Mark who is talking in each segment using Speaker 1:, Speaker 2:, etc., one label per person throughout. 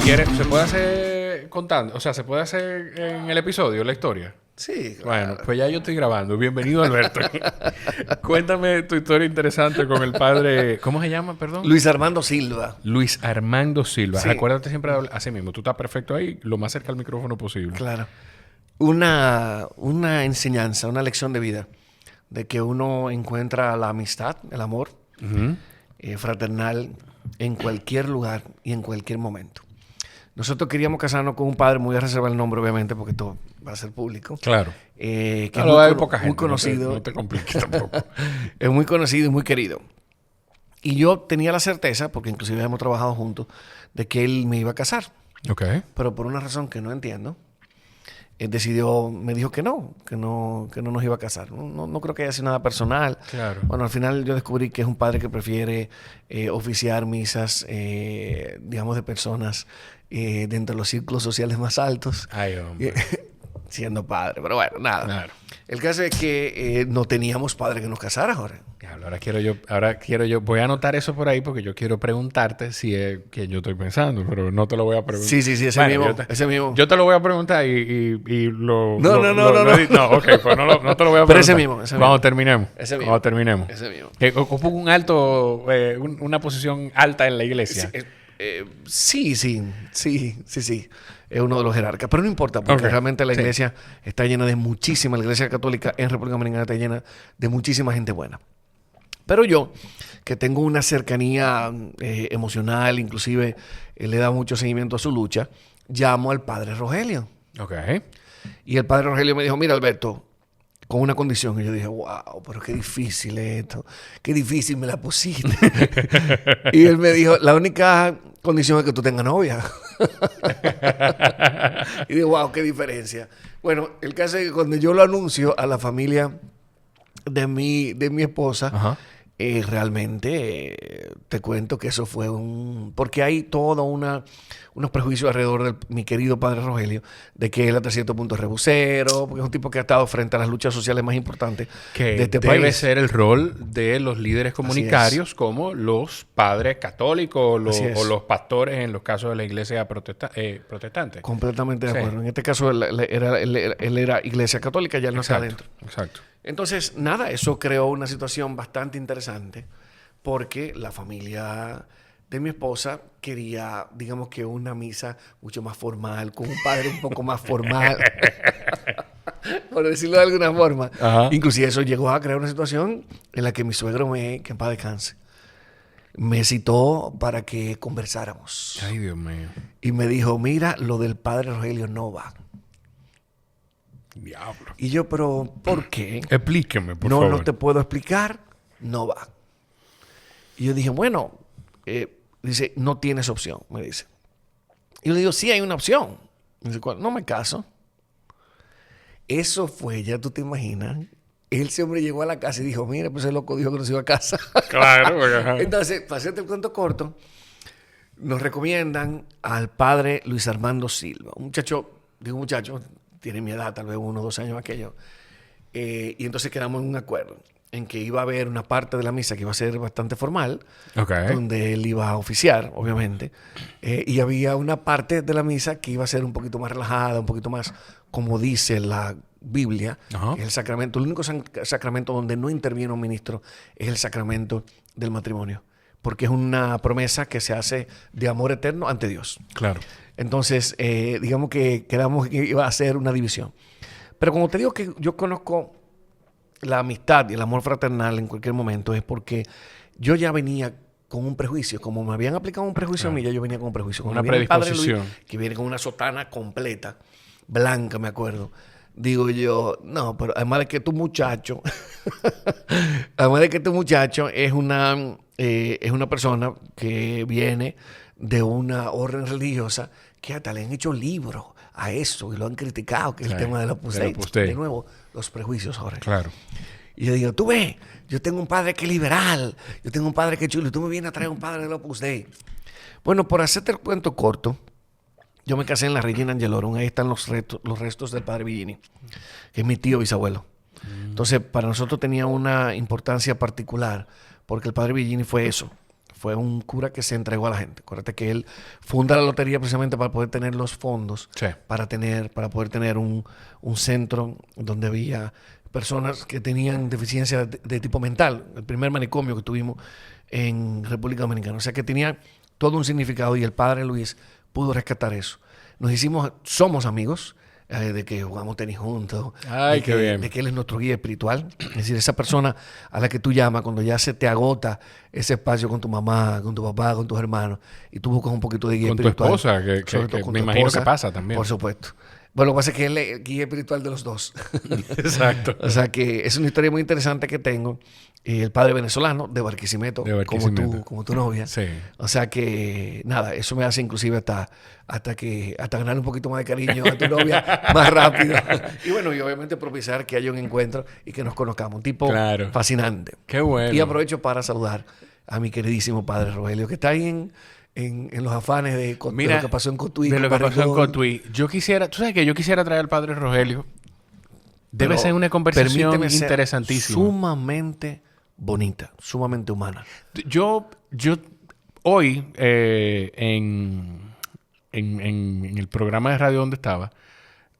Speaker 1: quieres, se puede hacer contando, o sea, se puede hacer en el episodio la historia.
Speaker 2: Sí, claro.
Speaker 1: Bueno, pues ya yo estoy grabando. Bienvenido, Alberto. Cuéntame tu historia interesante con el padre. ¿Cómo se llama, perdón?
Speaker 2: Luis Armando Silva.
Speaker 1: Luis Armando Silva.
Speaker 2: Sí.
Speaker 1: Acuérdate siempre de hablar así mismo. Tú estás perfecto ahí, lo más cerca al micrófono posible.
Speaker 2: Claro. Una enseñanza, una lección de vida, de que uno encuentra la amistad, el amor fraternal en cualquier lugar y en cualquier momento. Nosotros queríamos casarnos con un padre, muy a reservar el nombre, obviamente, porque todo va a ser público.
Speaker 1: Claro.
Speaker 2: Que
Speaker 1: Claro,
Speaker 2: es
Speaker 1: hay poca gente,
Speaker 2: muy conocido.
Speaker 1: No te compliques tampoco.
Speaker 2: Es muy conocido y muy querido. Y yo tenía la certeza, porque inclusive hemos trabajado juntos, de que él me iba a casar.
Speaker 1: Ok.
Speaker 2: Pero por una razón que no entiendo, él me dijo que no nos iba a casar. No creo que haya sido nada personal.
Speaker 1: Claro.
Speaker 2: Bueno, al final yo descubrí que es un padre que prefiere oficiar misas, digamos, de personas dentro de los círculos sociales más altos.
Speaker 1: Ay, hombre.
Speaker 2: Siendo padre. Pero bueno, nada.
Speaker 1: Claro.
Speaker 2: El caso es que no teníamos padre que nos casara, Jorge.
Speaker 1: Diablo, ahora quiero yo, voy a anotar eso por ahí porque yo quiero preguntarte si es que yo estoy pensando, pero no te lo voy a preguntar.
Speaker 2: Sí, ese mismo.
Speaker 1: Yo te lo voy a preguntar y lo...
Speaker 2: No.
Speaker 1: No, ok, pues no te lo voy a preguntar.
Speaker 2: Pero ese mismo.
Speaker 1: Cuando terminemos.
Speaker 2: Ese mismo.
Speaker 1: Cuando terminemos.
Speaker 2: Ese mismo.
Speaker 1: Que ocupa una posición alta en la iglesia.
Speaker 2: Sí. Es uno de los jerarcas. Pero no importa, porque realmente la iglesia está llena de muchísima... La iglesia católica en República Dominicana está llena de muchísima gente buena. Pero yo, que tengo una cercanía emocional, inclusive le da mucho seguimiento a su lucha, llamo al padre Rogelio.
Speaker 1: Ok.
Speaker 2: Y el padre Rogelio me dijo, mira, Alberto, con una condición. Y yo dije, wow, pero qué difícil es esto. Qué difícil me la pusiste. Y él me dijo, la única condición es que tú tengas novia. Y dije, wow, qué diferencia. Bueno, el caso es que cuando yo lo anuncio a la familia de mi esposa,
Speaker 1: Ajá.
Speaker 2: Realmente te cuento que eso fue porque hay todo unos prejuicios alrededor de mi querido padre Rogelio, de que él hasta cierto punto es rebusero, porque es un tipo que ha estado frente a las luchas sociales más importantes
Speaker 1: Que
Speaker 2: de este
Speaker 1: debe
Speaker 2: país.
Speaker 1: ser el rol de los líderes comunitarios como los padres católicos o los pastores en los casos de la iglesia protestante.
Speaker 2: Completamente de acuerdo. En este caso él era iglesia católica, ya él no está adentro.
Speaker 1: Exacto.
Speaker 2: Entonces, nada, eso creó una situación bastante interesante porque la familia de mi esposa quería, digamos que una misa mucho más formal, con un padre un poco más formal, por decirlo de alguna forma.
Speaker 1: Ajá.
Speaker 2: Inclusive eso llegó a crear una situación en la que mi suegro, que en paz descanse, me citó para que conversáramos.
Speaker 1: Ay, Dios mío.
Speaker 2: Y me dijo, mira, lo del padre Rogelio no va.
Speaker 1: Diablo.
Speaker 2: Y yo, pero ¿por qué?
Speaker 1: Explíqueme, por favor.
Speaker 2: No te puedo explicar, no va. Y yo dije, bueno, dice, no tienes opción, me dice. Y yo le digo, sí hay una opción. Me dice, ¿cuál? No me caso. Eso fue, ya tú te imaginas. Ese hombre llegó a la casa y dijo, mira, pues el loco dijo que no se iba a casa.
Speaker 1: Claro. Ajá.
Speaker 2: Entonces, para hacerte el cuento corto, nos recomiendan al padre Luis Armando Silva. Un muchacho, tiene mi edad, tal vez 1 o 2 años más que yo. Y entonces quedamos en un acuerdo en que iba a haber una parte de la misa que iba a ser bastante formal, donde él iba a oficiar, obviamente, y había una parte de la misa que iba a ser un poquito más relajada, un poquito más, como dice la Biblia, que es el sacramento. El único sacramento donde no interviene un ministro es el sacramento del matrimonio, porque es una promesa que se hace de amor eterno ante Dios.
Speaker 1: Claro.
Speaker 2: Entonces, digamos que quedamos que iba a ser una división. Pero como te digo que yo conozco la amistad y el amor fraternal en cualquier momento, es porque yo ya venía con un prejuicio. Como me habían aplicado un prejuicio a mí, ya yo venía con un prejuicio. Como
Speaker 1: una
Speaker 2: viene el padre
Speaker 1: predisposición.
Speaker 2: Luis, que viene con una sotana completa, blanca, me acuerdo. Digo yo, no, pero además de que tu muchacho, es una persona que viene de una orden religiosa que hasta le han hecho libros a eso y lo han criticado, que es el tema del Opus Dei. De nuevo, los prejuicios, Jorge.
Speaker 1: Claro.
Speaker 2: Y yo digo, tú ves, yo tengo un padre que es liberal, yo tengo un padre que es chulo, y tú me vienes a traer un padre del Opus Dei. Bueno, por hacerte el cuento corto, yo me casé en la Regina Angelorum, ahí están los restos del padre Villini, que es mi tío bisabuelo. Entonces, para nosotros tenía una importancia particular, porque el padre Villini fue eso. Fue un cura que se entregó a la gente. Acuérdate que él funda la lotería precisamente para poder tener los fondos, para poder tener un centro donde había personas que tenían deficiencia de tipo mental. El primer manicomio que tuvimos en República Dominicana. O sea que tenía todo un significado y el padre Luis pudo rescatar eso. Somos amigos, de que jugamos tenis juntos,
Speaker 1: Ay, qué bien.
Speaker 2: De que él es nuestro guía espiritual. Es decir, esa persona a la que tú llamas cuando ya se te agota ese espacio con tu mamá, con tu papá, con tus hermanos, y tú buscas un poquito de guía espiritual.
Speaker 1: Con tu esposa, que me imagino que pasa también.
Speaker 2: Por supuesto. Bueno, lo que pasa es que él es el guía espiritual de los dos.
Speaker 1: Exacto.
Speaker 2: O sea que es una historia muy interesante que tengo. El padre venezolano de Barquisimeto, como tu novia.
Speaker 1: Sí.
Speaker 2: O sea que, nada, eso me hace inclusive hasta ganar un poquito más de cariño a tu novia más rápido. Y bueno, y obviamente propiciar que haya un encuentro y que nos conozcamos. Un tipo fascinante.
Speaker 1: Qué bueno.
Speaker 2: Y aprovecho para saludar a mi queridísimo padre Rogelio, que está ahí en los afanes de lo que pasó en Cotuí.
Speaker 1: De lo que pasó en Cotuí. Tú sabes que yo quisiera traer al padre Rogelio. Debe ser una conversación interesantísima.
Speaker 2: Sumamente bonita, sumamente humana.
Speaker 1: Yo hoy, en el programa de radio donde estaba,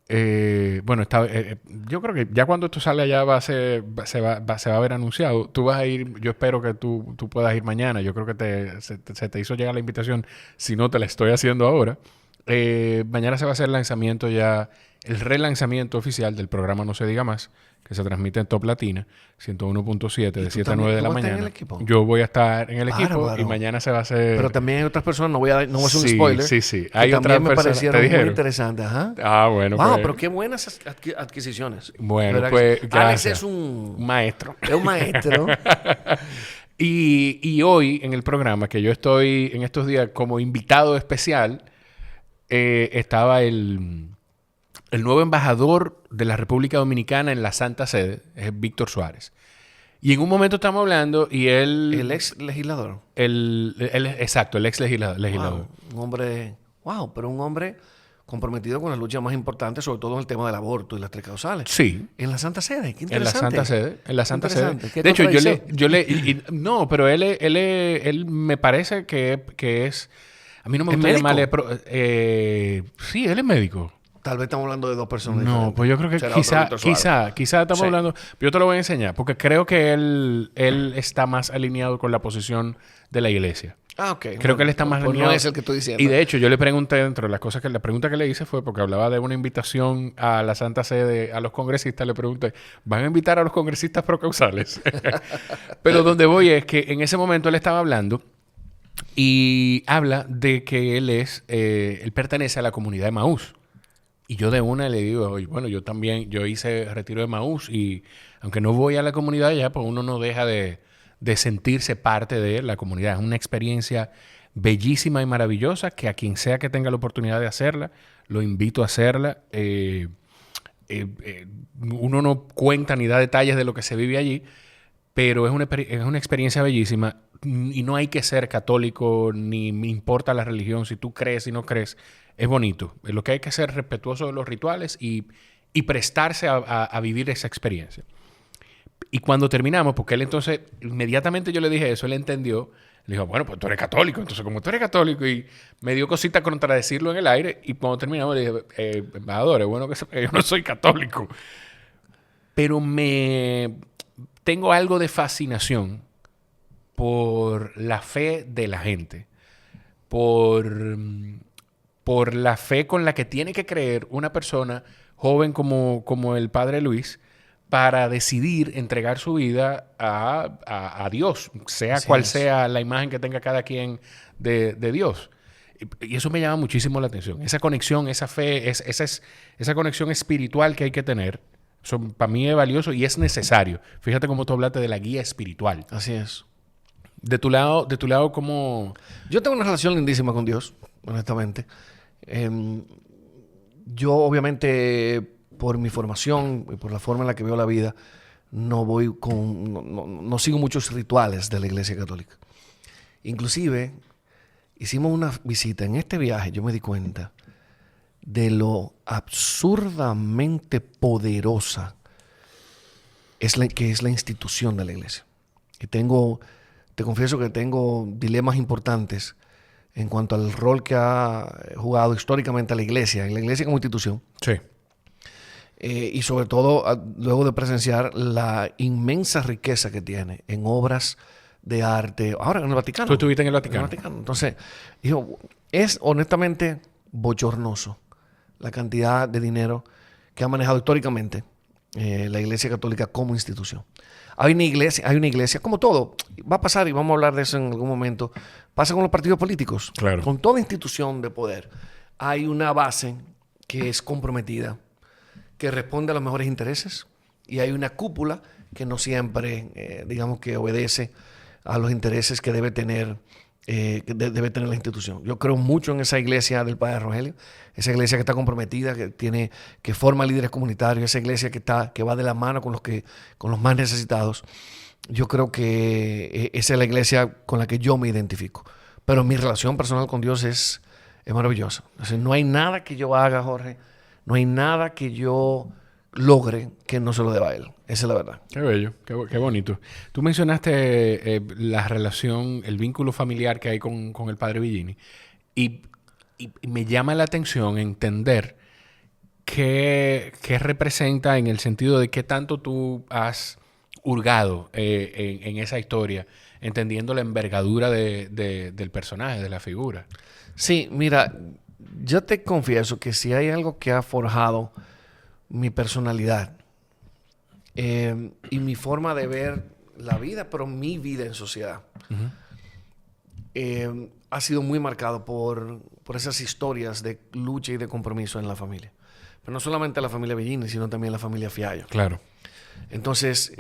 Speaker 1: yo creo que ya cuando esto sale allá se va a haber anunciado. Tú vas a ir, yo espero que tú puedas ir mañana. Yo creo que se te hizo llegar la invitación, si no te la estoy haciendo ahora. Mañana se va a hacer el relanzamiento oficial del programa No Se Diga Más, que se transmite en Top Latina, 101.7, de 7 a 9 de la mañana. Yo voy a estar en el equipo y mañana se va a hacer...
Speaker 2: Pero también hay otras personas, no voy a hacer un spoiler.
Speaker 1: Sí. Hay otras
Speaker 2: también me parecieron muy interesantes. Ajá.
Speaker 1: Ah, bueno.
Speaker 2: Wow, pero qué buenas adquisiciones.
Speaker 1: Bueno, pues gracias.
Speaker 2: Alex es un
Speaker 1: maestro.
Speaker 2: Es un maestro.
Speaker 1: Y hoy en el programa, que yo estoy en estos días como invitado especial, estaba el nuevo embajador de la República Dominicana en la Santa Sede, es Víctor Suárez. Y en un momento estamos hablando y él...
Speaker 2: El ex legislador.
Speaker 1: Exacto, el ex legislador.
Speaker 2: Wow, pero un hombre comprometido con las luchas más importantes, sobre todo en el tema del aborto y las 3 causales.
Speaker 1: Sí.
Speaker 2: En la Santa Sede, qué interesante.
Speaker 1: En la Santa Sede. De hecho, no, pero él me parece que es... A mí no me gusta llamarle... sí, él es médico.
Speaker 2: Tal vez estamos hablando de 2 personas
Speaker 1: diferentes. No, pues yo creo que quizá estamos hablando... Yo te lo voy a enseñar, porque creo que él está más alineado con la posición de la iglesia.
Speaker 2: Ah, ok.
Speaker 1: Creo que él está más alineado.
Speaker 2: No es el que estoy diciendo.
Speaker 1: Y de hecho, yo le pregunté dentro de las cosas la pregunta que le hice fue porque hablaba de una invitación a la Santa Sede, a los congresistas. Le pregunté, ¿van a invitar a los congresistas procausales? Pero donde voy es que en ese momento él estaba hablando y habla de que él pertenece a la comunidad de Maús. Y yo de una le digo, oye, bueno, yo hice retiro de Maús y aunque no voy a la comunidad ya, pues uno no deja de sentirse parte de la comunidad. Es una experiencia bellísima y maravillosa que a quien sea que tenga la oportunidad de hacerla, lo invito a hacerla. Uno no cuenta ni da detalles de lo que se vive allí, pero es una experiencia bellísima y no hay que ser católico ni me importa la religión, si tú crees y no crees. Es bonito. Lo que hay que ser respetuoso de los rituales y prestarse a vivir esa experiencia. Y cuando terminamos, porque él entonces, inmediatamente yo le dije eso, él entendió. Le dijo, bueno, pues tú eres católico. Entonces, como tú eres católico, y me dio cosita contradecirlo en el aire. Y cuando terminamos, le dije, embajador, es bueno que sepa que yo no soy católico. Pero tengo algo de fascinación por la fe de la gente. Por la fe con la que tiene que creer una persona joven como el padre Luis para decidir entregar su vida a Dios, cual sea la imagen que tenga cada quien de Dios. Y eso me llama muchísimo la atención. Esa conexión, esa fe, esa conexión espiritual que hay que tener, eso para mí es valioso y es necesario. Fíjate cómo tú hablaste de la guía espiritual.
Speaker 2: Así es.
Speaker 1: De tu lado, ¿cómo...?
Speaker 2: Yo tengo una relación lindísima con Dios, honestamente. Yo, obviamente, por mi formación y por la forma en la que veo la vida, no sigo muchos rituales de la Iglesia Católica. Inclusive, hicimos una visita. En este viaje yo me di cuenta de lo absurdamente poderosa que es la institución de la Iglesia. Y tengo te confieso que tengo dilemas importantes en cuanto al rol que ha jugado históricamente la iglesia como institución.
Speaker 1: Sí.
Speaker 2: Y sobre todo, luego de presenciar la inmensa riqueza que tiene en obras de arte. Ahora en el Vaticano.
Speaker 1: ¿Tú estuviste en el Vaticano?
Speaker 2: Entonces, digo, es honestamente bochornoso la cantidad de dinero que ha manejado históricamente la Iglesia Católica como institución. Hay una iglesia, como todo, va a pasar y vamos a hablar de eso en algún momento, pasa con los partidos políticos.
Speaker 1: Claro.
Speaker 2: Con toda institución de poder hay una base que es comprometida, que responde a los mejores intereses, y hay una cúpula que no siempre, digamos, que obedece a los intereses que debe tener la institución. Yo creo mucho en esa iglesia del Padre Rogelio, esa iglesia que está comprometida, que forma líderes comunitarios, esa iglesia que va de la mano con los más necesitados. Yo creo que esa es la iglesia con la que yo me identifico. Pero mi relación personal con Dios es maravillosa. O sea, no hay nada que yo haga, Jorge, no hay nada que yo logre que no se lo deba a Él. Esa es la verdad.
Speaker 1: Qué bello, qué bonito. Tú mencionaste la relación, el vínculo familiar que hay con el padre Villini. Y me llama la atención entender qué representa en el sentido de qué tanto tú has hurgado en esa historia, entendiendo la envergadura del personaje, de la figura.
Speaker 2: Sí, mira, yo te confieso que si hay algo que ha forjado mi personalidad y mi forma de ver la vida, pero mi vida en sociedad, ha sido muy marcado por esas historias de lucha y de compromiso en la familia. Pero no solamente la familia Villini, sino también la familia Fiallo.
Speaker 1: Claro.
Speaker 2: Entonces,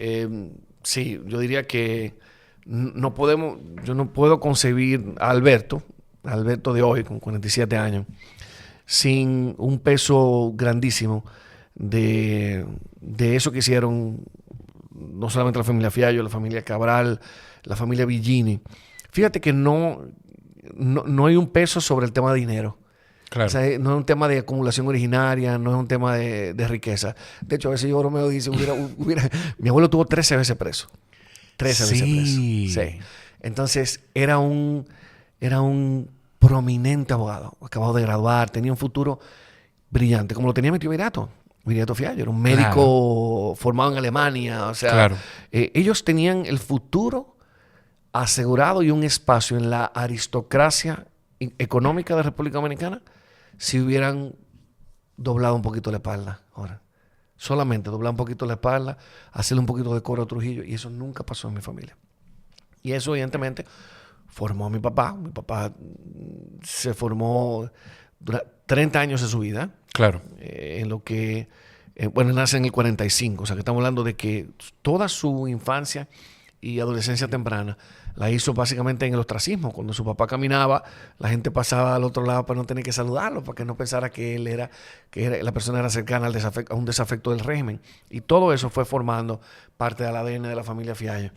Speaker 2: sí, yo diría que yo no puedo concebir a Alberto de hoy, con 47 años, sin un peso grandísimo de eso que hicieron no solamente la familia Fiallo, la familia Cabral, la familia Villini. Fíjate que no hay un peso sobre el tema de dinero.
Speaker 1: Claro.
Speaker 2: O sea, no es un tema de acumulación originaria, no es un tema de riqueza. De hecho, a veces yo bromeo y dice, mi abuelo tuvo 13 veces preso. 13 veces preso. Sí. Entonces, era un prominente abogado, acabado de graduar, tenía un futuro brillante, como lo tenía mi tío Viriato Fiallo, era un médico formado en Alemania. O sea, ellos tenían el futuro asegurado y un espacio en la aristocracia económica de la República Dominicana si hubieran doblado un poquito la espalda. Ahora, solamente doblar un poquito la espalda, hacerle un poquito de coro a Trujillo, y eso nunca pasó en mi familia. Y eso, evidentemente, formó a mi papá. Mi papá se formó durante 30 años de su vida.
Speaker 1: Claro.
Speaker 2: En lo que, él nace en el 45, o sea que estamos hablando de que toda su infancia y adolescencia temprana la hizo básicamente en el ostracismo. Cuando su papá caminaba, la gente pasaba al otro lado para no tener que saludarlo, para que no pensara que la persona era cercana a un desafecto del régimen. Y todo eso fue formando parte del ADN de la familia Fiallo.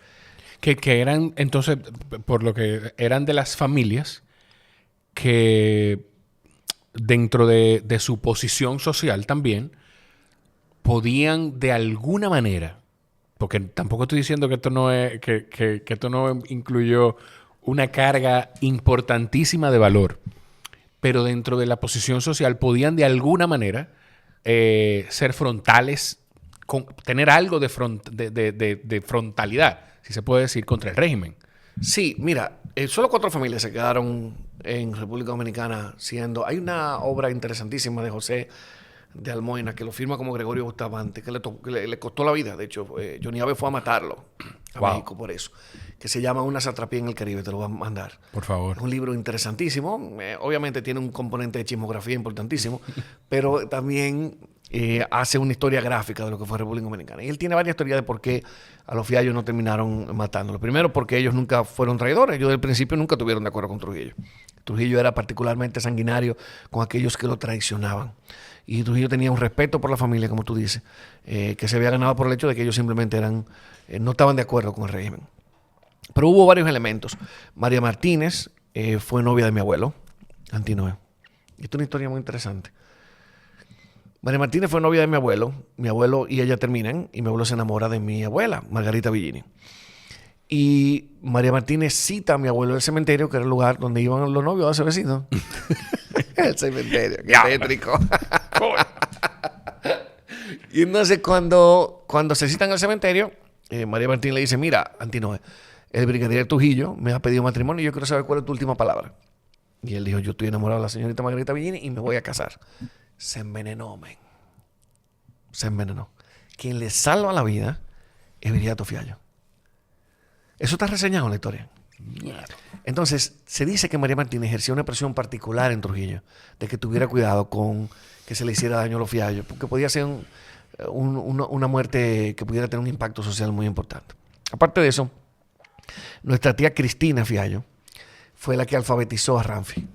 Speaker 1: Que eran, entonces, por lo que eran de las familias que dentro de su posición social también podían de alguna manera, porque tampoco estoy diciendo que esto no es, que esto no incluyó una carga importantísima de valor, pero dentro de la posición social podían de alguna manera ser frontales, tener algo de frontalidad, si se puede decir, contra el régimen.
Speaker 2: Sí, mira, solo 4 familias se quedaron en República Dominicana siendo... Hay una obra interesantísima de José de Almoina que lo firma como Gregorio Bustamante, que le costó la vida. De hecho, Johnny Abe fue a matarlo a México por eso. Que se llama Una satrapía en el Caribe, te lo voy a mandar.
Speaker 1: Por favor.
Speaker 2: Es un libro interesantísimo. Obviamente tiene un componente de chismografía importantísimo, pero también hace una historia gráfica de lo que fue República Dominicana. Y él tiene varias teorías de por qué a los Fiallos no terminaron matándolo. Primero, porque ellos nunca fueron traidores. Ellos del principio nunca estuvieron de acuerdo con Trujillo. Trujillo era particularmente sanguinario con aquellos que lo traicionaban. Y Trujillo tenía un respeto por la familia, como tú dices, que se había ganado por el hecho de que ellos simplemente no estaban de acuerdo con el régimen. Pero hubo varios elementos. María Martínez fue novia de mi abuelo, Antinoe. Y esta es una historia muy interesante. María Martínez fue novia de mi abuelo y ella terminan, y mi abuelo se enamora de mi abuela, Margarita Villini. Y María Martínez cita a mi abuelo del cementerio, que era el lugar donde iban los novios a hacer besitos. El cementerio, qué tétrico. Y entonces cuando se citan al cementerio, María Martínez le dice, mira, Antinoe, el brigadier Trujillo me ha pedido matrimonio y yo quiero saber cuál es tu última palabra. Y él dijo, yo estoy enamorado de la señorita Margarita Villini y me voy a casar. Se envenenó, men. Se envenenó. Quien le salva la vida es Viriato Fiallo. Eso está reseñado en la historia. Entonces, se dice que María Martínez ejercía una presión particular en Trujillo, de que tuviera cuidado con que se le hiciera daño a los Fiallos, porque podía ser una muerte que pudiera tener un impacto social muy importante. Aparte de eso, nuestra tía Cristina Fiallo fue la que alfabetizó a Ramfi.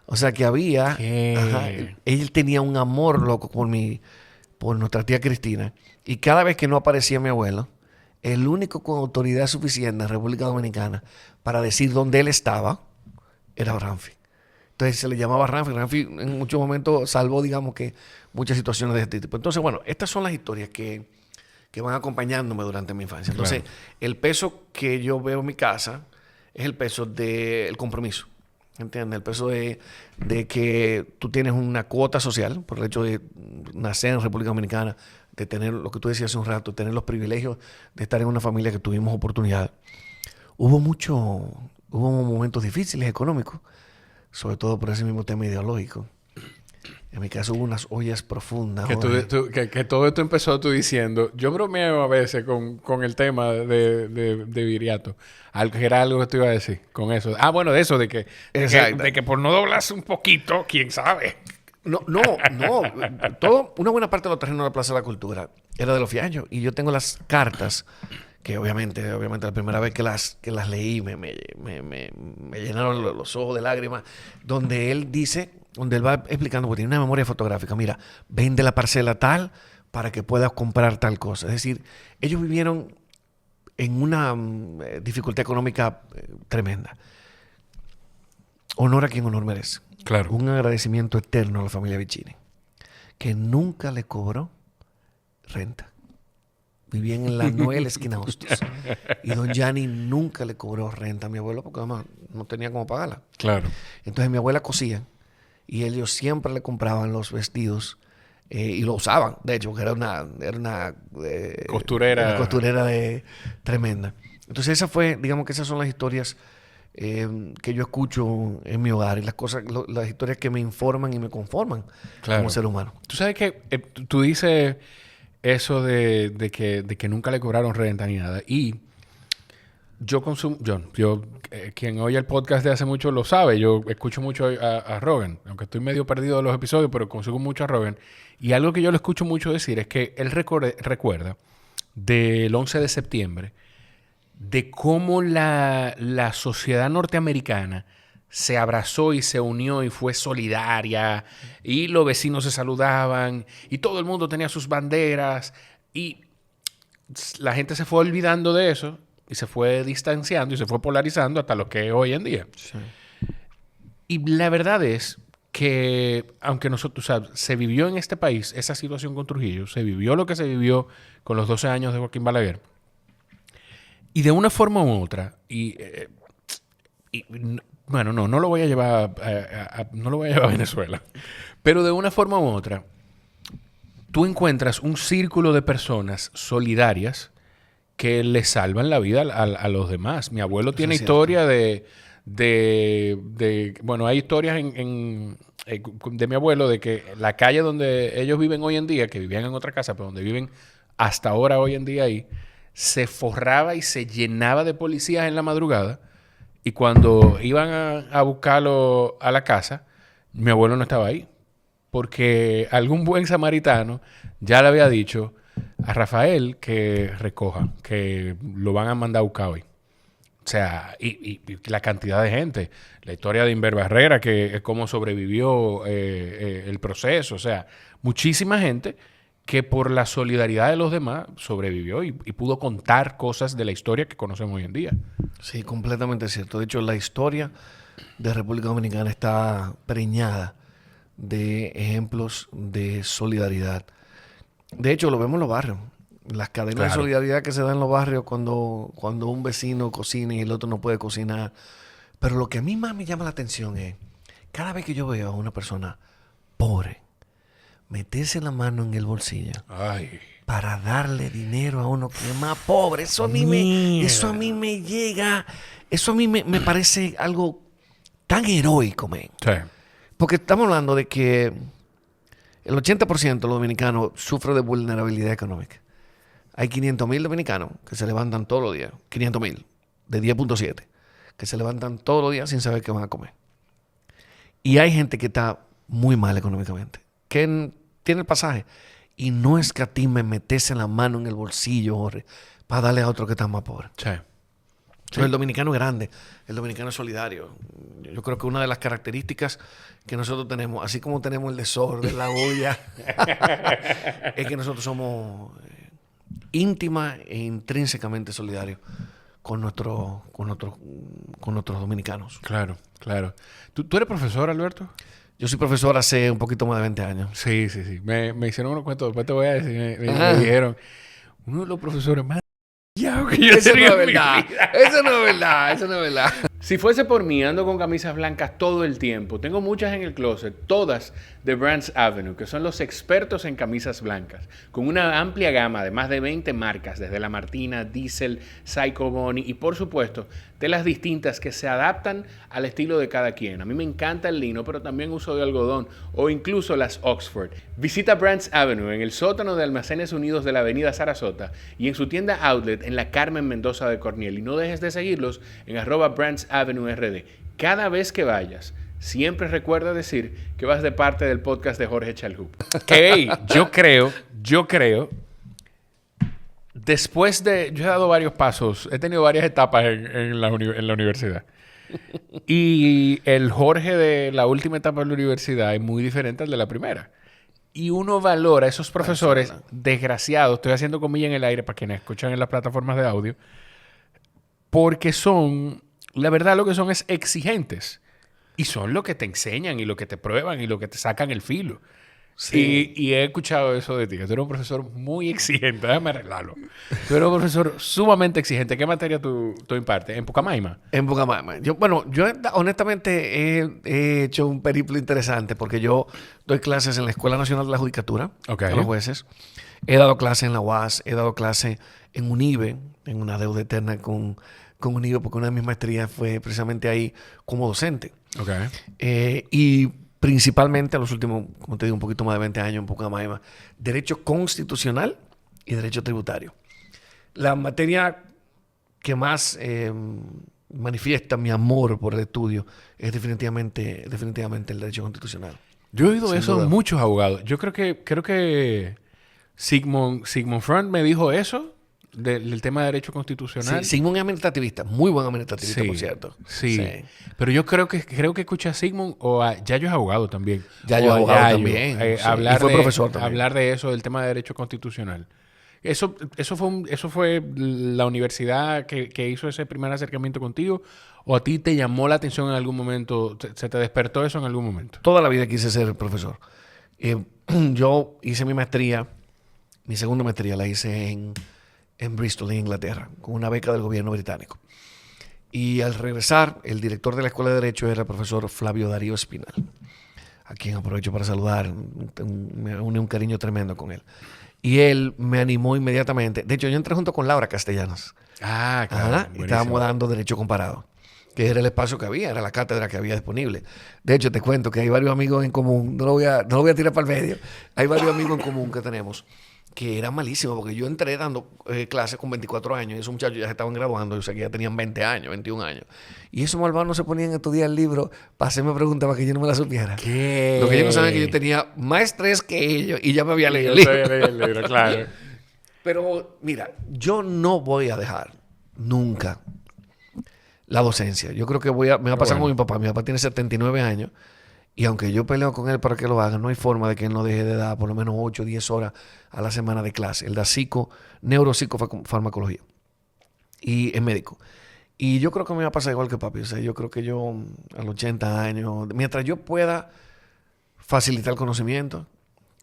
Speaker 2: O sea que había... él tenía un amor loco por nuestra tía Cristina. Y cada vez que no aparecía mi abuelo, el único con autoridad suficiente en la República Dominicana para decir dónde él estaba era Ramfi. Entonces se le llamaba Ramfi. Ramfi en muchos momentos salvó, digamos que, muchas situaciones de este tipo. Entonces, bueno, estas son las historias que van acompañándome durante mi infancia. Entonces, el peso que yo veo en mi casa es el peso del compromiso. ¿Entiendes? El peso de que tú tienes una cuota social por el hecho de nacer en República Dominicana, de tener lo que tú decías hace un rato, tener los privilegios de estar en una familia que tuvimos oportunidad. Hubo momentos difíciles económicos, sobre todo por ese mismo tema ideológico. En mi caso hubo unas ollas profundas.
Speaker 1: Que todo esto empezó tú diciendo, yo bromeo a veces con el tema de Viriato. Que era algo que te iba a decir con eso. Ah, bueno, de eso, de que por no doblarse un poquito, quién sabe.
Speaker 2: No. Una buena parte de los terrenos de la Plaza de la Cultura era de los Fiallos. Y yo tengo las cartas, que obviamente la primera vez que las leí me llenaron los ojos de lágrimas, donde él va explicando, porque tiene una memoria fotográfica, mira, vende la parcela tal para que puedas comprar tal cosa. Es decir, ellos vivieron en una dificultad económica tremenda. Honor a quien honor merece.
Speaker 1: Claro.
Speaker 2: Un agradecimiento eterno a la familia Vicini, que nunca le cobró renta. Vivían en la Noel esquina Hostos. Y don Gianni nunca le cobró renta a mi abuelo porque además no tenía cómo pagarla.
Speaker 1: Claro.
Speaker 2: Entonces mi abuela cosía y ellos siempre le compraban los vestidos y lo usaban. De hecho, porque era una
Speaker 1: costurera.
Speaker 2: Una costurera tremenda. Entonces esa fue, digamos que esas son las historias que yo escucho en mi hogar y las historias que me informan y me conforman como ser humano.
Speaker 1: Tú sabes que tú dices eso de que nunca le cobraron renta ni nada. Y yo consumo... quien oye el podcast de hace mucho lo sabe. Yo escucho mucho a Rogan. Aunque estoy medio perdido de los episodios, pero consumo mucho a Rogan. Y algo que yo le escucho mucho decir es que él recuerda del 11 de septiembre de cómo la sociedad norteamericana se abrazó y se unió y fue solidaria y los vecinos se saludaban y todo el mundo tenía sus banderas y la gente se fue olvidando de eso y se fue distanciando y se fue polarizando hasta lo que es hoy en día.
Speaker 2: Sí.
Speaker 1: Y la verdad es que aunque nosotros, se vivió en este país esa situación con Trujillo, se vivió lo que se vivió con los 12 años de Joaquín Balaguer, y de una forma u otra, bueno, no lo voy a llevar no lo voy a llevar a Venezuela, pero de una forma u otra, tú encuentras un círculo de personas solidarias que le salvan la vida a los demás. Mi abuelo tiene historia bueno, hay historias de mi abuelo de que la calle donde ellos viven hoy en día, que vivían en otra casa, pero donde viven hasta ahora hoy en día ahí, se forraba y se llenaba de policías en la madrugada y cuando iban a buscarlo a la casa, mi abuelo no estaba ahí porque algún buen samaritano ya le había dicho a Rafael que recoja, que lo van a mandar a buscar hoy. O sea, y la cantidad de gente. La historia de Inver Barrera, que es cómo sobrevivió el proceso. O sea, muchísima gente que por la solidaridad de los demás sobrevivió y pudo contar cosas de la historia que conocemos hoy en día.
Speaker 2: Sí, completamente cierto. De hecho, la historia de República Dominicana está preñada de ejemplos de solidaridad. De hecho, lo vemos en los barrios. las cadenas de solidaridad que se dan en los barrios cuando un vecino cocina y el otro no puede cocinar. Pero lo que a mí más me llama la atención es, cada vez que yo veo a una persona pobre meterse la mano en el bolsillo para darle dinero a uno que es más pobre, eso a mí me llega, eso a mí me parece algo tan heroico, man.
Speaker 1: Sí.
Speaker 2: Porque estamos hablando de que el 80% de los dominicanos sufre de vulnerabilidad económica. Hay 500,000 dominicanos que se levantan todos los días, 500,000 de 10.7, que se levantan todos los días sin saber qué van a comer. Y hay gente que está muy mal económicamente, que tiene el pasaje y no escatima en meterse la mano en el bolsillo, Jorge, para darle a otro que está más pobre.
Speaker 1: Sí.
Speaker 2: Sí. El dominicano es grande, el dominicano es solidario. Yo creo que una de las características que nosotros tenemos, así como tenemos el desorden, la bulla, es que nosotros somos íntima e intrínsecamente solidarios con nuestros dominicanos.
Speaker 1: Claro, claro. ¿Tú eres profesor, Alberto?
Speaker 2: Yo soy profesor hace un poquito más de 20 años.
Speaker 1: Sí. Me hicieron unos cuentos, después te voy a decir, me dijeron, uno de los profesores más que yo
Speaker 2: Eso no es verdad. Eso no es verdad.
Speaker 1: Si fuese por mí, ando con camisas blancas todo el tiempo. Tengo muchas en el closet, todas de Brands Avenue, que son los expertos en camisas blancas, con una amplia gama de más de 20 marcas, desde La Martina, Diesel, Psycho Bunny y, por supuesto, telas distintas que se adaptan al estilo de cada quien. A mí me encanta el lino, pero también uso de algodón o incluso las Oxford. Visita Brands Avenue en el sótano de Almacenes Unidos de la Avenida Sarasota y en su tienda outlet en la Carmen Mendoza de Corniel. Y no dejes de seguirlos en @BrandsAvenueRD. Cada vez que vayas, siempre recuerda decir que vas de parte del podcast de Jorge Chalhub. Hey, yo creo, después de... Yo he dado varios pasos, he tenido varias etapas en la universidad. Y el Jorge de la última etapa de la universidad es muy diferente al de la primera. Y uno valora a esos profesores desgraciados, estoy haciendo comillas en el aire para quienes escuchan en las plataformas de audio, porque son, la verdad lo que son es exigentes. Y son lo que te enseñan y lo que te prueban y lo que te sacan el filo. Sí. Y he escuchado eso de ti, que tú eres un profesor muy exigente. Déjame arreglarlo. Tú eres un profesor sumamente exigente. ¿Qué materia tú impartes? ¿En Pucamaima?
Speaker 2: En Pucamaima. Yo honestamente he hecho un periplo interesante porque yo doy clases en la Escuela Nacional de la Judicatura a los jueces. He dado clases en la UAS, he dado clases en UNIBE, en una deuda eterna con UNIBE, porque una de mis maestrías fue precisamente ahí como docente. Y principalmente a los últimos, como te digo, un poquito más de 20 años en Pucamaima, derecho constitucional y derecho tributario. La materia que más manifiesta mi amor por el estudio es definitivamente el derecho constitucional.
Speaker 1: Yo he oído eso de muchos abogados. Yo creo que Sigmund Freud me dijo eso del tema de derecho constitucional.
Speaker 2: Sí, Sigmund es administrativista, muy buen administrativista, por cierto.
Speaker 1: Sí. Pero yo creo que escuché a Sigmund o a Yayo es abogado también.
Speaker 2: Yayo es abogado también.
Speaker 1: Y fue profesor también. Hablar de eso, del tema de derecho constitucional. Eso fue la universidad que hizo ese primer acercamiento contigo, o a ti te llamó la atención en algún momento, se te despertó eso en algún momento.
Speaker 2: Toda la vida quise ser profesor. Yo hice mi segunda maestría la hice en Bristol, en Inglaterra, con una beca del gobierno británico. Y al regresar, el director de la Escuela de Derecho era el profesor Flavio Darío Espinal, a quien aprovecho para saludar. Me une un cariño tremendo con él. Y él me animó inmediatamente. De hecho, yo entré junto con Laura Castellanos.
Speaker 1: Ah, claro.
Speaker 2: Y estábamos dando Derecho Comparado, que era el espacio que había, era la cátedra que había disponible. De hecho, te cuento que hay varios amigos en común. No lo voy a tirar para el medio. Hay varios amigos en común que tenemos que era malísimo, porque yo entré dando clases con 24 años y esos muchachos ya se estaban graduando, o sea que ya tenían 20 años, 21 años. Y esos malvados no se ponían a estudiar el libro para hacerme preguntas para que yo no me la supiera.
Speaker 1: ¿Qué?
Speaker 2: Lo que ellos no saben es que yo tenía más estrés que ellos y ya me había leído el libro.
Speaker 1: Claro.
Speaker 2: Pero mira, yo no voy a dejar nunca la docencia. Yo creo que me va a pasar con mi papá. Mi papá tiene 79 años. Y aunque yo peleo con él para que lo haga, no hay forma de que él no deje de dar por lo menos 8 o 10 horas a la semana de clase. Él da neuropsicofarmacología. Y es médico. Y yo creo que me va a pasar igual que papi. O sea, yo creo que yo a los 80 años, mientras yo pueda facilitar el conocimiento,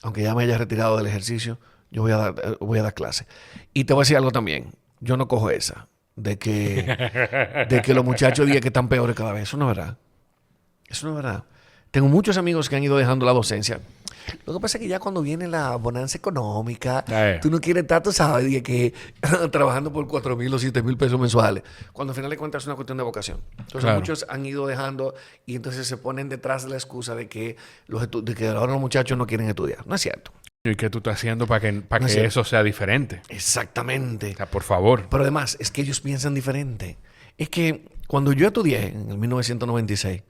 Speaker 2: aunque ya me haya retirado del ejercicio, voy a dar clase. Y te voy a decir algo también. Yo no cojo esa de que los muchachos digan que están peores cada vez. Eso no es verdad. Eso no es verdad. Tengo muchos amigos que han ido dejando la docencia. Lo que pasa es que ya cuando viene la bonanza económica, tú no quieres estar, tú sabes, de que trabajando por 4,000 o 7,000 pesos mensuales. Cuando al final de cuentas es una cuestión de vocación. Entonces muchos han ido dejando y entonces se ponen detrás de la excusa de que, ahora los muchachos no quieren estudiar. No es cierto.
Speaker 1: ¿Y qué tú estás haciendo para que eso sea diferente?
Speaker 2: Exactamente.
Speaker 1: O sea, por favor.
Speaker 2: Pero además, es que ellos piensan diferente. Es que cuando yo estudié en el 1996,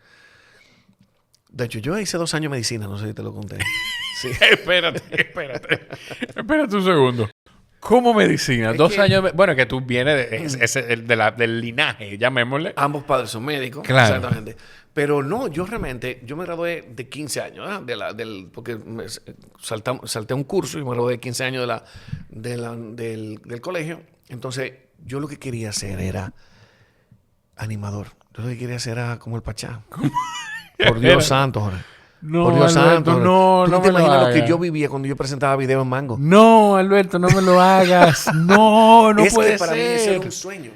Speaker 2: de hecho, yo hice 2 años de medicina, no sé si te lo conté. Sí.
Speaker 1: Espérate. Espérate un segundo. ¿Cómo medicina? Es 2 años... Bueno, que tú vienes del linaje, llamémosle.
Speaker 2: Ambos padres son médicos.
Speaker 1: Claro.
Speaker 2: Exactamente. Pero no, yo me gradué de 15 años, porque salté un curso y me gradué de 15 años del colegio. Entonces, yo lo que quería hacer era animador. Yo lo que quería hacer era como el Pachá. Por Dios santo, Jorge.
Speaker 1: No,
Speaker 2: por Dios
Speaker 1: Alberto,
Speaker 2: santo.
Speaker 1: no,
Speaker 2: ¿Tú
Speaker 1: no
Speaker 2: te
Speaker 1: me lo
Speaker 2: imaginas lo
Speaker 1: hagas.
Speaker 2: que yo vivía cuando yo presentaba video en Mango?
Speaker 1: No, Alberto, no me lo hagas. No puede
Speaker 2: que para mí eso
Speaker 1: ser.
Speaker 2: era un sueño.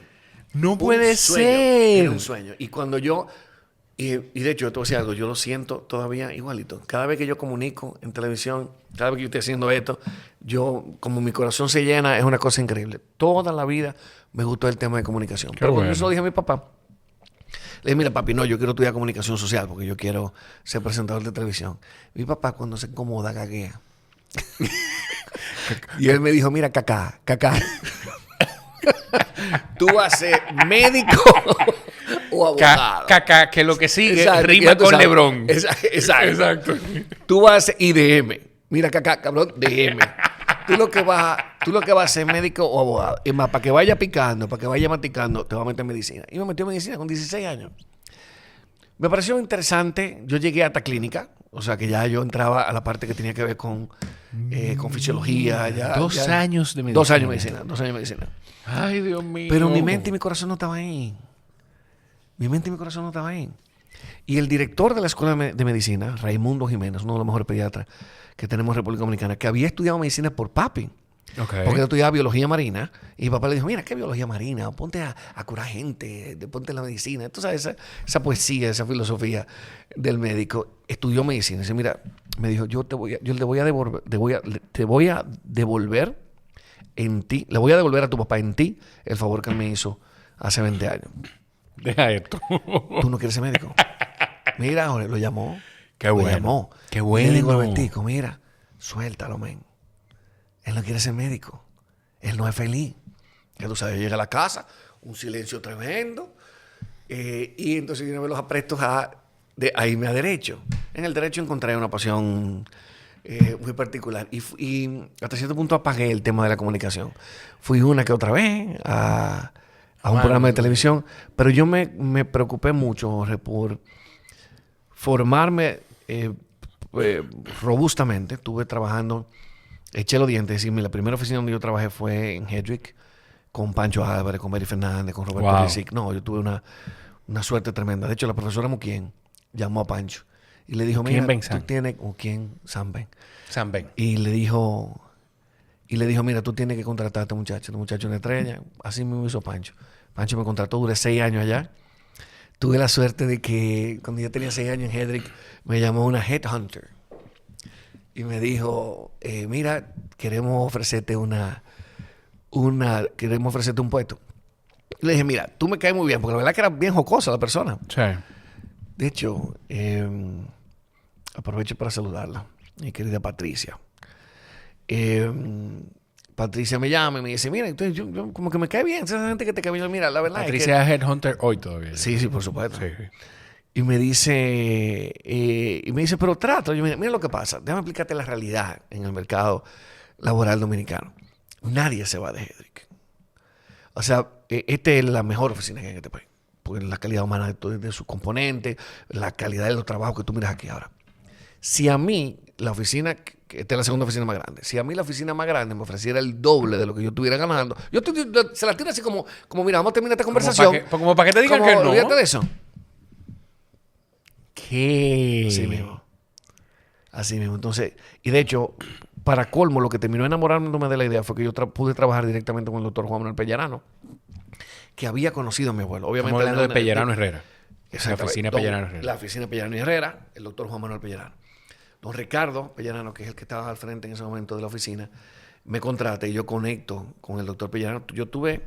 Speaker 1: No puede
Speaker 2: Sueño.
Speaker 1: ser.
Speaker 2: Era un sueño. Y cuando yo... Y de hecho, te voy a decir algo, yo lo siento todavía igualito. Cada vez que yo comunico en televisión, cada vez que yo estoy haciendo esto, como mi corazón se llena, es una cosa increíble. Toda la vida me gustó el tema de comunicación. Pero cuando yo se lo dije a mi papá, le dije, mira, papi, no, yo quiero estudiar comunicación social porque yo quiero ser presentador de televisión. Mi papá, cuando se incomoda, gaguea. Y él me dijo, mira, cacá. Tú vas a ser médico o abogado.
Speaker 1: Que lo que sigue
Speaker 2: Exacto,
Speaker 1: rima
Speaker 2: ya tú
Speaker 1: con
Speaker 2: sabes.
Speaker 1: Lebrón.
Speaker 2: Exacto. Tú vas a ser IDM. Mira, cabrón, DM. Tú lo que vas a ser médico o abogado. Y más, para que vaya picando, para que vaya maticando, te vas a meter en medicina. Y me metí en medicina con 16 años. Me pareció interesante. Yo llegué hasta clínica. O sea, que ya yo entraba a la parte que tenía que ver con fisiología.
Speaker 1: 2 años de medicina.
Speaker 2: 2 años de medicina.
Speaker 1: Ay, Dios mío.
Speaker 2: Pero mi mente y mi corazón no estaban ahí. Y el director de la Escuela de Medicina, Raimundo Jiménez, uno de los mejores pediatras que tenemos en República Dominicana, que había estudiado medicina por papi.
Speaker 1: Okay.
Speaker 2: Porque él estudiaba biología marina. Y mi papá le dijo, mira, ¿qué biología marina? Ponte a curar gente, ponte la medicina. Entonces, esa poesía, esa filosofía del médico. Estudió medicina. Y dice, mira, me dijo, yo te voy a devolver en ti, le voy a devolver a tu papá en ti el favor que él me hizo hace 20 años.
Speaker 1: Deja esto.
Speaker 2: ¿Tú no quieres ser médico? Mira, Jorge, lo llamó.
Speaker 1: Qué bueno.
Speaker 2: Lo llamó.
Speaker 1: Qué bueno.
Speaker 2: Le digo, Albertico, mira, suéltalo, men. Él no quiere ser médico. Él no es feliz. Ya tú sabes, llega a la casa, un silencio tremendo. Y entonces yo me los aprestos a irme a derecho. En el derecho encontré una pasión muy particular. Y hasta cierto punto apagué el tema de la comunicación. Fui una que otra vez a un programa de televisión. Pero yo me preocupé mucho, Jorge, por formarme robustamente. Estuve trabajando, eché los dientes. Y la primera oficina donde yo trabajé fue en Hedrick, con Pancho Álvarez, con Mary Fernández, con Roberto Rizic. No, yo tuve una suerte tremenda. De hecho, la profesora Muquien llamó a Pancho y le dijo, mira, tú tienes... Sam Ben. Y le dijo, mira, tú tienes que contratar a este muchacho. Este muchacho es una estrella. Así mismo hizo Pancho. Pancho me contrató, duré 6 años allá. Tuve la suerte de que cuando yo tenía 6 años en Hedrick, me llamó una headhunter. Y me dijo, mira, queremos ofrecerte un puesto. Y le dije, mira, tú me caes muy bien, porque la verdad que era bien jocosa la persona.
Speaker 1: Sí.
Speaker 2: De hecho, aprovecho para saludarla, mi querida Patricia. Patricia me llama y me dice, mira, entonces yo como que me cae bien, esa gente que te cae bien. Mira, la verdad
Speaker 1: Patricia es Headhunter hoy todavía.
Speaker 2: Sí, por supuesto.
Speaker 1: Sí.
Speaker 2: Y me dice, pero trato. Yo, mira lo que pasa. Déjame explicarte la realidad en el mercado laboral dominicano. Nadie se va de Hedrick. O sea, esta es la mejor oficina que hay en este país. Porque la calidad humana de sus componentes, la calidad de los trabajos que tú miras aquí ahora. Si a mí, la oficina, que esta es la segunda oficina más grande, si a mí la oficina más grande me ofreciera el doble de lo que yo estuviera ganando, se la tiro así como mira, vamos a terminar esta conversación.
Speaker 1: Como para que te digan que no.
Speaker 2: Olvídate de eso.
Speaker 1: ¿Qué?
Speaker 2: Así mismo. Entonces, y de hecho, para colmo, lo que terminó enamorándome de la idea fue que yo pude trabajar directamente con el doctor Juan Manuel Pellerano, que había conocido a mi abuelo. Obviamente,
Speaker 1: estamos hablando de Pellerano Herrera. La oficina Pellerano Herrera.
Speaker 2: La oficina Pellerano Herrera, el doctor Juan Manuel Pellerano. Don Ricardo Pellerano, que es el que estaba al frente en ese momento de la oficina, me contrata y yo conecto con el doctor Pellerano. Yo tuve...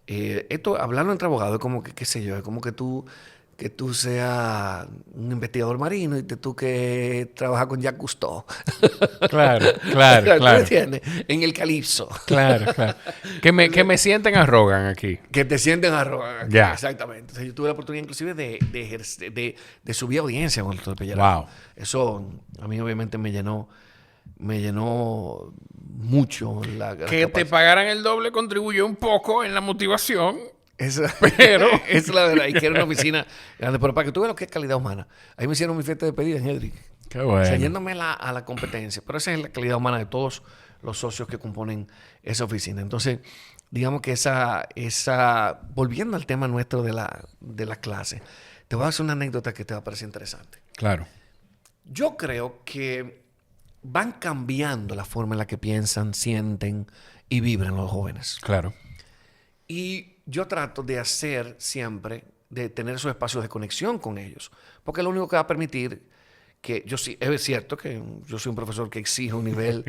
Speaker 2: esto, hablarlo entre abogados, es como que, qué sé yo, es como que tú seas un investigador marino y tú que trabajas con Jacques Cousteau.
Speaker 1: Claro.
Speaker 2: ¿Tú me entiendes? En el Calipso.
Speaker 1: Claro. Que me sienten a Rogan aquí.
Speaker 2: Que te sienten arrogantes.
Speaker 1: Ya.
Speaker 2: Exactamente. Entonces, yo tuve la oportunidad inclusive de subir audiencia con el doctor Pellerano.
Speaker 1: Wow.
Speaker 2: Eso a mí obviamente me llenó mucho.
Speaker 1: Que te pagaran el doble contribuyó un poco en la motivación.
Speaker 2: Pero esa es la verdad. Y que era una oficina grande. Pero para que tú veas lo que es calidad humana. Ahí me hicieron mi fiesta de despedida en Hedrick.
Speaker 1: Qué bueno.
Speaker 2: Enseñándome a la competencia. Pero esa es la calidad humana de todos los socios que componen esa oficina. Entonces, digamos que volviendo al tema nuestro de la clase, te voy a hacer una anécdota que te va a parecer interesante.
Speaker 1: Claro.
Speaker 2: Yo creo que van cambiando la forma en la que piensan, sienten y vibran los jóvenes.
Speaker 1: Claro.
Speaker 2: Y yo trato de hacer siempre, de tener esos espacios de conexión con ellos. Porque es lo único que va a permitir que yo sí, es cierto que yo soy un profesor que exige un nivel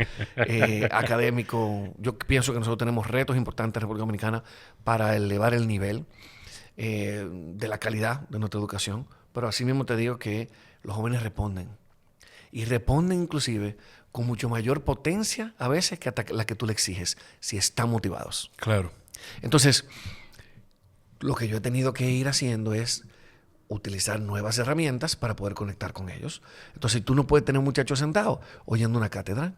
Speaker 2: académico. Yo pienso que nosotros tenemos retos importantes en República Dominicana para elevar el nivel de la calidad de nuestra educación. Pero así mismo te digo que los jóvenes responden. Y responden inclusive con mucho mayor potencia a veces que hasta la que tú le exiges, si están motivados.
Speaker 1: Claro.
Speaker 2: Entonces, lo que yo he tenido que ir haciendo es utilizar nuevas herramientas para poder conectar con ellos. Entonces, tú no puedes tener un muchacho sentado oyendo una cátedra.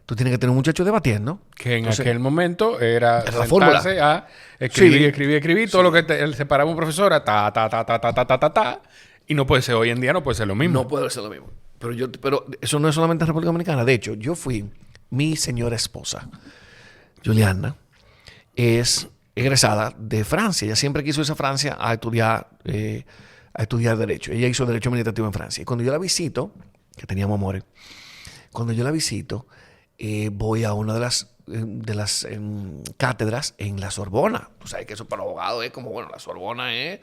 Speaker 2: Tú tienes que tener un muchacho debatiendo.
Speaker 1: Que en aquel momento era
Speaker 2: la fórmula.
Speaker 1: A escribir,
Speaker 2: Sí.
Speaker 1: escribir. Todo lo que separaba un profesor a ta. Y no puede ser hoy en día, no puede ser lo mismo.
Speaker 2: No puede ser lo mismo. Pero eso no es solamente en República Dominicana. De hecho, mi señora esposa, Juliana, es egresada de Francia. Ella siempre quiso irse a Francia a estudiar Derecho. Ella hizo Derecho Administrativo en Francia. Y cuando yo la visito, que teníamos amores, cuando yo la visito, voy a una de las cátedras en la Sorbona. Tú sabes que eso para los abogados es como, bueno, la Sorbona es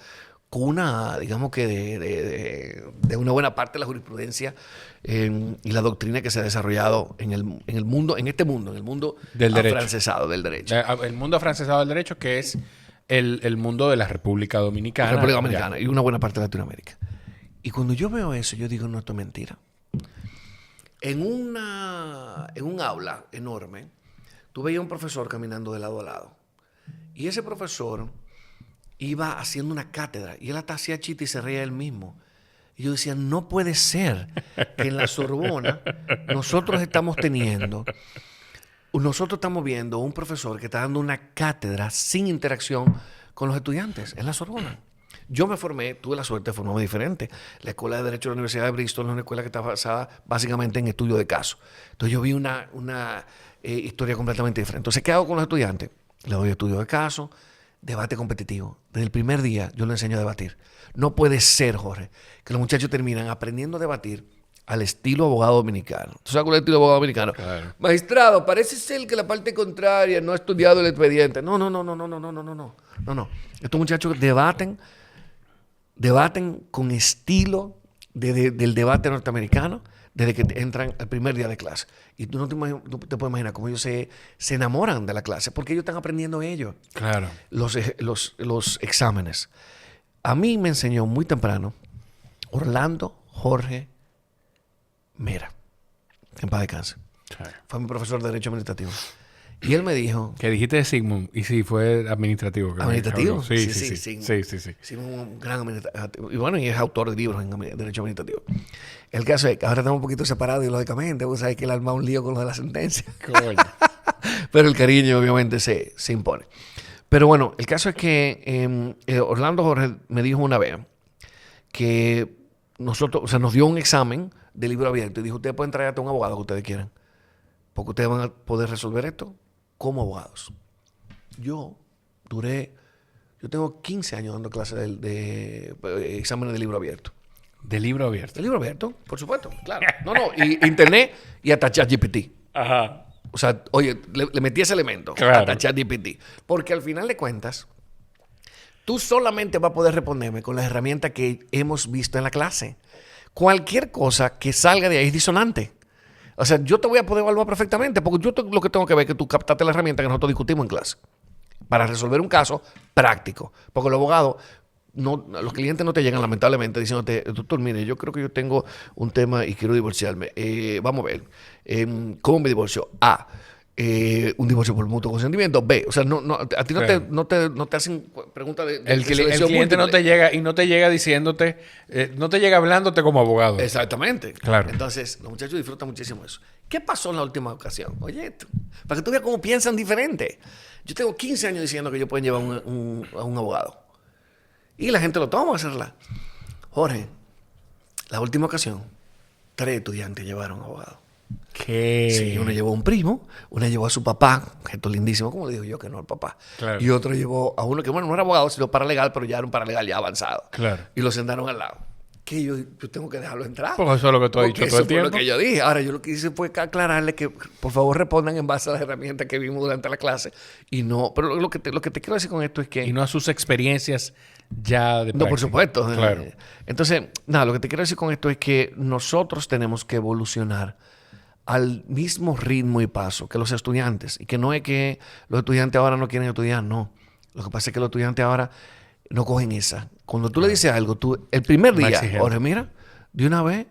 Speaker 2: cuna, digamos que de una buena parte de la jurisprudencia y la doctrina que se ha desarrollado en el mundo
Speaker 1: del derecho.
Speaker 2: afrancesado del derecho.
Speaker 1: El mundo afrancesado del derecho, que es el mundo de la República Dominicana.
Speaker 2: República Dominicana y una buena parte de Latinoamérica. Y cuando yo veo eso, yo digo, no, esto es mentira. En un aula enorme, tú veías un profesor caminando de lado a lado. Y ese profesor iba haciendo una cátedra y él hasta hacía chiste y se reía él mismo. Y yo decía, no puede ser que en la Sorbona nosotros estamos viendo un profesor que está dando una cátedra sin interacción con los estudiantes en la Sorbona. Yo tuve la suerte de formarme diferente. La Escuela de Derecho de la Universidad de Bristol es una escuela que está basada básicamente en estudio de casos. Entonces yo vi una historia completamente diferente. Entonces, ¿qué hago con los estudiantes? Le doy estudio de caso, debate competitivo. Desde el primer día yo le enseño a debatir. No puede ser, Jorge, que los muchachos terminan aprendiendo a debatir al estilo abogado dominicano. ¿Tú sabes cuál es el estilo abogado dominicano?
Speaker 1: Claro.
Speaker 2: Magistrado, parece ser que la parte contraria no ha estudiado el expediente. No. Estos muchachos debaten con estilo del debate norteamericano desde que entran al primer día de clase. Y tú no te puedes imaginar cómo ellos se enamoran de la clase, porque ellos están aprendiendo ellos.
Speaker 1: Claro.
Speaker 2: Los exámenes. A mí me enseñó muy temprano Orlando Jorge Mera, que en paz descanse.
Speaker 1: Sí.
Speaker 2: Fue mi profesor de Derecho Administrativo. Y él me dijo...
Speaker 1: Que dijiste de Sigmund, y sí, fue administrativo.
Speaker 2: ¿Administrativo?
Speaker 1: Sí.
Speaker 2: Sí, un gran administrativo. Y bueno, y es autor de libros en Derecho Administrativo. El caso es que ahora estamos un poquito separados ideológicamente. Vos sabés que él arma un lío con lo de la sentencia.
Speaker 1: Coño.
Speaker 2: Pero el cariño obviamente se impone. Pero bueno, el caso es que Orlando Jorge me dijo una vez que nos dio un examen de libro abierto y dijo, ustedes pueden traer hasta un abogado que ustedes quieran, porque ustedes van a poder resolver esto como abogados. Yo tengo 15 años dando clases de exámenes de libro abierto.
Speaker 1: ¿De libro abierto?
Speaker 2: ¿De libro abierto? Por supuesto, claro. Y internet y hasta ChatGPT.
Speaker 1: Ajá.
Speaker 2: O sea, oye, le metí ese elemento
Speaker 1: Claro.
Speaker 2: a ChatGPT. Porque al final de cuentas, tú solamente vas a poder responderme con las herramientas que hemos visto en la clase. Cualquier cosa que salga de ahí es disonante. O sea, yo te voy a poder evaluar perfectamente, porque lo que tengo que ver es que tú captaste la herramienta que nosotros discutimos en clase para resolver un caso práctico. Porque los abogados, los clientes no te llegan lamentablemente diciéndote, doctor, mire, yo creo que yo tengo un tema y quiero divorciarme. Vamos a ver, ¿cómo me divorcio? A, un divorcio por mutuo consentimiento. B, o sea, a ti
Speaker 1: Claro.
Speaker 2: no te hacen preguntas de
Speaker 1: El
Speaker 2: selección
Speaker 1: cliente no
Speaker 2: múltiple.
Speaker 1: te llega y no te llega diciéndote, no te llega hablándote como abogado.
Speaker 2: Exactamente.
Speaker 1: Claro.
Speaker 2: Entonces, los muchachos disfrutan muchísimo eso. ¿Qué pasó en la última ocasión? Oye, esto, para que tú veas cómo piensan diferente. Yo tengo 15 años diciendo que ellos pueden llevar a un abogado. Y la gente lo toma a hacerla. Jorge, la última ocasión, 3 estudiantes llevaron abogado.
Speaker 1: ¿Qué?
Speaker 2: Sí, uno llevó a un primo, uno llevó a su papá, gesto lindísimo, como le digo yo, que no al papá.
Speaker 1: Claro.
Speaker 2: Y otro llevó a uno que, bueno, no era abogado, sino paralegal, pero ya era un paralegal ya avanzado.
Speaker 1: Claro.
Speaker 2: Y lo sentaron al lado. Que yo tengo que dejarlo entrar.
Speaker 1: Pues eso es lo que tú has
Speaker 2: Porque
Speaker 1: dicho todo el
Speaker 2: eso fue
Speaker 1: tiempo.
Speaker 2: lo que yo dije. Ahora, yo lo que hice fue aclararle que, por favor, respondan en base a las herramientas que vimos durante la clase. Y no, pero lo que te quiero decir con esto es que...
Speaker 1: Y no a sus experiencias ya de
Speaker 2: No,
Speaker 1: práctica.
Speaker 2: por supuesto.
Speaker 1: Claro.
Speaker 2: Entonces, nada, lo que te quiero decir con esto es que nosotros tenemos que evolucionar al mismo ritmo y paso que los estudiantes. Y que no es que los estudiantes ahora no quieren estudiar, no. Lo que pasa es que los estudiantes ahora no cogen esa. Cuando tú le dices algo, el primer
Speaker 1: Más
Speaker 2: día,
Speaker 1: exigente.
Speaker 2: ahora mira, de una vez,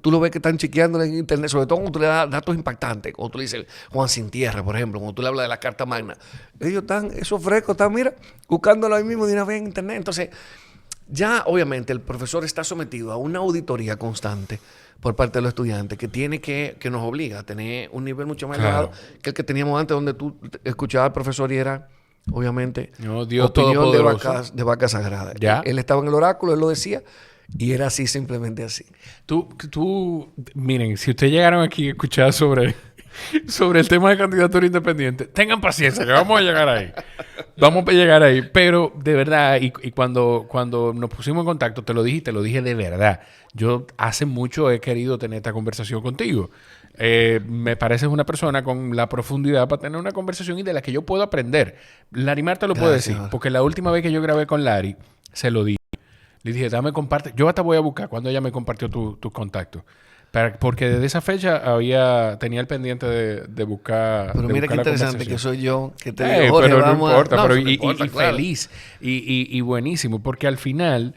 Speaker 2: tú lo ves que están chequeando en internet, sobre todo cuando tú le das datos impactantes, cuando tú le dices Juan Sin Tierra, por ejemplo, cuando tú le hablas de la Carta Magna, ellos están, esos frescos, están, mira, buscándolo ahí mismo de una vez en internet. Entonces, ya obviamente el profesor está sometido a una auditoría constante por parte de los estudiantes que nos obliga a tener un nivel mucho más
Speaker 1: Claro.
Speaker 2: elevado que el que teníamos antes, donde tú escuchabas al profesor y era, obviamente,
Speaker 1: No, Dios
Speaker 2: opinión
Speaker 1: todopoderoso.
Speaker 2: de vacas sagradas.
Speaker 1: Ya.
Speaker 2: Él estaba en el oráculo, él lo decía, y era así, simplemente así.
Speaker 1: Miren, si ustedes llegaron aquí a escuchar sobre el tema de candidatura independiente, tengan paciencia, que vamos a llegar ahí. Vamos a llegar ahí. Pero de verdad, y cuando nos pusimos en contacto, te lo dije y te lo dije de verdad. Yo hace mucho he querido tener esta conversación contigo. Me pareces una persona con la profundidad para tener una conversación y de la que yo puedo aprender. Larimar te lo puede
Speaker 2: Gracias.
Speaker 1: decir, porque la última vez que yo grabé con Lari, se lo di. Le dije, dame comparte. Yo hasta voy a buscar cuando ella me compartió tus contactos. Porque desde esa fecha tenía el pendiente de buscar.
Speaker 2: Pero
Speaker 1: de
Speaker 2: mira qué
Speaker 1: buscar la
Speaker 2: interesante que
Speaker 1: conversación.
Speaker 2: soy yo, que te digo, Jorge,
Speaker 1: Pero no
Speaker 2: vamos
Speaker 1: importa,
Speaker 2: No,
Speaker 1: pero
Speaker 2: eso no importa,
Speaker 1: y
Speaker 2: claro.
Speaker 1: feliz y buenísimo, porque al final,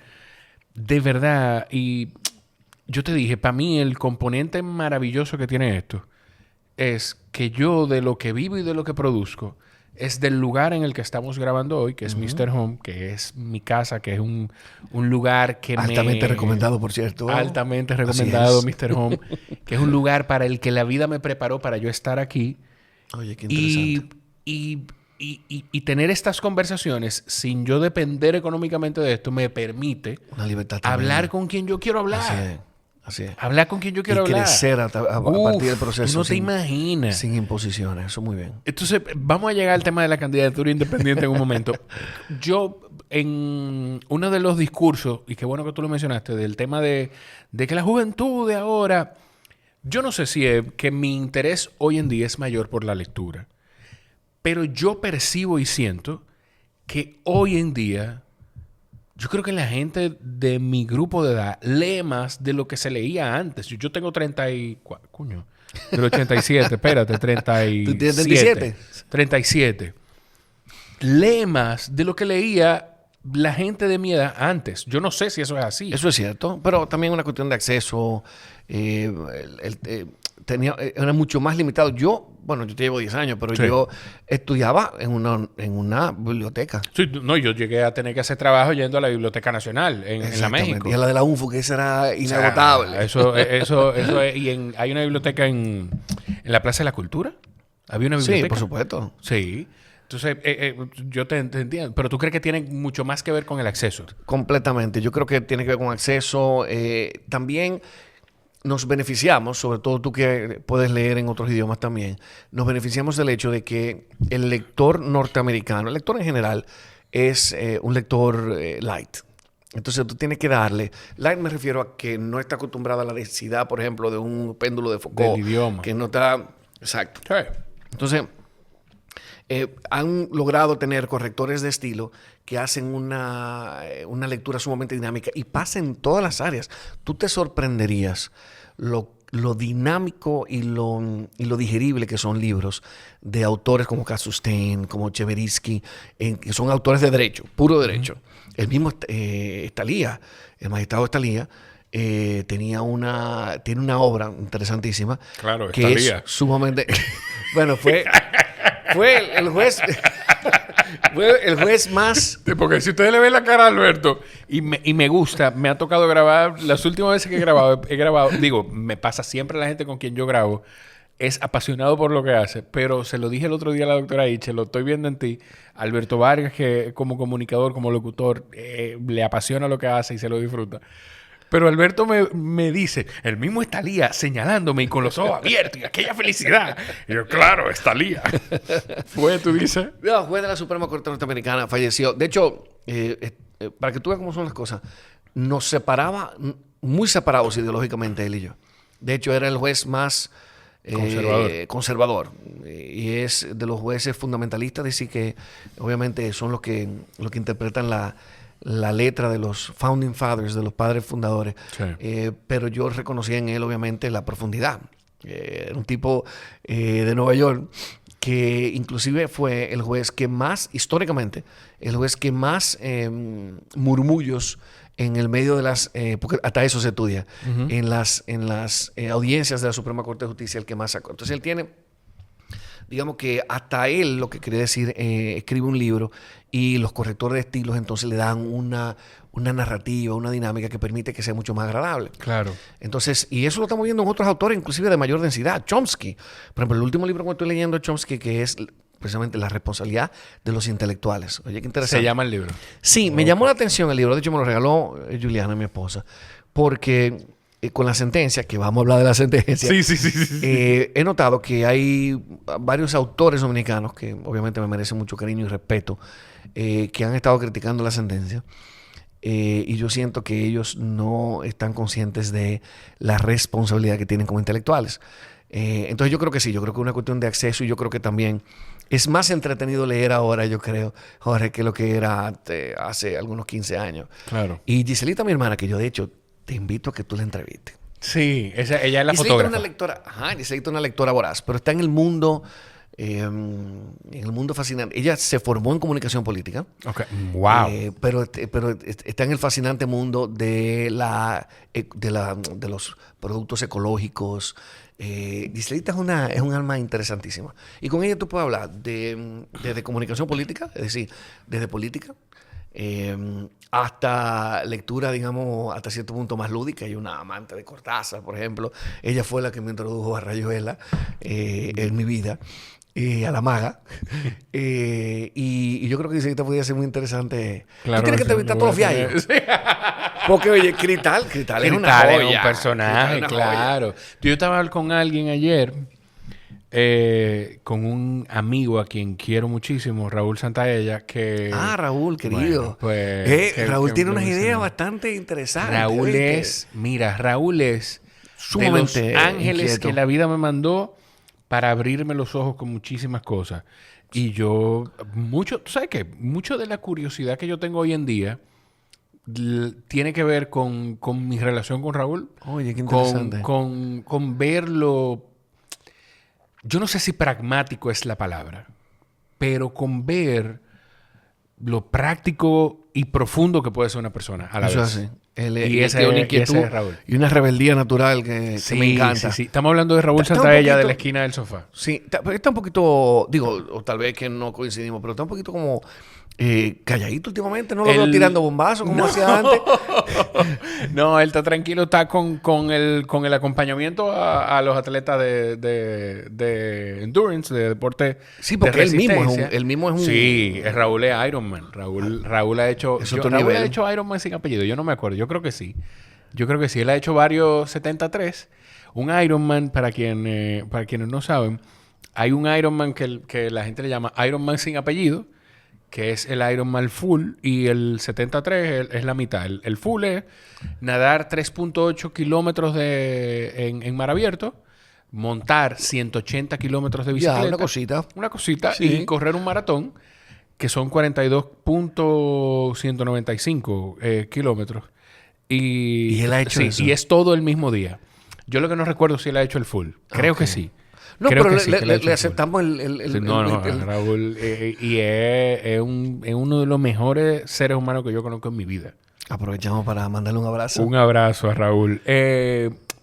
Speaker 1: de verdad, y yo te dije, para mí el componente maravilloso que tiene esto es que yo de lo que vivo y de lo que produzco es del lugar en el que estamos grabando hoy, que es Mr. Home, que es mi casa, que es un lugar que
Speaker 2: Altamente recomendado, por cierto.
Speaker 1: Altamente
Speaker 2: Así
Speaker 1: recomendado,
Speaker 2: es.
Speaker 1: Mr. Home, que es un lugar para el que la vida me preparó para yo estar aquí
Speaker 2: Oye, qué interesante.
Speaker 1: y tener estas conversaciones sin yo depender económicamente de esto me permite
Speaker 2: Una libertad
Speaker 1: hablar
Speaker 2: tremenda.
Speaker 1: con quien yo quiero hablar.
Speaker 2: Así es. Así es.
Speaker 1: Hablar con quien yo quiero
Speaker 2: Y
Speaker 1: hablar.
Speaker 2: crecer a partir del proceso.
Speaker 1: Tú no te imaginas.
Speaker 2: Sin imposiciones. Eso muy bien.
Speaker 1: Entonces, vamos a llegar al tema de la candidatura independiente en un momento. Yo, en uno de los discursos, y qué bueno que tú lo mencionaste, del tema de que la juventud de ahora, yo no sé si es que mi interés hoy en día es mayor por la lectura, pero yo percibo y siento que hoy en día, yo creo que la gente de mi grupo de edad lee más de lo que se leía antes. Yo tengo 30 y... Coño. Del 87, espérate, 37.
Speaker 2: ¿Tú tienes 37?
Speaker 1: 37. Lee más de lo que leía la gente de mi edad antes. Yo no sé si eso es así.
Speaker 2: Eso es cierto, pero también una cuestión de acceso. Era mucho más limitado. Yo te llevo 10 años, pero
Speaker 1: Sí.
Speaker 2: yo estudiaba en una biblioteca.
Speaker 1: Sí, no, yo llegué a tener que hacer trabajo yendo a la Biblioteca Nacional en la
Speaker 2: Exactamente.
Speaker 1: México.
Speaker 2: Y a la de la UNFU, que esa era inagotable.
Speaker 1: Eso es. Y hay una biblioteca en la Plaza de la Cultura. ¿Había una biblioteca?
Speaker 2: Sí, por supuesto.
Speaker 1: Sí. Entonces, yo te entiendo. Pero tú crees que tiene mucho más que ver con el acceso.
Speaker 2: Completamente. Yo creo que tiene que ver con acceso. También nos beneficiamos, sobre todo tú que puedes leer en otros idiomas también, nos beneficiamos del hecho de que el lector norteamericano, el lector en general, es un lector light. Entonces tú tienes que darle. Light me refiero a que no está acostumbrada a la densidad, por ejemplo, de un péndulo de Foucault.
Speaker 1: Del idioma.
Speaker 2: Que no está. Exacto.
Speaker 1: Sí.
Speaker 2: Entonces, han logrado tener correctores de estilo que hacen una lectura sumamente dinámica y pasa en todas las áreas. Tú te sorprenderías lo dinámico y lo digerible que son libros de autores como Kazustein, como Cheverisky, que son autores de derecho, puro derecho. El mismo Scalia, el magistrado Scalia, tiene una obra interesantísima.
Speaker 1: Claro,
Speaker 2: que
Speaker 1: Scalia.
Speaker 2: es sumamente... Bueno, fue el juez... Fue el juez más...
Speaker 1: Porque si ustedes le ven la cara a Alberto y me gusta, me ha tocado grabar, las últimas veces que he grabado, digo, me pasa siempre la gente con quien yo grabo, es apasionado por lo que hace, pero se lo dije el otro día a la doctora Iche, lo estoy viendo en ti, Alberto Vargas, que como comunicador, como locutor, le apasiona lo que hace y se lo disfruta. Pero Alberto me dice, el mismo Scalia señalándome y con los ojos abiertos y aquella felicidad. Y yo, claro, Scalia. ¿Fue, tú dices?
Speaker 2: No, juez de la Suprema Corte Norteamericana, falleció. De hecho, para que tú veas cómo son las cosas, nos separaba, muy separados ideológicamente él y yo. De hecho, era el juez más conservador. Y es de los jueces fundamentalistas, decir que obviamente son los que interpretan la letra de los Founding Fathers, de los padres fundadores. Sí. Pero yo reconocía en él, obviamente, la profundidad. Era un tipo de Nueva York que inclusive fue el juez que más, históricamente, el juez que más murmullos en el medio de las... porque hasta eso se estudia. En las audiencias de la Suprema Corte de Justicia, el que más sacó. Entonces él tiene... Digamos que hasta él, lo que quería decir, escribe un libro y los correctores de estilos entonces le dan una narrativa, una dinámica que permite que sea mucho más agradable.
Speaker 1: Claro.
Speaker 2: Entonces, y eso lo estamos viendo en otros autores, inclusive de mayor densidad. Chomsky. Por ejemplo, el último libro que estoy leyendo de Chomsky, que es precisamente La responsabilidad de los intelectuales. Oye, qué interesante.
Speaker 1: ¿Se llama el libro?
Speaker 2: Sí, me llamó la atención el libro. De hecho, me lo regaló Juliana, mi esposa, porque... con la sentencia, que vamos a hablar de la sentencia,
Speaker 1: sí.
Speaker 2: He notado que hay varios autores dominicanos que obviamente me merecen mucho cariño y respeto, que han estado criticando la sentencia. Y yo siento que ellos no están conscientes de la responsabilidad que tienen como intelectuales. Entonces yo creo que sí, yo creo que es una cuestión de acceso y yo creo que también es más entretenido leer ahora, yo creo, Jorge, que lo que era hace algunos 15 años.
Speaker 1: Claro.
Speaker 2: Y Giselita, mi hermana, que yo de hecho te invito a que tú la entrevistes.
Speaker 1: Sí, ella es la
Speaker 2: Giselita
Speaker 1: fotógrafa.
Speaker 2: Giselita es una lectora voraz, pero está en el mundo fascinante. Ella se formó en comunicación política.
Speaker 1: Okay. Wow.
Speaker 2: Pero está en el fascinante mundo de los productos ecológicos. Giselita es un alma interesantísima. Y con ella tú puedes hablar desde comunicación política, es decir, desde política, hasta lectura, digamos, hasta cierto punto más lúdica. Hay una amante de Cortázar, por ejemplo. Ella fue la que me introdujo a Rayuela en mi vida, a la maga. Y yo creo que Giselita podría ser muy interesante.
Speaker 1: Claro,
Speaker 2: tú tienes que entrevistar a todos los viajes. Sí. Porque, oye, Cristal es una joya.
Speaker 1: Es un personaje, claro. Yo estaba con alguien ayer, con un amigo a quien quiero muchísimo, Raúl Santaella, que...
Speaker 2: Raúl, querido.
Speaker 1: Bueno, pues,
Speaker 2: Raúl tiene unas ideas bastante interesantes.
Speaker 1: Raúl es
Speaker 2: sumamente
Speaker 1: de los ángeles
Speaker 2: inquieto.
Speaker 1: que la vida me mandó para abrirme los ojos con muchísimas cosas. Y yo, ¿tú sabes qué? Mucho de la curiosidad que yo tengo hoy en día tiene que ver con mi relación con Raúl.
Speaker 2: Oye, qué interesante.
Speaker 1: Con verlo... Yo no sé si pragmático es la palabra, pero con ver lo práctico y profundo que puede ser una persona a la vez.
Speaker 2: Así.
Speaker 1: Y esa es una inquietud
Speaker 2: es Raúl. Y una rebeldía natural que me encanta.
Speaker 1: Sí. Estamos hablando de Raúl Santaella de la esquina del sofá.
Speaker 2: Sí, está un poquito, digo, o tal vez que no coincidimos, pero está un poquito como calladito últimamente. No lo veo tirando bombazos como hacía antes.
Speaker 1: No, él está tranquilo, está con el acompañamiento a los atletas de endurance, de deporte.
Speaker 2: Sí, porque él mismo es un...
Speaker 1: Sí, Raúl es Ironman. Raúl ha hecho... Raúl ha hecho Ironman sin apellido, yo no me acuerdo. Yo creo que sí. Él ha hecho varios 73. Un Ironman, para quienes no saben, hay un Ironman que la gente le llama Ironman sin apellido, que es el Ironman full, y el 73 es la mitad. El full es nadar 3.8 kilómetros en mar abierto, montar 180 kilómetros de bicicleta.
Speaker 2: Ya, una cosita.
Speaker 1: Una cosita.
Speaker 2: Sí.
Speaker 1: Y correr un maratón, que son 42.195 kilómetros.
Speaker 2: ¿Y él ha hecho eso?
Speaker 1: Y es todo el mismo día. Yo lo que no recuerdo si él ha hecho el full. Creo que sí.
Speaker 2: No,
Speaker 1: Creo
Speaker 2: pero
Speaker 1: que sí, que él ha hecho
Speaker 2: le
Speaker 1: el full.
Speaker 2: aceptamos
Speaker 1: Sí, no, Raúl. Y es uno de los mejores seres humanos que yo conozco en mi vida.
Speaker 2: Aprovechamos para mandarle un abrazo.
Speaker 1: Un abrazo a Raúl.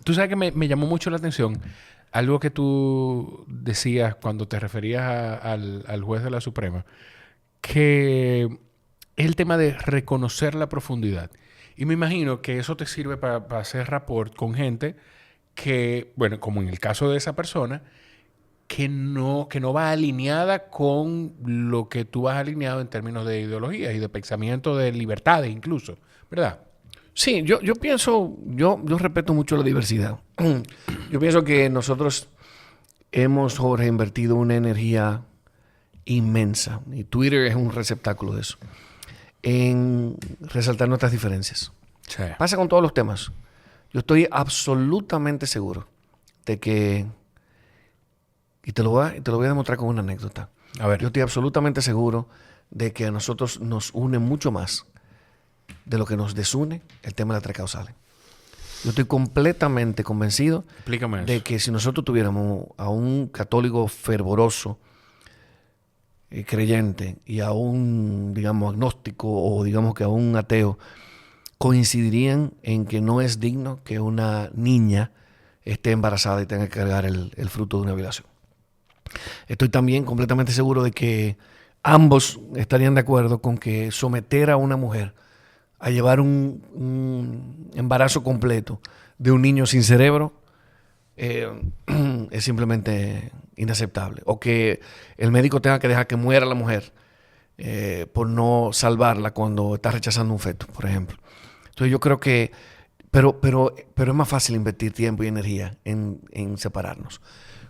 Speaker 1: Tú sabes que me llamó mucho la atención algo que tú decías cuando te referías al juez de la Suprema, que es el tema de reconocer la profundidad. Y me imagino que eso te sirve para hacer rapport con gente que, bueno, como en el caso de esa persona, que no va alineada con lo que tú vas alineado en términos de ideología y de pensamiento, de libertades incluso, ¿verdad?
Speaker 2: Sí, yo pienso, yo respeto mucho la diversidad. Yo pienso que nosotros hemos, Jorge, invertido una energía inmensa, y Twitter es un receptáculo de eso, en resaltar nuestras diferencias.
Speaker 1: Sí.
Speaker 2: Pasa con todos los temas. Yo estoy absolutamente seguro de que, y te lo voy a demostrar con una anécdota.
Speaker 1: A ver.
Speaker 2: Yo estoy absolutamente seguro de que a nosotros nos une mucho más de lo que nos desune el tema de las tres causales. Yo estoy completamente convencido
Speaker 1: Explícame eso.
Speaker 2: de que si nosotros tuviéramos a un católico fervoroso, creyente, y a un, digamos, agnóstico, o digamos que a un ateo, coincidirían en que no es digno que una niña esté embarazada y tenga que cargar el fruto de una violación. Estoy también completamente seguro de que ambos estarían de acuerdo con que someter a una mujer a llevar un embarazo completo de un niño sin cerebro es simplemente inaceptable. O que el médico tenga que dejar que muera la mujer por no salvarla cuando está rechazando un feto, por ejemplo. Entonces yo creo que, pero es más fácil invertir tiempo y energía en separarnos.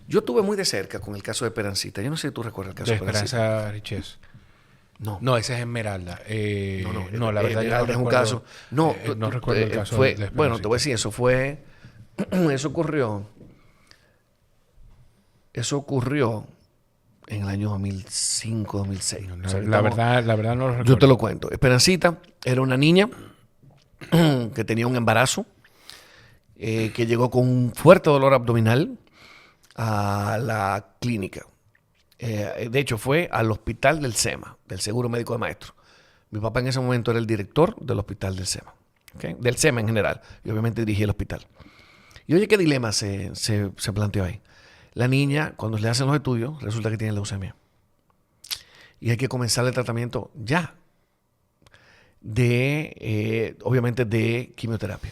Speaker 2: Yo estuve muy de cerca con el caso de Esperancita. Yo no sé si tú recuerdas el caso
Speaker 1: De
Speaker 2: de Esperancita.
Speaker 1: Esperanza Riches.
Speaker 2: No.
Speaker 1: No, ese es Esmeralda. No, la verdad yo no
Speaker 2: es un
Speaker 1: recuerdo.
Speaker 2: caso. No,
Speaker 1: no recuerdo el caso
Speaker 2: fue,
Speaker 1: de Esperancita.
Speaker 2: bueno, te voy a decir, eso ocurrió en el año 2005, 2006.
Speaker 1: No,
Speaker 2: O sea,
Speaker 1: la verdad no lo recuerdo.
Speaker 2: yo te lo cuento. Esperancita era una niña que tenía un embarazo, que llegó con un fuerte dolor abdominal a la clínica. De hecho, fue al hospital del SEMA, del Seguro Médico de Maestros. Mi papá en ese momento era el director del hospital del SEMA, ¿okay? Del SEMA en general, y obviamente dirigía el hospital. Y oye, ¿qué dilema se planteó ahí? La niña, cuando le hacen los estudios, resulta que tiene leucemia. Y hay que comenzar el tratamiento ya, obviamente de quimioterapia.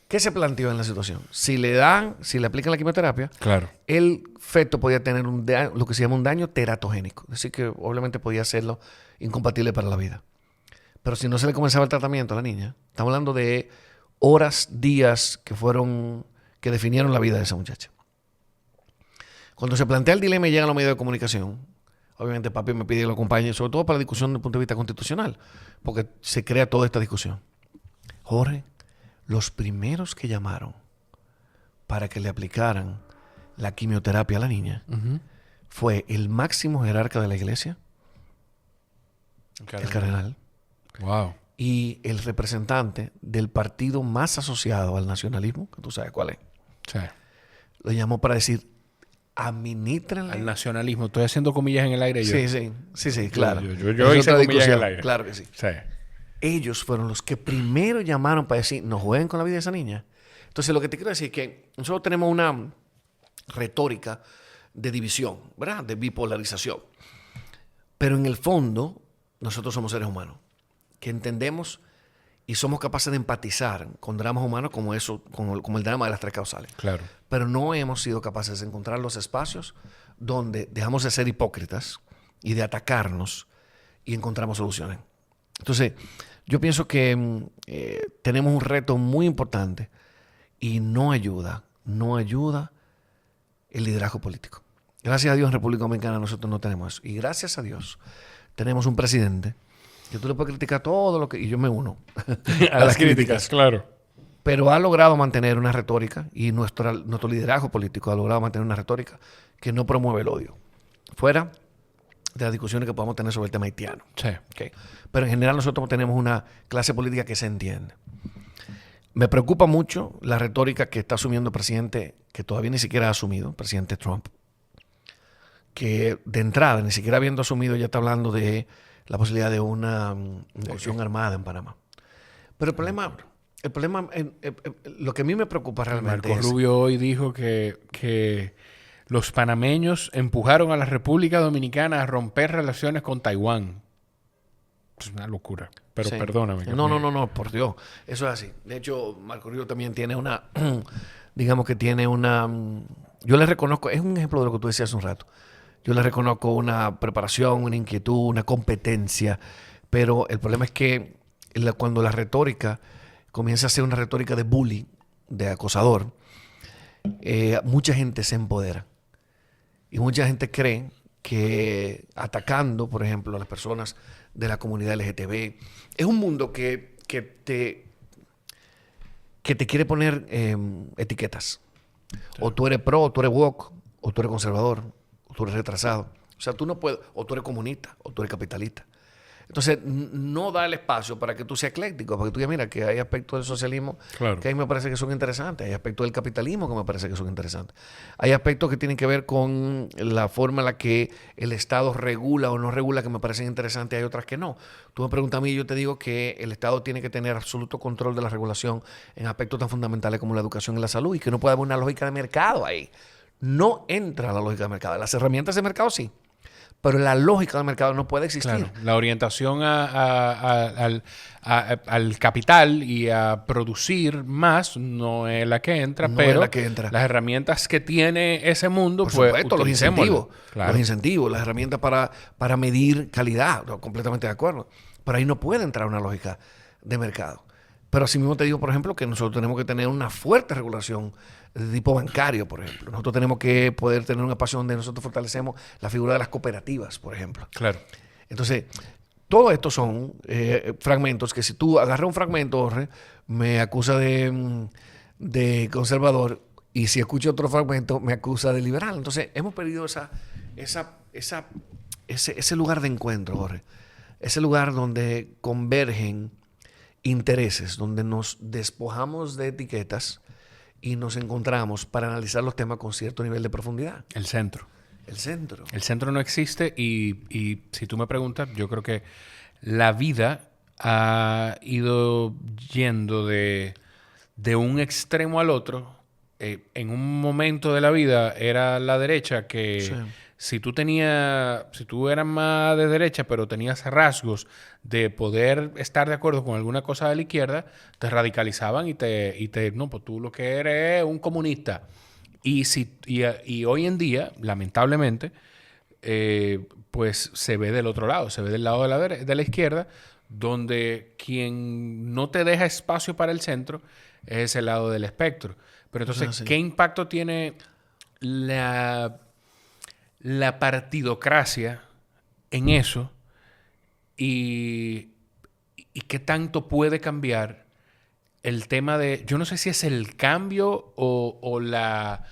Speaker 2: ¿Qué se planteó en la situación? Si le aplican la quimioterapia,
Speaker 1: Claro.
Speaker 2: el feto podía tener lo que se llama un daño teratogénico. Es decir, que obviamente podía hacerlo incompatible para la vida. Pero si no se le comenzaba el tratamiento a la niña, estamos hablando de horas, días que definieron la vida de esa muchacha. Cuando se plantea el dilema y llegan los medios de comunicación, obviamente papi me pide que lo acompañe, sobre todo para la discusión desde el punto de vista constitucional, porque se crea toda esta discusión. Jorge, los primeros que llamaron para que le aplicaran la quimioterapia a la niña fue el máximo jerarca de la iglesia, el cardenal,
Speaker 1: Wow.
Speaker 2: y el representante del partido más asociado al nacionalismo, que tú sabes cuál es.
Speaker 1: Sí.
Speaker 2: Lo llamó para decir, administrenle.
Speaker 1: Al nacionalismo. Estoy haciendo comillas en el aire yo.
Speaker 2: Sí, claro.
Speaker 1: Yo hice comillas en el aire.
Speaker 2: Claro que sí.
Speaker 1: Sí.
Speaker 2: Ellos fueron los que primero llamaron para decir, no jueguen con la vida de esa niña. Entonces, lo que te quiero decir es que nosotros tenemos una retórica de división, ¿verdad? De bipolarización. Pero en el fondo, nosotros somos seres humanos que entendemos y somos capaces de empatizar con dramas humanos como el drama de las tres causales.
Speaker 1: Claro.
Speaker 2: Pero no hemos sido capaces de encontrar los espacios donde dejamos de ser hipócritas y de atacarnos y encontramos soluciones. Entonces, yo pienso que tenemos un reto muy importante y no ayuda el liderazgo político. Gracias a Dios en República Dominicana nosotros no tenemos eso. Y gracias a Dios tenemos un presidente que tú le puedes criticar todo lo que... Y yo me uno
Speaker 1: A las críticas, claro.
Speaker 2: pero ha logrado mantener una retórica y nuestro liderazgo político ha logrado mantener una retórica que no promueve el odio. Fuera de las discusiones que podamos tener sobre el tema haitiano.
Speaker 1: Sí.
Speaker 2: ¿Okay? Pero en general nosotros tenemos una clase política que se entiende. Me preocupa mucho la retórica que está asumiendo el presidente, que todavía ni siquiera ha asumido, el presidente Trump, que de entrada, ni siquiera habiendo asumido, ya está hablando de la posibilidad de una incursión armada en Panamá. Pero el problema lo que a mí me preocupa realmente
Speaker 1: Marco Rubio hoy dijo que los panameños empujaron a la República Dominicana a romper relaciones con Taiwán. Es una locura. Pero
Speaker 2: sí.
Speaker 1: Perdóname.
Speaker 2: No, por Dios. Eso es así. De hecho, Marco Rubio también tiene una, digamos que tiene una, yo le reconozco, es un ejemplo de lo que tú decías hace un rato. Yo le reconozco una preparación, una inquietud, una competencia, pero el problema es que cuando la retórica comienza a ser una retórica de bully, de acosador, mucha gente se empodera. Y mucha gente cree que atacando, por ejemplo, a las personas de la comunidad LGTB, es un mundo que te quiere poner etiquetas. Sí. O tú eres pro, o tú eres woke, o tú eres conservador, o tú eres retrasado. O sea, tú no puedes, o tú eres comunista, o tú eres capitalista. Entonces, no da el espacio para que tú seas ecléctico, porque tú digas, mira, que hay aspectos del socialismo claro. que a mí me parece que son interesantes, hay aspectos del capitalismo que me parece que son interesantes. Hay aspectos que tienen que ver con la forma en la que el Estado regula o no regula que me parecen interesantes, hay otras que no. Tú me preguntas a mí y yo te digo que el Estado tiene que tener absoluto control de la regulación en aspectos tan fundamentales como la educación y la salud y que no puede haber una lógica de mercado ahí. No entra la lógica de mercado. Las herramientas de mercado sí. Pero la lógica del mercado no puede existir.
Speaker 1: Claro, la orientación al capital y a producir más no es la que entra, no pero es la que entra. Las herramientas que tiene ese mundo,
Speaker 2: por supuesto, los incentivos. Claro. Los incentivos, las herramientas para medir calidad, completamente de acuerdo. Pero ahí no puede entrar una lógica de mercado. Pero así mismo te digo, por ejemplo, que nosotros tenemos que tener una fuerte regulación de tipo bancario, por ejemplo. Nosotros tenemos que poder tener un espacio donde nosotros fortalecemos la figura de las cooperativas, por ejemplo.
Speaker 1: Claro.
Speaker 2: Entonces, todo esto son fragmentos que si tú agarras un fragmento, Jorge, me acusa de conservador y si escucho otro fragmento, me acusa de liberal. Entonces, hemos perdido ese lugar de encuentro, Jorge. Ese lugar donde convergen intereses, donde nos despojamos de etiquetas y nos encontramos para analizar los temas con cierto nivel de profundidad.
Speaker 1: El centro.
Speaker 2: El centro.
Speaker 1: El centro no existe y si tú me preguntas, yo creo que la vida ha ido yendo de un extremo al otro. En un momento de la vida era la derecha que... Sí. Si tú eras más de derecha, pero tenías rasgos de poder estar de acuerdo con alguna cosa de la izquierda, te radicalizaban y no, pues tú lo que eres es un comunista. Y hoy en día, lamentablemente, pues se ve del otro lado, se ve del lado de la izquierda, donde quien no te deja espacio para el centro es ese lado del espectro. Pero entonces, sí. ¿Qué impacto tiene la partidocracia en eso y qué tanto puede cambiar el tema de... Yo no sé si es el cambio o la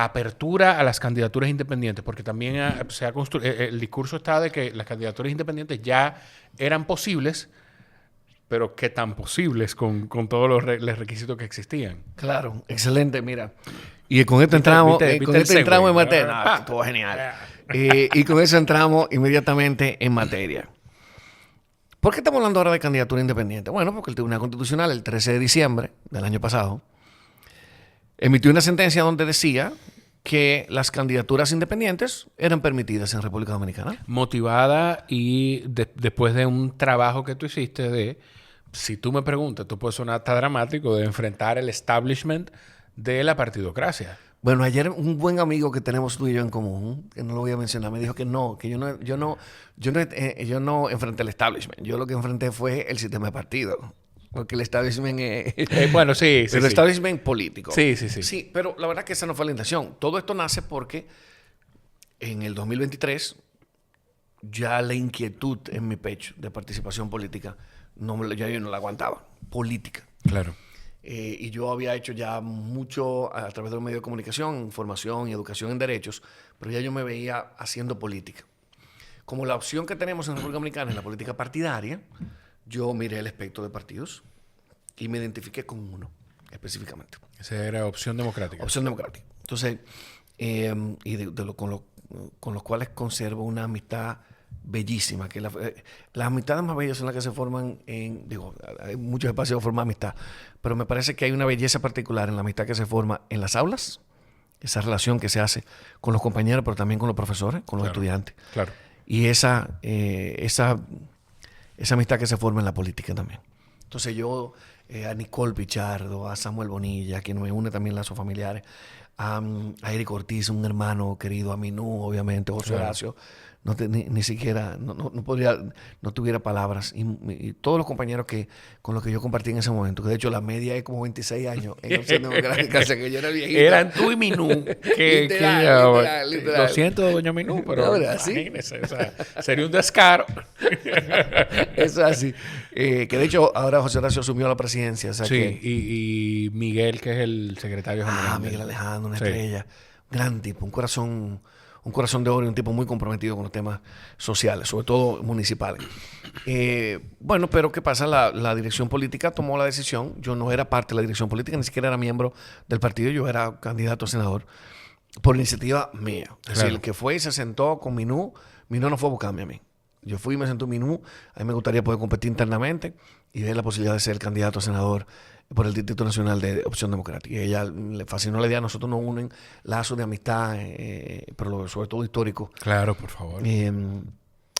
Speaker 1: apertura a las candidaturas independientes, porque también el discurso está de que las candidaturas independientes ya eran posibles, pero qué tan posibles con todos los requisitos que existían.
Speaker 2: Claro, excelente, mira. Y con esto entramos en materia. Estuvo genial. Y con eso entramos inmediatamente en materia. ¿Por qué estamos hablando ahora de candidatura independiente? Bueno, porque el Tribunal Constitucional, el 13 de diciembre del año pasado, emitió una sentencia donde decía que las candidaturas independientes eran permitidas en República Dominicana.
Speaker 1: Motivada y después de un trabajo que tú hiciste de, si tú me preguntas, tú puedes sonar hasta dramático, de enfrentar el establishment de la partidocracia.
Speaker 2: Bueno, ayer un buen amigo que tenemos tú y yo en común, que no lo voy a mencionar, me dijo que yo no enfrenté el establishment. Yo lo que enfrenté fue el sistema de partido. Porque el establishment es...
Speaker 1: bueno, sí.
Speaker 2: Pero el establishment político.
Speaker 1: Sí.
Speaker 2: Sí, pero la verdad que esa no fue la intención. Todo esto nace porque en el 2023 ya la inquietud en mi pecho de participación política, ya yo no la aguantaba, política.
Speaker 1: Claro.
Speaker 2: Y yo había hecho ya mucho a través de los medios de comunicación, información y educación en derechos, pero ya yo me veía haciendo política. Como la opción que tenemos en la República Dominicana es la política partidaria, yo miré el espectro de partidos y me identifiqué con uno específicamente.
Speaker 1: Esa era Opción Democrática.
Speaker 2: Opción Democrática. Entonces, y con los cuales conservo una amistad bellísima, que las amistades más bellas son las que se forman hay muchos espacios de formar amistad, pero me parece que hay una belleza particular en la amistad que se forma en las aulas, esa relación que se hace con los compañeros, pero también con los profesores, con los estudiantes.
Speaker 1: Claro.
Speaker 2: Y esa amistad que se forma en la política también. Entonces yo, a Nicole Pichardo, a Samuel Bonilla, quien me une también lazos familiares, a Eric Ortiz, un hermano querido, a Minú, obviamente, José Horacio, ni siquiera, no tuviera palabras. Y todos los compañeros con los que yo compartí en ese momento, que de hecho la media es como 26 años en Opción Democrática, que yo era viejito.
Speaker 1: Eran tú y Minú.
Speaker 2: Literal.
Speaker 1: Lo siento, doña Minú, pero
Speaker 2: no, ¿sí?
Speaker 1: Imagínese, o sea, sería un descaro.
Speaker 2: Eso es así. Que de hecho ahora José Horacio asumió la presidencia. O sea
Speaker 1: Sí,
Speaker 2: que,
Speaker 1: y Miguel, que es el secretario general.
Speaker 2: Miguel Alejandro, una estrella, gran tipo, un corazón de oro y un tipo muy comprometido con los temas sociales, sobre todo municipales. Bueno, pero ¿qué pasa? La dirección política tomó la decisión. Yo no era parte de la dirección política, ni siquiera era miembro del partido. Yo era candidato a senador por iniciativa mía. Es decir, el que fue y se sentó con Minú no fue a buscarme a mí. Yo fui y me senté en Minú. A mí me gustaría poder competir internamente y ver la posibilidad de ser el candidato a senador por el Distrito Nacional de Opción Democrática. Y a ella le fascinó la idea. Nosotros nos unen lazos de amistad, pero sobre todo histórico.
Speaker 1: Claro, por favor.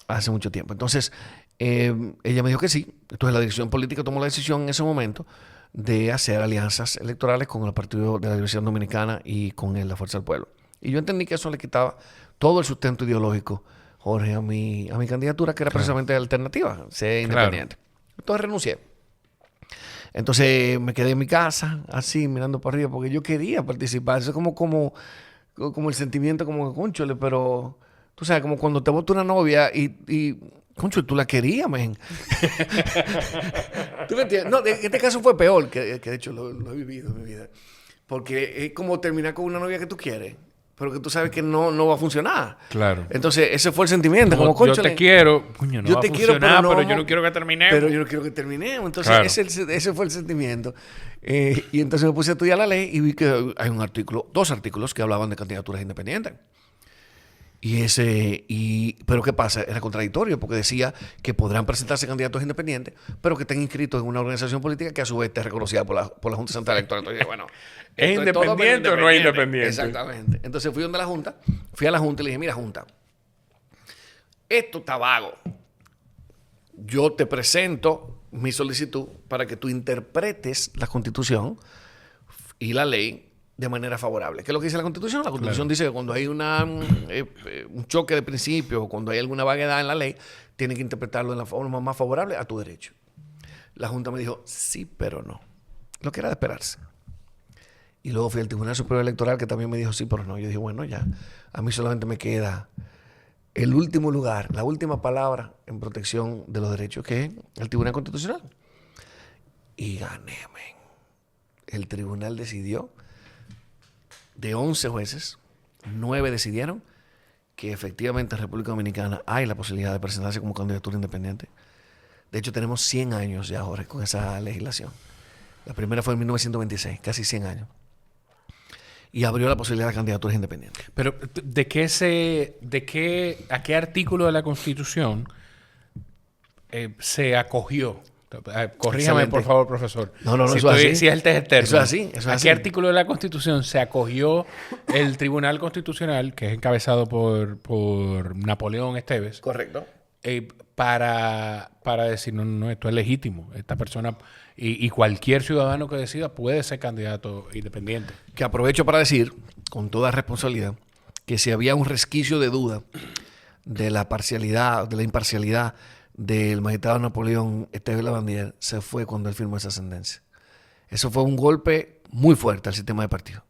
Speaker 2: Hace mucho tiempo. Entonces, ella me dijo que sí. Entonces, la dirección política tomó la decisión en ese momento de hacer alianzas electorales con el Partido de la Liberación Dominicana y con la Fuerza del Pueblo. Y yo entendí que eso le quitaba todo el sustento ideológico, Jorge, a mi candidatura, que era precisamente alternativa, ser independiente. Entonces renuncié. Entonces me quedé en mi casa, así, mirando para arriba, porque yo quería participar. Eso es como el sentimiento, como que, cónchole, pero tú sabes, como cuando te vota una novia y cónchole, tú la querías, men. ¿Tú me entiendes? No, en este caso fue peor, que de hecho lo he vivido en mi vida. Porque es como terminar con una novia que tú quieres, pero que tú sabes que no va a funcionar. Claro. Entonces, ese fue el sentimiento. Como
Speaker 1: yo te quiero, puño, no
Speaker 2: yo
Speaker 1: va
Speaker 2: te
Speaker 1: a funcionar,
Speaker 2: quiero,
Speaker 1: pero yo no quiero que terminemos.
Speaker 2: Pero yo no quiero que terminemos. Entonces,
Speaker 1: claro,
Speaker 2: ese fue el sentimiento. Y entonces me puse a estudiar la ley y vi que hay dos artículos que hablaban de candidaturas independientes. Pero ¿qué pasa? Era contradictorio porque decía que podrán presentarse candidatos independientes, pero que estén inscritos en una organización política que a su vez esté reconocida por la Junta Central Electoral. Entonces, bueno,
Speaker 1: ¿es independiente o no es independiente?
Speaker 2: Exactamente. Entonces fui a la Junta y le dije, mira, Junta, esto está vago. Yo te presento mi solicitud para que tú interpretes la Constitución y la ley de manera favorable. ¿Qué es lo que dice la Constitución? La Constitución dice que cuando hay un choque de principios o cuando hay alguna vaguedad en la ley, tiene que interpretarlo de la forma más favorable a tu derecho. La Junta me dijo, sí, pero no. Lo que era de esperarse. Y luego fui al Tribunal Superior Electoral, que también me dijo, sí, pero no. Yo dije, bueno, ya, a mí solamente me queda el último lugar, la última palabra en protección de los derechos, que es el Tribunal Constitucional. Y gané, men. El tribunal decidió. De 11 jueces, 9 decidieron que efectivamente en República Dominicana hay la posibilidad de presentarse como candidatura independiente. De hecho, tenemos 100 años ya, Jorge, con esa legislación. La primera fue en 1926, casi 100 años. Y abrió la posibilidad de candidaturas independientes.
Speaker 1: Pero, ¿a qué artículo de la Constitución se acogió? Corríjame, por favor, profesor.
Speaker 2: No,
Speaker 1: si
Speaker 2: eso es así.
Speaker 1: Si es el test eterno.
Speaker 2: Eso es así.
Speaker 1: ¿A qué artículo de la Constitución se acogió el Tribunal Constitucional, que es encabezado por Napoleón Esteves?
Speaker 2: Correcto.
Speaker 1: Para decir, no, esto es legítimo. Esta persona y cualquier ciudadano que decida puede ser candidato independiente.
Speaker 2: Que aprovecho para decir, con toda responsabilidad, que si había un resquicio de duda de la parcialidad, de la imparcialidad del magistrado Napoleón Esteves Lavandier, se fue cuando él firmó esa sentencia. Eso fue un golpe muy fuerte al sistema de partido.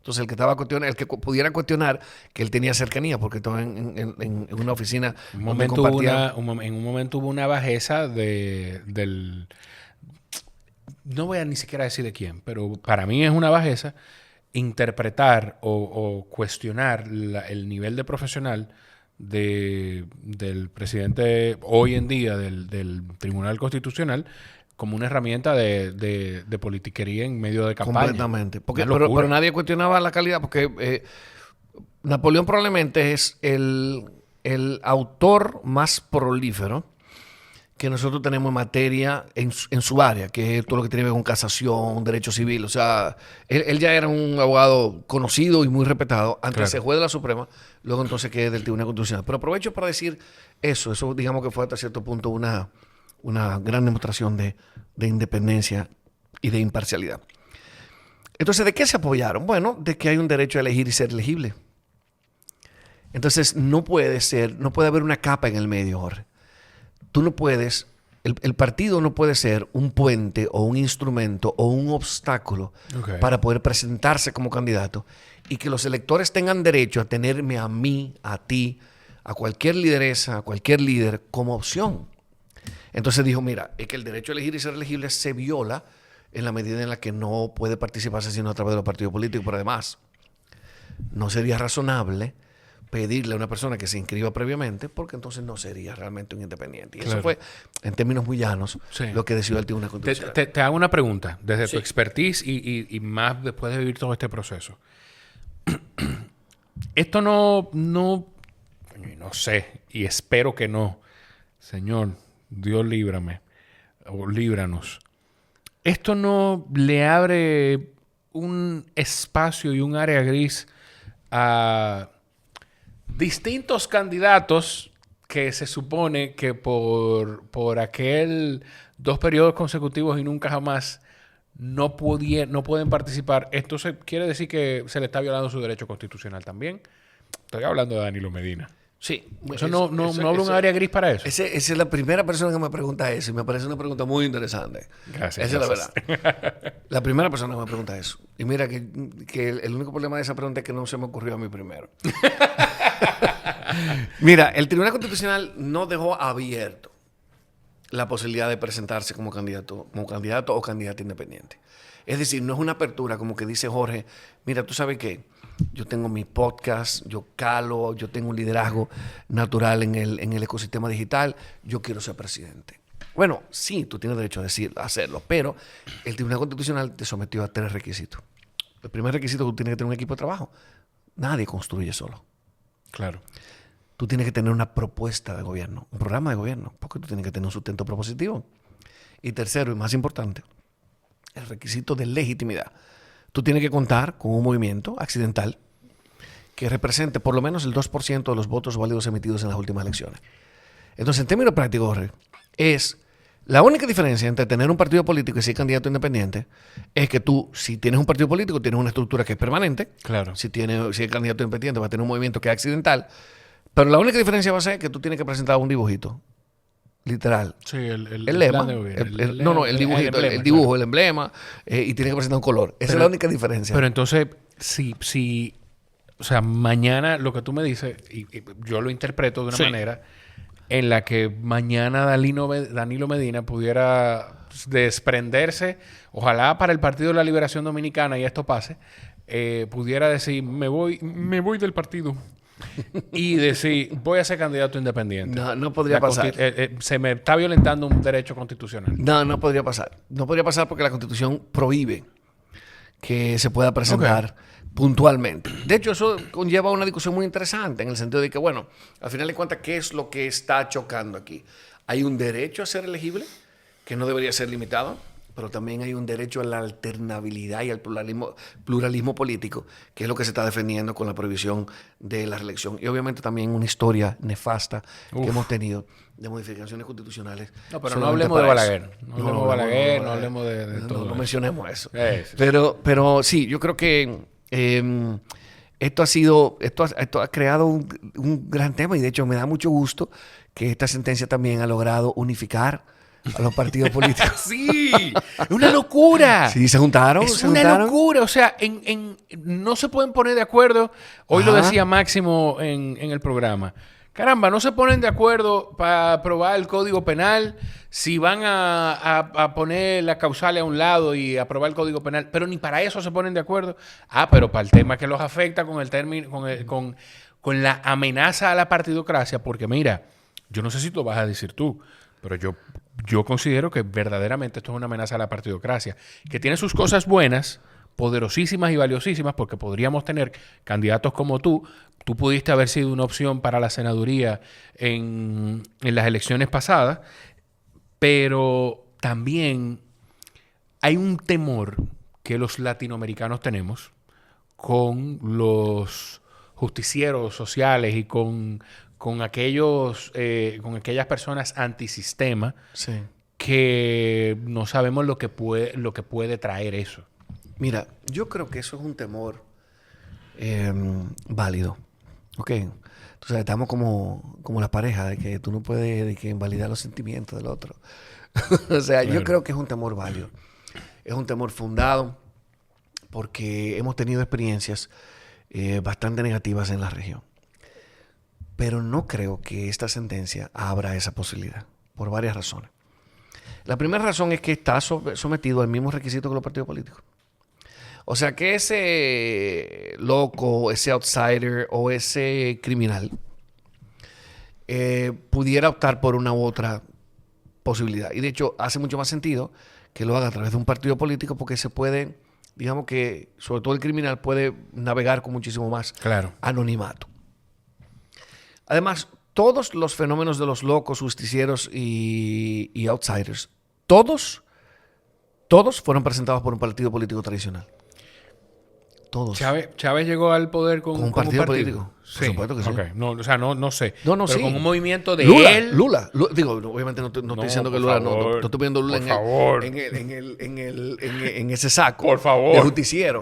Speaker 2: Entonces, el que estaba cuestionando, el que pudiera cuestionar que él tenía cercanía, porque estaba en una oficina.
Speaker 1: En un momento hubo una bajeza no voy a ni siquiera decir de quién, pero para mí es una bajeza interpretar o cuestionar el nivel de profesional del presidente hoy en día del Tribunal Constitucional como una herramienta de politiquería en medio de campaña.
Speaker 2: Completamente. Pero nadie cuestionaba la calidad, porque Napoleón probablemente es el autor más prolífero que nosotros tenemos en materia en su área, que es todo lo que tiene que ver con casación, derecho civil. O sea, él ya era un abogado conocido y muy respetado antes de ser juez de la Suprema, luego entonces que es del Tribunal Constitucional. Pero aprovecho para decir eso digamos que fue hasta cierto punto una gran demostración de independencia y de imparcialidad. Entonces, ¿de qué se apoyaron? Bueno, de que hay un derecho a elegir y ser elegible. Entonces, no puede haber una capa en el medio, Jorge. Tú no puedes, el partido no puede ser un puente o un instrumento o un obstáculo para poder presentarse como candidato y que los electores tengan derecho a tenerme a mí, a ti, a cualquier lideresa, a cualquier líder como opción. Entonces dijo, mira, es que el derecho a elegir y ser elegible se viola en la medida en la que no puede participarse sino a través de los partidos políticos, pero además no sería razonable pedirle a una persona que se inscriba previamente, porque entonces no sería realmente un independiente. Y eso fue, en términos muy llanos, lo que decidió el Tribunal Constitucional.
Speaker 1: Te hago una pregunta, desde tu expertise y más después de vivir todo este proceso. Esto no sé, y espero que no. Señor, Dios líbrame, o líbranos. Esto no le abre un espacio y un área gris a distintos candidatos que se supone que por aquel 2 periodos consecutivos y nunca jamás no pueden participar. Esto quiere decir que se le está violando su derecho constitucional también. Estoy hablando de Danilo Medina.
Speaker 2: Sí.
Speaker 1: Eso no abre un área gris para eso.
Speaker 2: Esa es la primera persona que me pregunta eso y me parece una pregunta muy interesante.
Speaker 1: Gracias.
Speaker 2: Esa es la verdad. La primera persona que me pregunta eso. Y mira que el único problema de esa pregunta es que no se me ocurrió a mí primero. Mira, el Tribunal Constitucional no dejó abierto la posibilidad de presentarse como candidato o candidata independiente. Es decir, no es una apertura como que dice Jorge, mira, ¿tú sabes qué? Yo tengo mi podcast, yo tengo un liderazgo natural en el ecosistema digital, yo quiero ser presidente. Bueno, sí, tú tienes derecho a hacerlo, pero el Tribunal Constitucional te sometió a 3 requisitos. El primer requisito es que tú tienes que tener un equipo de trabajo. Nadie construye solo.
Speaker 1: Claro.
Speaker 2: Tú tienes que tener una propuesta de gobierno, un programa de gobierno, porque tú tienes que tener un sustento propositivo. Y tercero, y más importante, el requisito de legitimidad. Tú tienes que contar con un movimiento accidental que represente por lo menos el 2% de los votos válidos emitidos en las últimas elecciones. Entonces, en términos prácticos, Jorge, es la única diferencia entre tener un partido político y ser candidato independiente es que tú, si tienes un partido político, tienes una estructura que es permanente.
Speaker 1: Claro.
Speaker 2: Si eres candidato independiente, va a tener un movimiento que es accidental. Pero la única diferencia va a ser que tú tienes que presentar un dibujito. Literal.
Speaker 1: Sí, el
Speaker 2: lema. El dibujito, el dibujo, claro. El emblema. Y tienes que presentar un color. Esa es la única diferencia.
Speaker 1: Pero entonces, si o sea, mañana lo que tú me dices, y yo lo interpreto de una manera en la que mañana Danilo Medina pudiera desprenderse, ojalá para el Partido de la Liberación Dominicana, y esto pase, pudiera decir, me voy del partido. Y decir, voy a ser candidato independiente.
Speaker 2: No podría pasar.
Speaker 1: Se me está violentando un derecho constitucional.
Speaker 2: No podría pasar. No podría pasar porque la Constitución prohíbe que se pueda presentar puntualmente. De hecho, eso conlleva una discusión muy interesante en el sentido de que, bueno, al final de cuentas, ¿qué es lo que está chocando aquí? Hay un derecho a ser elegible que no debería ser limitado, pero también hay un derecho a la alternabilidad y al pluralismo político, que es lo que se está defendiendo con la prohibición de la reelección. Y obviamente también una historia nefasta que hemos tenido de modificaciones constitucionales.
Speaker 1: No, pero no hablemos de Balaguer. No hablemos de Balaguer, no hablemos de todo.
Speaker 2: No mencionemos eso.
Speaker 1: Sí.
Speaker 2: Pero sí, yo creo que esto ha creado un gran tema y de hecho me da mucho gusto que esta sentencia también ha logrado unificar a los partidos políticos.
Speaker 1: Sí, es una locura.
Speaker 2: Sí, se juntaron.
Speaker 1: Es
Speaker 2: se
Speaker 1: una
Speaker 2: juntaron.
Speaker 1: locura. O sea, no se pueden poner de acuerdo. Hoy lo
Speaker 2: Ajá.
Speaker 1: decía Máximo en el programa. Caramba, no se ponen de acuerdo para aprobar el Código Penal, si van a poner la causal a un lado y aprobar el Código Penal, pero ni para eso se ponen de acuerdo. Pero para el tema que los afecta con el término, con la amenaza a la partidocracia, porque mira, yo no sé si lo vas a decir tú, pero yo considero que verdaderamente esto es una amenaza a la partidocracia, que tiene sus cosas buenas, poderosísimas y valiosísimas, porque podríamos tener candidatos como tú. Tú pudiste haber sido una opción para la senaduría en las elecciones pasadas, pero también hay un temor que los latinoamericanos tenemos con los justicieros sociales y con aquellas personas antisistema
Speaker 2: Sí.
Speaker 1: que no sabemos lo que puede traer eso.
Speaker 2: Mira, yo creo que eso es un temor válido. Ok. Entonces estamos como la pareja, de que tú no puedes de que invalidar los sentimientos del otro. O sea, yo
Speaker 1: Claro.
Speaker 2: creo que es un temor válido. Es un temor fundado porque hemos tenido experiencias bastante negativas en la región. Pero no creo que esta sentencia abra esa posibilidad, por varias razones. La primera razón es que está sometido al mismo requisito que los partidos políticos. O sea, que ese loco, ese outsider o ese criminal pudiera optar por una u otra posibilidad. Y de hecho, hace mucho más sentido que lo haga a través de un partido político porque se puede, digamos que, sobre todo el criminal, puede navegar con muchísimo más
Speaker 1: Claro.
Speaker 2: anonimato. Además, todos los fenómenos de los locos, justicieros y outsiders, todos fueron presentados por un partido político tradicional. Todos.
Speaker 1: Chávez llegó al poder con
Speaker 2: un partido político.
Speaker 1: Sí.
Speaker 2: Por supuesto que sí.
Speaker 1: Okay. No, o sea, no sé.
Speaker 2: No,
Speaker 1: pero
Speaker 2: sí.
Speaker 1: con un movimiento de
Speaker 2: Lula,
Speaker 1: él.
Speaker 2: Lula. Digo, obviamente no estoy diciendo que
Speaker 1: por
Speaker 2: Lula,
Speaker 1: favor,
Speaker 2: no estoy poniendo Lula
Speaker 1: por favor.
Speaker 2: en ese saco
Speaker 1: Por favor.
Speaker 2: de justiciero.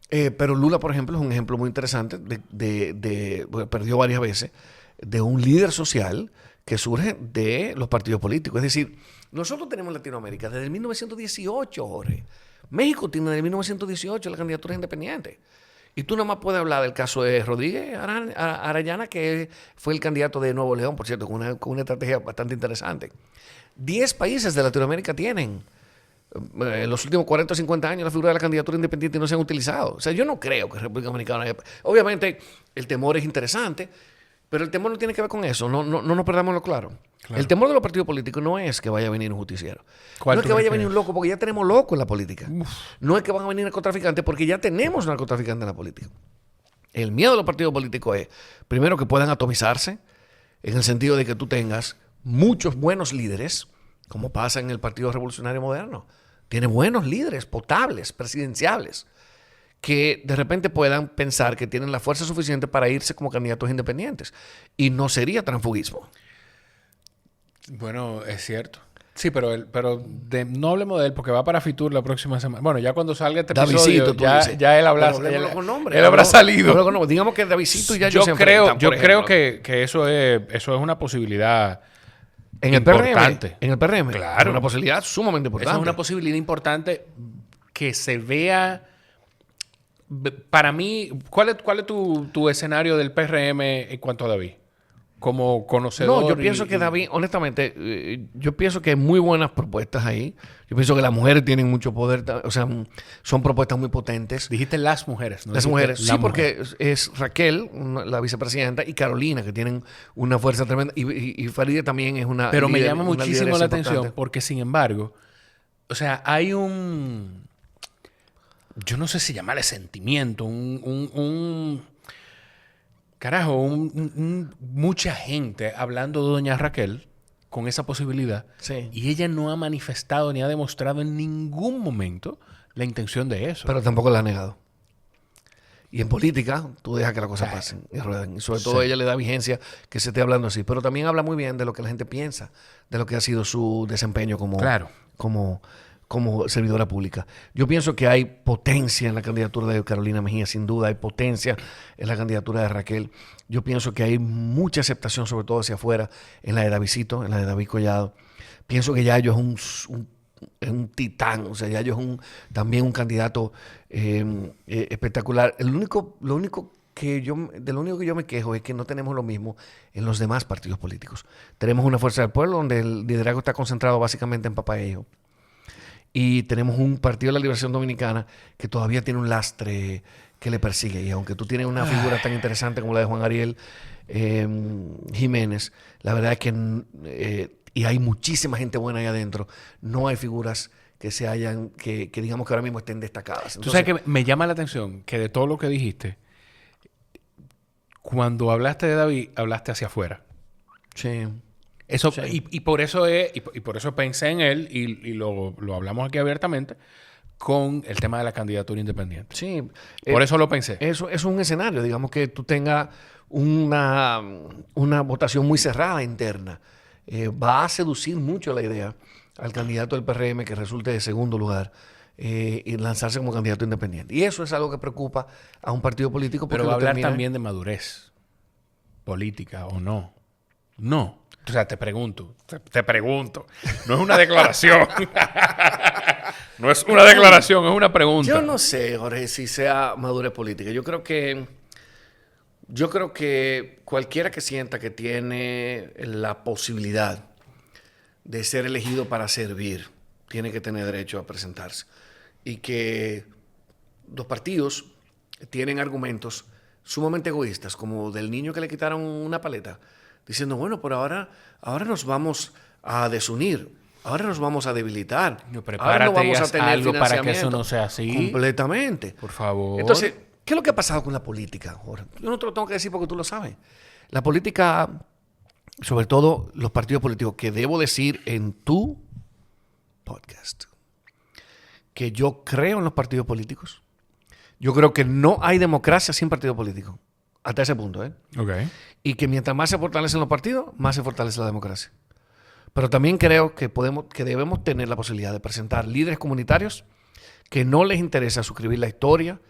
Speaker 2: Pero Lula, por ejemplo, es un ejemplo muy interesante porque perdió varias veces, de un líder social que surge de los partidos políticos. Es decir, nosotros tenemos en Latinoamérica desde el 1918, Jorge. México tiene desde el 1918 la candidatura independiente. Y tú nada más puedes hablar del caso de Rodríguez Arellana, que fue el candidato de Nuevo León, por cierto, con una estrategia bastante interesante. 10 países de Latinoamérica tienen en los últimos 40 o 50 años la figura de la candidatura independiente y no se han utilizado. O sea, yo no creo que República Dominicana... Obviamente, el temor es interesante, pero el temor no tiene que ver con eso. No nos perdamos lo claro. El temor de los partidos políticos no es que vaya a venir un justiciero.
Speaker 1: ¿Cuál
Speaker 2: No es
Speaker 1: tú
Speaker 2: que vaya a
Speaker 1: crees?
Speaker 2: venir un loco, porque ya tenemos locos en la política. No es que van a venir narcotraficantes, porque ya tenemos narcotraficantes en la política. El miedo de los partidos políticos es, primero, que puedan atomizarse, en el sentido de que tú tengas muchos buenos líderes, como pasa en el Partido Revolucionario Moderno. Tiene buenos líderes, potables, presidenciables, que de repente puedan pensar que tienen la fuerza suficiente para irse como candidatos independientes. Y no sería transfugismo.
Speaker 1: Bueno, es cierto. Sí, pero no hablemos de él porque va para Fitur la próxima semana. Bueno, ya cuando salga este
Speaker 2: Davidcito,
Speaker 1: episodio,
Speaker 2: tú dices.
Speaker 1: ya él habrá,
Speaker 2: Pero hablemoslo con nombre.
Speaker 1: él habrá salido.
Speaker 2: Hablemoslo con nombre. Digamos que Davidito y ya
Speaker 1: Yo
Speaker 2: se
Speaker 1: creo,
Speaker 2: enfrentan, por
Speaker 1: creo
Speaker 2: ejemplo.
Speaker 1: que eso es una posibilidad
Speaker 2: En el
Speaker 1: importante.
Speaker 2: PRM. En el PRM.
Speaker 1: Claro.
Speaker 2: Es una posibilidad sumamente
Speaker 1: Eso
Speaker 2: importante.
Speaker 1: es una posibilidad importante que se vea. Para mí, ¿cuál es tu escenario del PRM en cuanto a David? Como conocedor.
Speaker 2: No, yo pienso que David, honestamente, yo pienso que hay muy buenas propuestas ahí. Yo pienso que las mujeres tienen mucho poder, o sea, son propuestas muy potentes.
Speaker 1: Dijiste las mujeres, ¿no?
Speaker 2: Las
Speaker 1: Dijiste
Speaker 2: mujeres,
Speaker 1: la
Speaker 2: sí, porque
Speaker 1: mujer.
Speaker 2: es Raquel, la vicepresidenta, y Carolina, que tienen una fuerza tremenda. Y Farideh también es una.
Speaker 1: Pero me
Speaker 2: líder-
Speaker 1: llama
Speaker 2: una
Speaker 1: muchísimo
Speaker 2: lideresa
Speaker 1: la atención
Speaker 2: importante.
Speaker 1: porque, sin embargo, o sea, hay un... Yo no sé si llamarle sentimiento, carajo, mucha gente hablando de doña Raquel con esa posibilidad.
Speaker 2: Sí.
Speaker 1: Y ella no ha manifestado ni ha demostrado en ningún momento la intención de eso.
Speaker 2: Pero tampoco la ha negado. Y en política, tú dejas que las cosas pasen y rueden. Y sobre todo
Speaker 1: Sí.
Speaker 2: ella le da vigencia que se esté hablando así. Pero también habla muy bien de lo que la gente piensa, de lo que ha sido su desempeño como,
Speaker 1: Claro.
Speaker 2: como como servidora pública. Yo pienso que hay potencia en la candidatura de Carolina Mejía, sin duda, hay potencia en la candidatura de Raquel. Yo pienso que hay mucha aceptación, sobre todo hacia afuera, en la de Davidcito, en la de David Collado. Pienso que Yayo es un titán, o sea, Yayo es también un candidato espectacular. Lo único que yo me quejo es que no tenemos lo mismo en los demás partidos políticos. Tenemos una Fuerza del Pueblo donde el liderazgo está concentrado básicamente en papá y hijo. Y tenemos un Partido de la Liberación Dominicana que todavía tiene un lastre que le persigue. Y aunque tú tienes una figura tan interesante como la de Juan Ariel Jiménez, la verdad es que y hay muchísima gente buena ahí adentro, no hay figuras que digamos que ahora mismo estén destacadas.
Speaker 1: Entonces, tú sabes que me llama la atención que de todo lo que dijiste, cuando hablaste de David, hablaste hacia afuera.
Speaker 2: Sí.
Speaker 1: Eso,
Speaker 2: sí.
Speaker 1: y por eso por eso pensé en él y lo hablamos aquí abiertamente con el tema de la candidatura independiente.
Speaker 2: Sí.
Speaker 1: Por eso lo pensé.
Speaker 2: Eso es un escenario, digamos que tú tengas una votación muy cerrada interna. Va a seducir mucho la idea al candidato del PRM que resulte de segundo lugar y lanzarse como candidato independiente. Y eso es algo que preocupa a un partido político.
Speaker 1: Pero va a hablar también de madurez política o no. No. O sea, te pregunto. No es una declaración. No es una declaración, es una pregunta.
Speaker 2: Yo no sé, Jorge, si sea madurez política. Yo creo que cualquiera que sienta que tiene la posibilidad de ser elegido para servir, tiene que tener derecho a presentarse. Y que los partidos tienen argumentos sumamente egoístas, como del niño que le quitaron una paleta, diciendo, bueno, pero ahora nos vamos a desunir, ahora nos vamos a debilitar, ahora no vamos a tener
Speaker 1: algo para que eso
Speaker 2: financiamiento.
Speaker 1: no sea así.
Speaker 2: Completamente.
Speaker 1: Por favor.
Speaker 2: Entonces, ¿qué es lo que ha pasado con la política, Jorge? Yo no te lo tengo que decir porque tú lo sabes. La política, sobre todo los partidos políticos, que debo decir en tu podcast, que yo creo en los partidos políticos. Yo creo que no hay democracia sin partido político. Hasta ese punto, ¿eh?
Speaker 1: Okay.
Speaker 2: Y que mientras más se fortalecen los partidos, más se fortalece la democracia. Pero también creo que debemos tener la posibilidad de presentar líderes comunitarios que no les interesa suscribir la historia,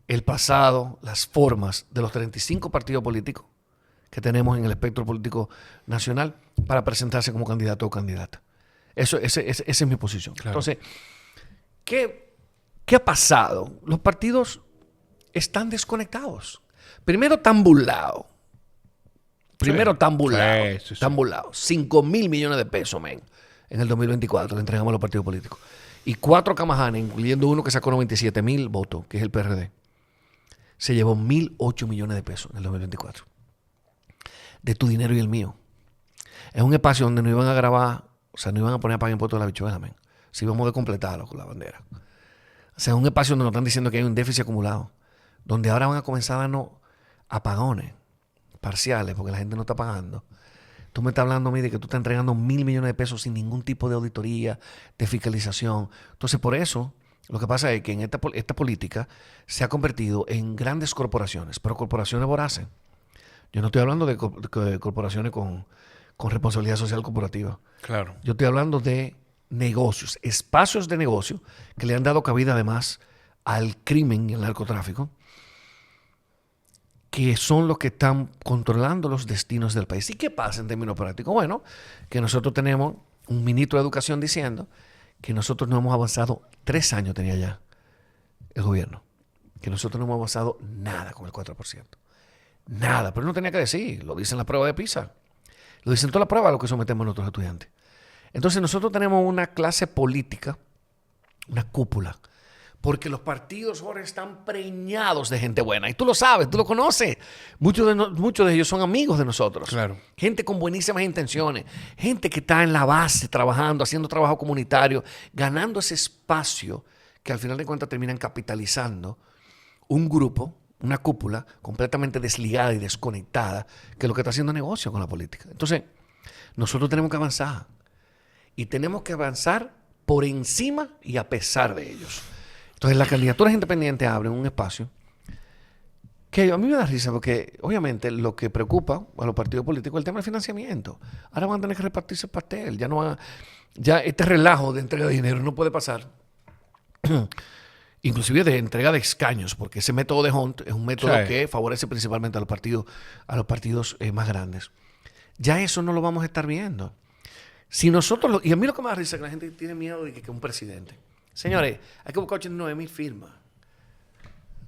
Speaker 2: el pasado, las formas de los 35 partidos políticos que tenemos en el espectro político nacional para presentarse como candidato o candidata. Esa es mi posición. Claro. Entonces, ¿qué ha pasado? Los partidos están desconectados. Primero tan burlados. Tan burlados. 5,000 millones de pesos, men, en el 2024 le entregamos a los partidos políticos. Y 4 camajanes, incluyendo uno que sacó 97,000 votos, que es el PRD, se llevó 1,008 millones de pesos en el 2024. De tu dinero y el mío. Es un espacio donde no iban a grabar, o sea, no iban a poner a pagar impuestos de la bichuela, men. Si íbamos de completarlo con la bandera. O sea, es un espacio donde nos están diciendo que hay un déficit acumulado. Donde ahora van a comenzar a darnos apagones parciales porque la gente no está pagando. Tú me estás hablando a mí de que tú estás entregando 1,000 millones de pesos sin ningún tipo de auditoría, de fiscalización. Entonces, por eso, lo que pasa es que en esta política se ha convertido en grandes corporaciones, pero corporaciones voraces. Yo no estoy hablando de corporaciones con responsabilidad social corporativa.
Speaker 1: Claro.
Speaker 2: Yo estoy hablando de negocios, espacios de negocio que le han dado cabida además al crimen y al narcotráfico, que son los que están controlando los destinos del país. ¿Y qué pasa en términos prácticos? Bueno, que nosotros tenemos un ministro de Educación diciendo que nosotros no hemos avanzado, 3 años tenía ya el gobierno, que nosotros no hemos avanzado nada con el 4%. Nada, pero no tenía que decir, lo dicen la prueba de PISA, lo dicen todas las pruebas a lo que sometemos nuestros estudiantes. Entonces nosotros tenemos una clase política, una cúpula, porque los partidos ahora están preñados de gente buena. Y tú lo sabes, tú lo conoces. Muchos de ellos son amigos de nosotros.
Speaker 1: Claro.
Speaker 2: Gente con buenísimas intenciones. Gente que está en la base, trabajando, haciendo trabajo comunitario, ganando ese espacio que al final de cuentas terminan capitalizando un grupo, una cúpula completamente desligada y desconectada, que es lo que está haciendo negocio con la política. Entonces, nosotros tenemos que avanzar. Y tenemos que avanzar por encima y a pesar de ellos. Entonces, las candidaturas independientes abren un espacio Que a mí me da risa porque, obviamente, lo que preocupa a los partidos políticos es el tema del financiamiento. Ahora van a tener que repartirse el pastel. Ya este relajo de entrega de dinero no puede pasar. Inclusive de entrega de escaños, porque ese método de Hunt es un método que favorece principalmente a los partidos más grandes. Ya eso no lo vamos a estar viendo. Si nosotros, y a mí lo que me da risa es que la gente tiene miedo de que un presidente. Señores, hay que buscar 89,000 firmas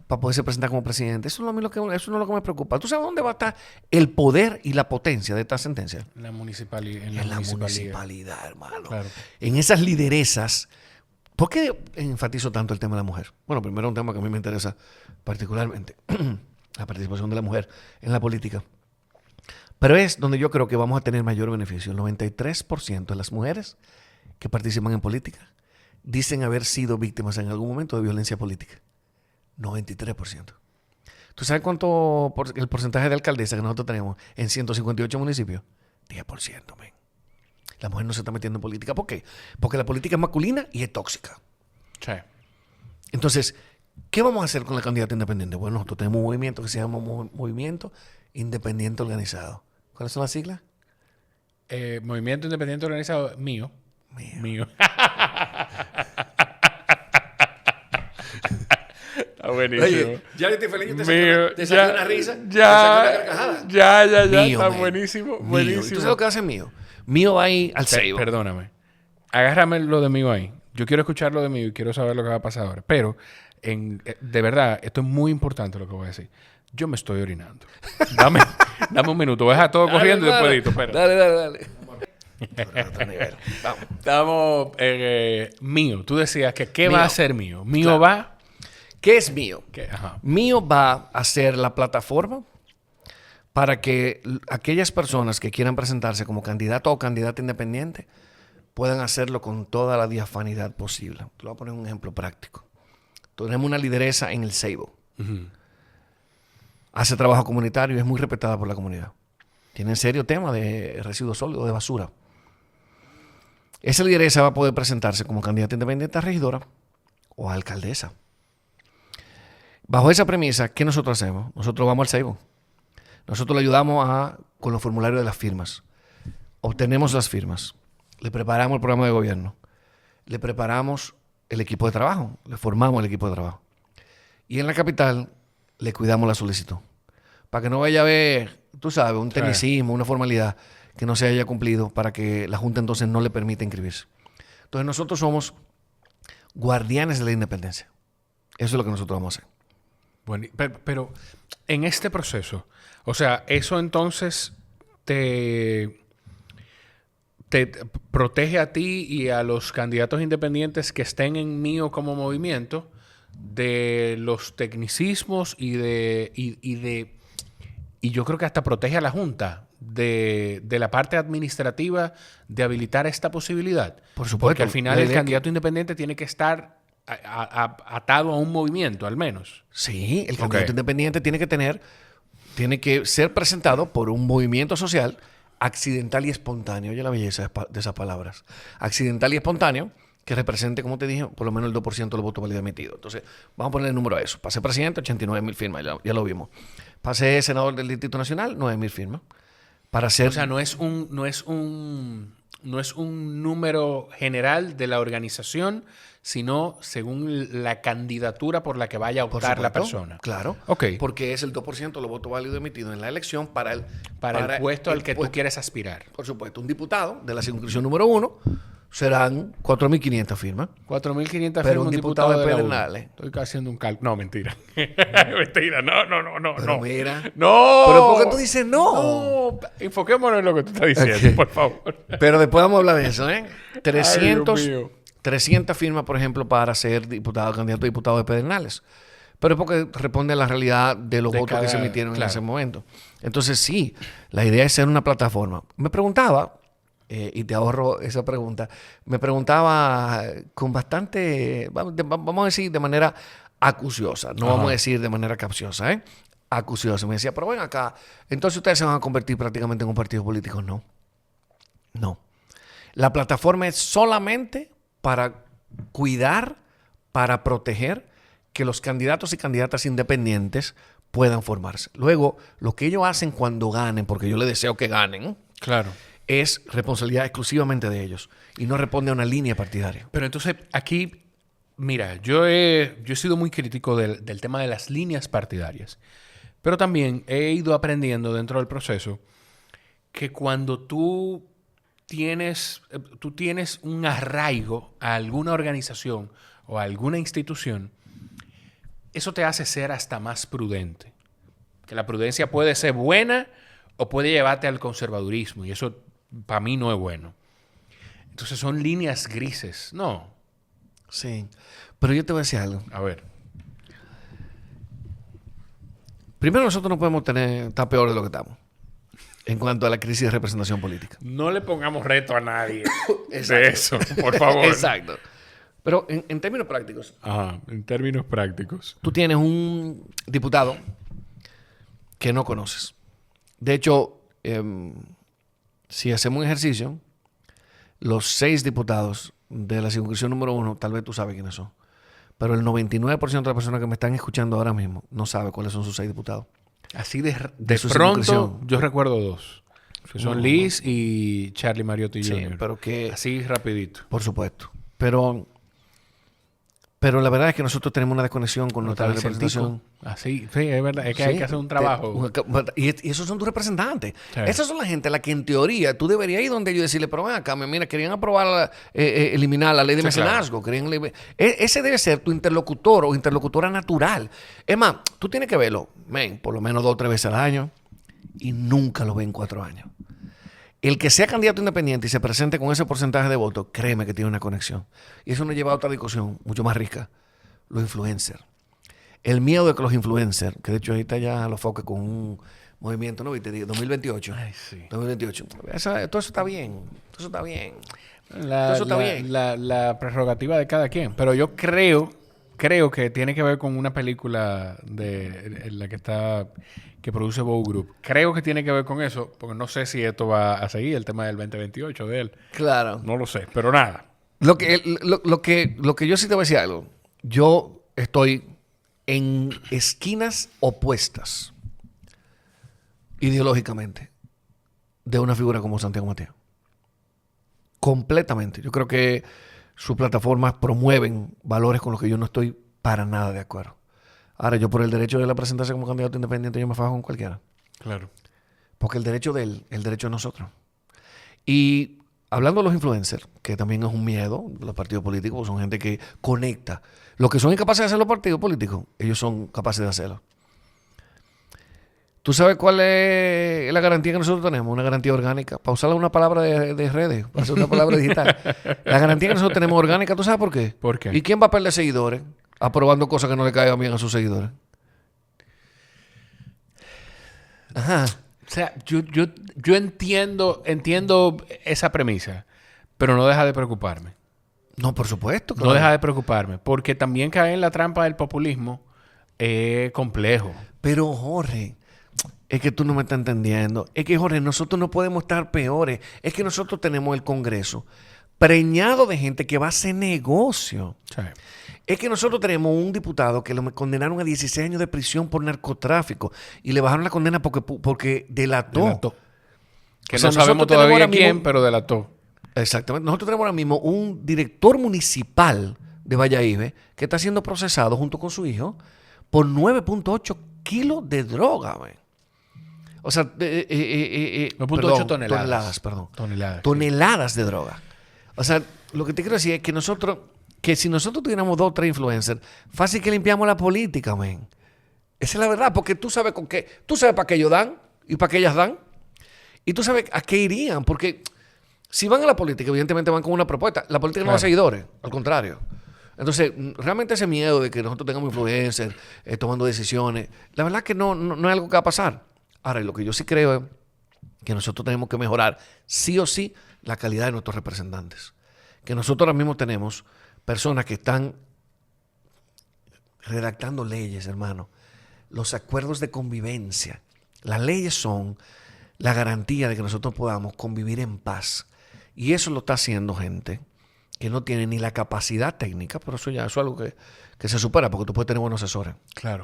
Speaker 2: para poderse presentar como presidente. Eso no es lo que me preocupa. ¿Tú sabes dónde va a estar el poder y la potencia de esta sentencia?
Speaker 1: En la municipalidad.
Speaker 2: En la municipalidad, hermano.
Speaker 1: Claro.
Speaker 2: En esas lideresas. ¿Por qué enfatizo tanto el tema de la mujer? Bueno, primero un tema que a mí me interesa particularmente. La participación de la mujer en la política. Pero es donde yo creo que vamos a tener mayor beneficio. El 93% de las mujeres que participan en política dicen haber sido víctimas en algún momento de violencia política. 93%. ¿Tú sabes cuánto el porcentaje de alcaldesa que nosotros tenemos en 158 municipios? 10%, men. La mujer no se está metiendo en política. ¿Por qué? Porque la política es masculina y es tóxica.
Speaker 1: Sí.
Speaker 2: Entonces, ¿qué vamos a hacer con la candidata independiente? Bueno, nosotros tenemos un movimiento que se llama Movimiento Independiente Organizado. ¿Cuáles son las siglas?
Speaker 1: Movimiento Independiente Organizado mío. Mío. Está buenísimo.
Speaker 2: Oye, ya estoy feliz. Te
Speaker 1: saqué
Speaker 2: una risa.
Speaker 1: Ya.
Speaker 2: Mío,
Speaker 1: Está
Speaker 2: man.
Speaker 1: buenísimo.
Speaker 2: Mío.
Speaker 1: Buenísimo.
Speaker 2: ¿Y tú sabes lo que hace Mío? Mío va ahí al Seibo.
Speaker 1: Perdóname. Agárrame lo de mío ahí. Yo quiero escuchar lo de mío y quiero saber lo que va a pasar ahora. Pero, de verdad, esto es muy importante lo que voy a decir. Yo me estoy orinando. Dame un minuto. Voy a dejar todo corriendo y después edito. Espera.
Speaker 2: Dale.
Speaker 1: Vamos. Estamos... mío. Tú decías que ¿qué
Speaker 2: Mío.
Speaker 1: va a ser mío? Mío
Speaker 2: Claro.
Speaker 1: va...
Speaker 2: ¿Qué es Mío?
Speaker 1: Ajá.
Speaker 2: Mío va a ser la plataforma para que aquellas personas que quieran presentarse como candidato o candidata independiente puedan hacerlo con toda la diafanidad posible. Te voy a poner un ejemplo práctico. Tenemos una lideresa en el Seibo.
Speaker 1: Uh-huh.
Speaker 2: Hace trabajo comunitario y es muy respetada por la comunidad. Tiene en serio tema de residuos sólidos, de basura. Esa lideresa va a poder presentarse como candidata independiente a regidora o a alcaldesa. Bajo esa premisa, ¿qué nosotros hacemos? Nosotros vamos al Seibo. Nosotros le ayudamos con los formularios de las firmas. Obtenemos las firmas. Le preparamos el programa de gobierno. Le preparamos el equipo de trabajo. Le formamos el equipo de trabajo. Y en la capital le cuidamos la solicitud. Para que no vaya a haber, tú sabes, un tecnicismo, una formalidad que no se haya cumplido para que la Junta entonces no le permita inscribirse. Entonces nosotros somos guardianes de la independencia. Eso es lo que nosotros vamos a hacer.
Speaker 1: Bueno, pero en este proceso, o sea, eso entonces te protege a ti y a los candidatos independientes que estén en mío como movimiento de los tecnicismos y yo creo que hasta protege a la Junta de la parte administrativa de habilitar esta posibilidad.
Speaker 2: Por supuesto.
Speaker 1: Porque al final el candidato independiente tiene que estar atado a un movimiento, al menos.
Speaker 2: Sí, el candidato independiente tiene que ser presentado por un movimiento social accidental y espontáneo. Oye la belleza de esas palabras. Accidental y espontáneo, que represente, como te dije, por lo menos el 2% de los votos válidos emitidos. Entonces, vamos a poner el número a eso. Para ser presidente, 89,000 firmas, ya lo vimos. Para ser senador del Distrito Nacional, 9,000 firmas. Para ser...
Speaker 1: O sea, no es un número general de la organización, sino según la candidatura por la que vaya a optar la persona.
Speaker 2: Claro.
Speaker 1: Okay.
Speaker 2: Porque es el 2% de los votos válidos emitidos en la elección para el
Speaker 1: puesto al que tú quieres aspirar.
Speaker 2: Por supuesto. Un diputado de la circunscripción número 1 serán 4,500 firmas.
Speaker 1: 4,500
Speaker 2: Pero
Speaker 1: firmas
Speaker 2: un diputado de
Speaker 1: la U.
Speaker 2: Pedernales.
Speaker 1: Estoy haciendo un cálculo. No, mentira. Mentira. No.
Speaker 2: Pero mira.
Speaker 1: No.
Speaker 2: ¿Pero por qué tú dices no?
Speaker 1: No. Enfoquémonos en lo que tú estás diciendo, por favor.
Speaker 2: Pero después vamos a hablar de eso, ¿eh?
Speaker 1: Ay, Dios mío.
Speaker 2: 300 firmas, por ejemplo, para ser candidato a diputado de Pedernales. Pero es porque responde a la realidad de los votos que se emitieron en ese momento. Entonces, sí, la idea es ser una plataforma. Me preguntaba, y te ahorro esa pregunta, me preguntaba con bastante, vamos a decir, de manera acuciosa, no vamos a decir de manera capciosa, acuciosa. Me decía, pero ven acá, entonces ustedes se van a convertir prácticamente en un partido político. No. La plataforma es solamente para cuidar, para proteger que los candidatos y candidatas independientes puedan formarse. Luego, lo que ellos hacen cuando ganen, porque yo les deseo que ganen,
Speaker 1: Claro.
Speaker 2: es responsabilidad exclusivamente de ellos y no responde a una línea partidaria.
Speaker 1: Pero entonces, aquí, mira, yo he sido muy crítico del tema de las líneas partidarias. Pero también he ido aprendiendo dentro del proceso que cuando tú tienes un arraigo a alguna organización o a alguna institución, eso te hace ser hasta más prudente. Que la prudencia puede ser buena o puede llevarte al conservadurismo. Y eso para mí no es bueno. Entonces son líneas grises. No.
Speaker 2: Sí. Pero yo te voy a decir algo.
Speaker 1: A ver.
Speaker 2: Primero, nosotros no podemos estar peor de lo que estamos en cuanto a la crisis de representación política.
Speaker 1: No le pongamos reto a nadie de
Speaker 2: Exacto.
Speaker 1: eso, por favor.
Speaker 2: Exacto. Pero en términos prácticos,
Speaker 1: Ajá, en términos prácticos.
Speaker 2: tú tienes un diputado que no conoces. De hecho, si hacemos un ejercicio, los 6 diputados de la circunscripción número 1, tal vez tú sabes quiénes son. Pero el 99% de las personas que me están escuchando ahora mismo no sabe cuáles son sus 6 diputados.
Speaker 1: Así de
Speaker 2: su
Speaker 1: pronto,
Speaker 2: circunscripción.
Speaker 1: yo recuerdo 2. Que son Liz y Charlie Mariotti
Speaker 2: Sí,
Speaker 1: Jr.
Speaker 2: pero que...
Speaker 1: Así rapidito.
Speaker 2: Por supuesto. Pero la verdad es que nosotros tenemos una desconexión con nuestra representación.
Speaker 1: Así, sí, es verdad. Es que hay que hacer un trabajo.
Speaker 2: Y esos son tus representantes.
Speaker 1: Sí.
Speaker 2: Esas son la gente a la que en teoría tú deberías ir donde ellos decirle, pero ven acá, mira, querían aprobar, eliminar la ley de mecenazgo. Claro. Ese debe ser tu interlocutor o interlocutora natural. Es más, tú tienes que verlo, por lo menos 2 o 3 veces al año y nunca lo ven 4 años. El que sea candidato independiente y se presente con ese porcentaje de votos, créeme que tiene una conexión. Y eso nos lleva a otra discusión mucho más rica. Los influencers. El miedo de que los influencers, que de hecho ahorita ya lo foque con un movimiento, ¿no? 2028.
Speaker 1: Ay, sí.
Speaker 2: 2028. Todo eso está bien. Todo eso está bien.
Speaker 1: La prerrogativa de cada quien. Pero yo creo que tiene que ver con una película de la que produce Bow Group. Creo que tiene que ver con eso, porque no sé si esto va a seguir el tema del 2028 de él.
Speaker 2: Claro.
Speaker 1: No lo sé, pero nada.
Speaker 2: Lo que yo sí te voy a decir algo. Yo estoy en esquinas opuestas ideológicamente de una figura como Santiago Matías. Completamente. Yo creo que sus plataformas promueven valores con los que yo no estoy para nada de acuerdo. Ahora, yo por el derecho de la presentarse como candidato independiente, yo me fajo con cualquiera.
Speaker 1: Claro.
Speaker 2: Porque el derecho de él, el derecho de nosotros. Y hablando de los influencers, que también es un miedo, los partidos políticos son gente que conecta. Lo que son incapaces de hacer los partidos políticos, ellos son capaces de hacerlo. ¿Tú sabes cuál es la garantía que nosotros tenemos? Una garantía orgánica. Para usar una palabra de redes, para hacer una palabra digital. La garantía que nosotros tenemos orgánica, ¿tú sabes por qué?
Speaker 1: ¿Por qué?
Speaker 2: ¿Y quién va a perder seguidores aprobando cosas que no le caigan bien a sus seguidores? Ajá.
Speaker 1: O sea, yo entiendo esa premisa, pero no deja de preocuparme.
Speaker 2: No, por supuesto.
Speaker 1: No deja de preocuparme, porque también caer en la trampa del populismo es complejo.
Speaker 2: Pero, Jorge, es que tú no me estás entendiendo. Es que, Jorge, nosotros no podemos estar peores. Es que nosotros tenemos el Congreso preñado de gente que va a hacer negocio.
Speaker 1: Sí.
Speaker 2: Es que nosotros tenemos un diputado que lo condenaron a 16 años de prisión por narcotráfico y le bajaron la condena porque delató.
Speaker 1: Que
Speaker 2: O sea,
Speaker 1: no sabemos
Speaker 2: nosotros tenemos
Speaker 1: todavía
Speaker 2: ahora
Speaker 1: quién,
Speaker 2: mismo-
Speaker 1: pero delató.
Speaker 2: Exactamente. Nosotros tenemos ahora mismo un director municipal de Valladolid que está siendo procesado junto con su hijo por 9.8 kilos de droga, güey. O sea,
Speaker 1: 9.8 toneladas.
Speaker 2: Toneladas de droga. O sea, lo que te quiero decir es que si nosotros tuviéramos 2 o 3 influencers, fácil que limpiamos la política, man. Esa es la verdad, porque tú sabes para qué ellos dan y para qué ellas dan. Y tú sabes a qué irían, porque si van a la política, evidentemente van con una propuesta. La política no da seguidores, al contrario. Entonces, realmente ese miedo de que nosotros tengamos influencers tomando decisiones, la verdad que no es algo que va a pasar. Ahora, lo que yo sí creo es que nosotros tenemos que mejorar sí o sí la calidad de nuestros representantes. Que nosotros ahora mismo tenemos personas que están redactando leyes, hermano. Los acuerdos de convivencia. Las leyes son la garantía de que nosotros podamos convivir en paz. Y eso lo está haciendo gente que no tiene ni la capacidad técnica, pero eso es algo que se supera porque tú puedes tener buenos asesores.
Speaker 1: Claro.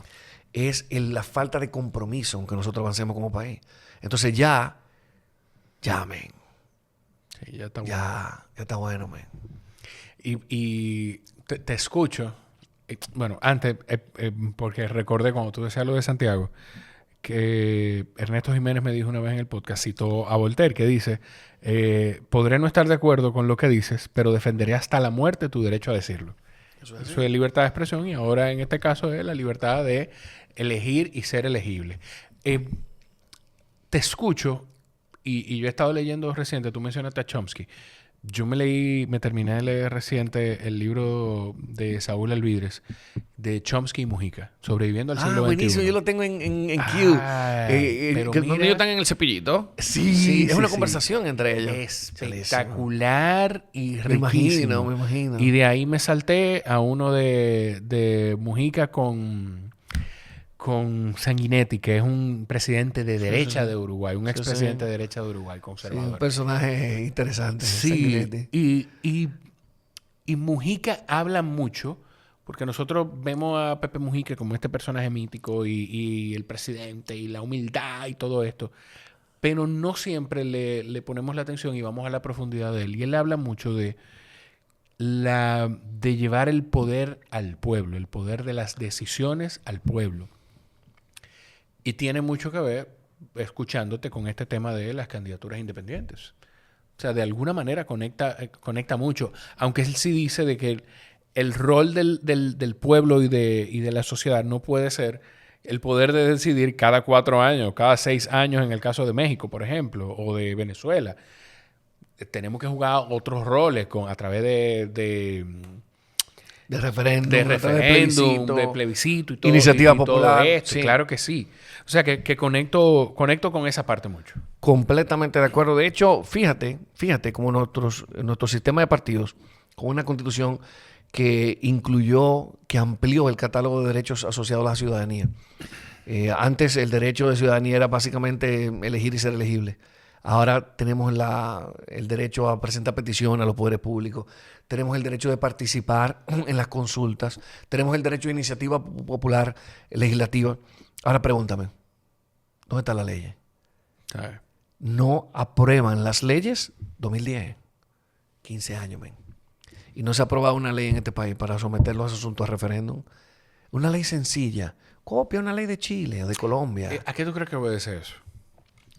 Speaker 2: Es la falta de compromiso en que nosotros avancemos como país. Entonces ya, men.
Speaker 1: Sí, ya está bueno.
Speaker 2: Ya está bueno, men.
Speaker 1: Y te escucho. Bueno, antes, porque recordé cuando tú decías lo de Santiago, que Ernesto Jiménez me dijo una vez en el podcast, citó a Voltaire, que dice, podré no estar de acuerdo con lo que dices, pero defenderé hasta la muerte tu derecho a decirlo. Eso es libertad de expresión y ahora en este caso es la libertad de elegir y ser elegible. Te escucho y yo he estado leyendo reciente, tú mencionaste a Chomsky. Yo me terminé de leer reciente el libro de Saúl Alvidres, de Chomsky y Mujica, Sobreviviendo al siglo XXI.
Speaker 2: Buenísimo, yo lo tengo en Q.
Speaker 1: Pero
Speaker 2: que
Speaker 1: mira,
Speaker 2: ellos están en el cepillito.
Speaker 1: Sí,
Speaker 2: es una conversación entre ellos.
Speaker 1: Espectacular y
Speaker 2: me
Speaker 1: riquísimo.
Speaker 2: Me imagino.
Speaker 1: Y de ahí me salté a uno de Mujica con Sanguinetti, que es un presidente de derecha de Uruguay, un expresidente de derecha de Uruguay, conservador.
Speaker 2: Sí, un personaje interesante.
Speaker 1: Sí, y Mujica habla mucho, porque nosotros vemos a Pepe Mujica como este personaje mítico y el presidente y la humildad y todo esto, pero no siempre le ponemos la atención y vamos a la profundidad de él. Y él habla mucho de llevar el poder al pueblo, el poder de las decisiones al pueblo. Y tiene mucho que ver, escuchándote, con este tema de las candidaturas independientes. O sea, de alguna manera conecta mucho. Aunque él sí dice de que el rol del pueblo y de la sociedad no puede ser el poder de decidir cada 4 años, cada 6 años en el caso de México, por ejemplo, o de Venezuela. Tenemos que jugar otros roles a través de referéndum, de plebiscito y todo,
Speaker 2: iniciativa
Speaker 1: y
Speaker 2: popular.
Speaker 1: Todo esto. Sí. Claro que sí. O sea, que conecto con esa parte mucho.
Speaker 2: Completamente de acuerdo. De hecho, fíjate como nuestro sistema de partidos, con una constitución que amplió el catálogo de derechos asociados a la ciudadanía. Antes el derecho de ciudadanía era básicamente elegir y ser elegible. Ahora tenemos el derecho a presentar peticiones a los poderes públicos. Tenemos el derecho de participar en las consultas. Tenemos el derecho de iniciativa popular legislativa. Ahora pregúntame, ¿dónde está la ley? No aprueban las leyes 2010. 15 años, men. Y no se ha aprobado una ley en este país para someter los asuntos a referéndum. Una ley sencilla. Copia una ley de Chile o de Colombia.
Speaker 1: ¿A qué tú crees que obedece eso?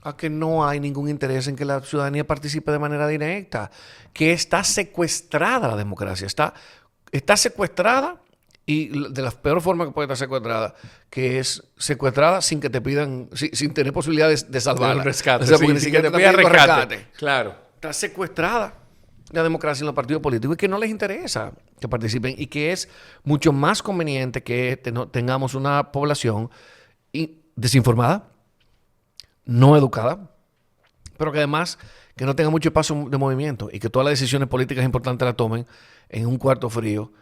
Speaker 2: A que no hay ningún interés en que la ciudadanía participe de manera directa, que está secuestrada la democracia, está secuestrada y de la peor forma que puede estar secuestrada, que es secuestrada sin que te pidan, sin tener posibilidades de salvarla.
Speaker 1: Un rescate.
Speaker 2: O sea, porque ni siquiera te pidan rescate.
Speaker 1: Claro.
Speaker 2: Está secuestrada la democracia en los partidos políticos y que no les interesa que participen y que es mucho más conveniente que tengamos una población desinformada, no educada, pero que además que no tenga mucho espacio de movimiento y que todas las decisiones políticas importantes las tomen en un cuarto frío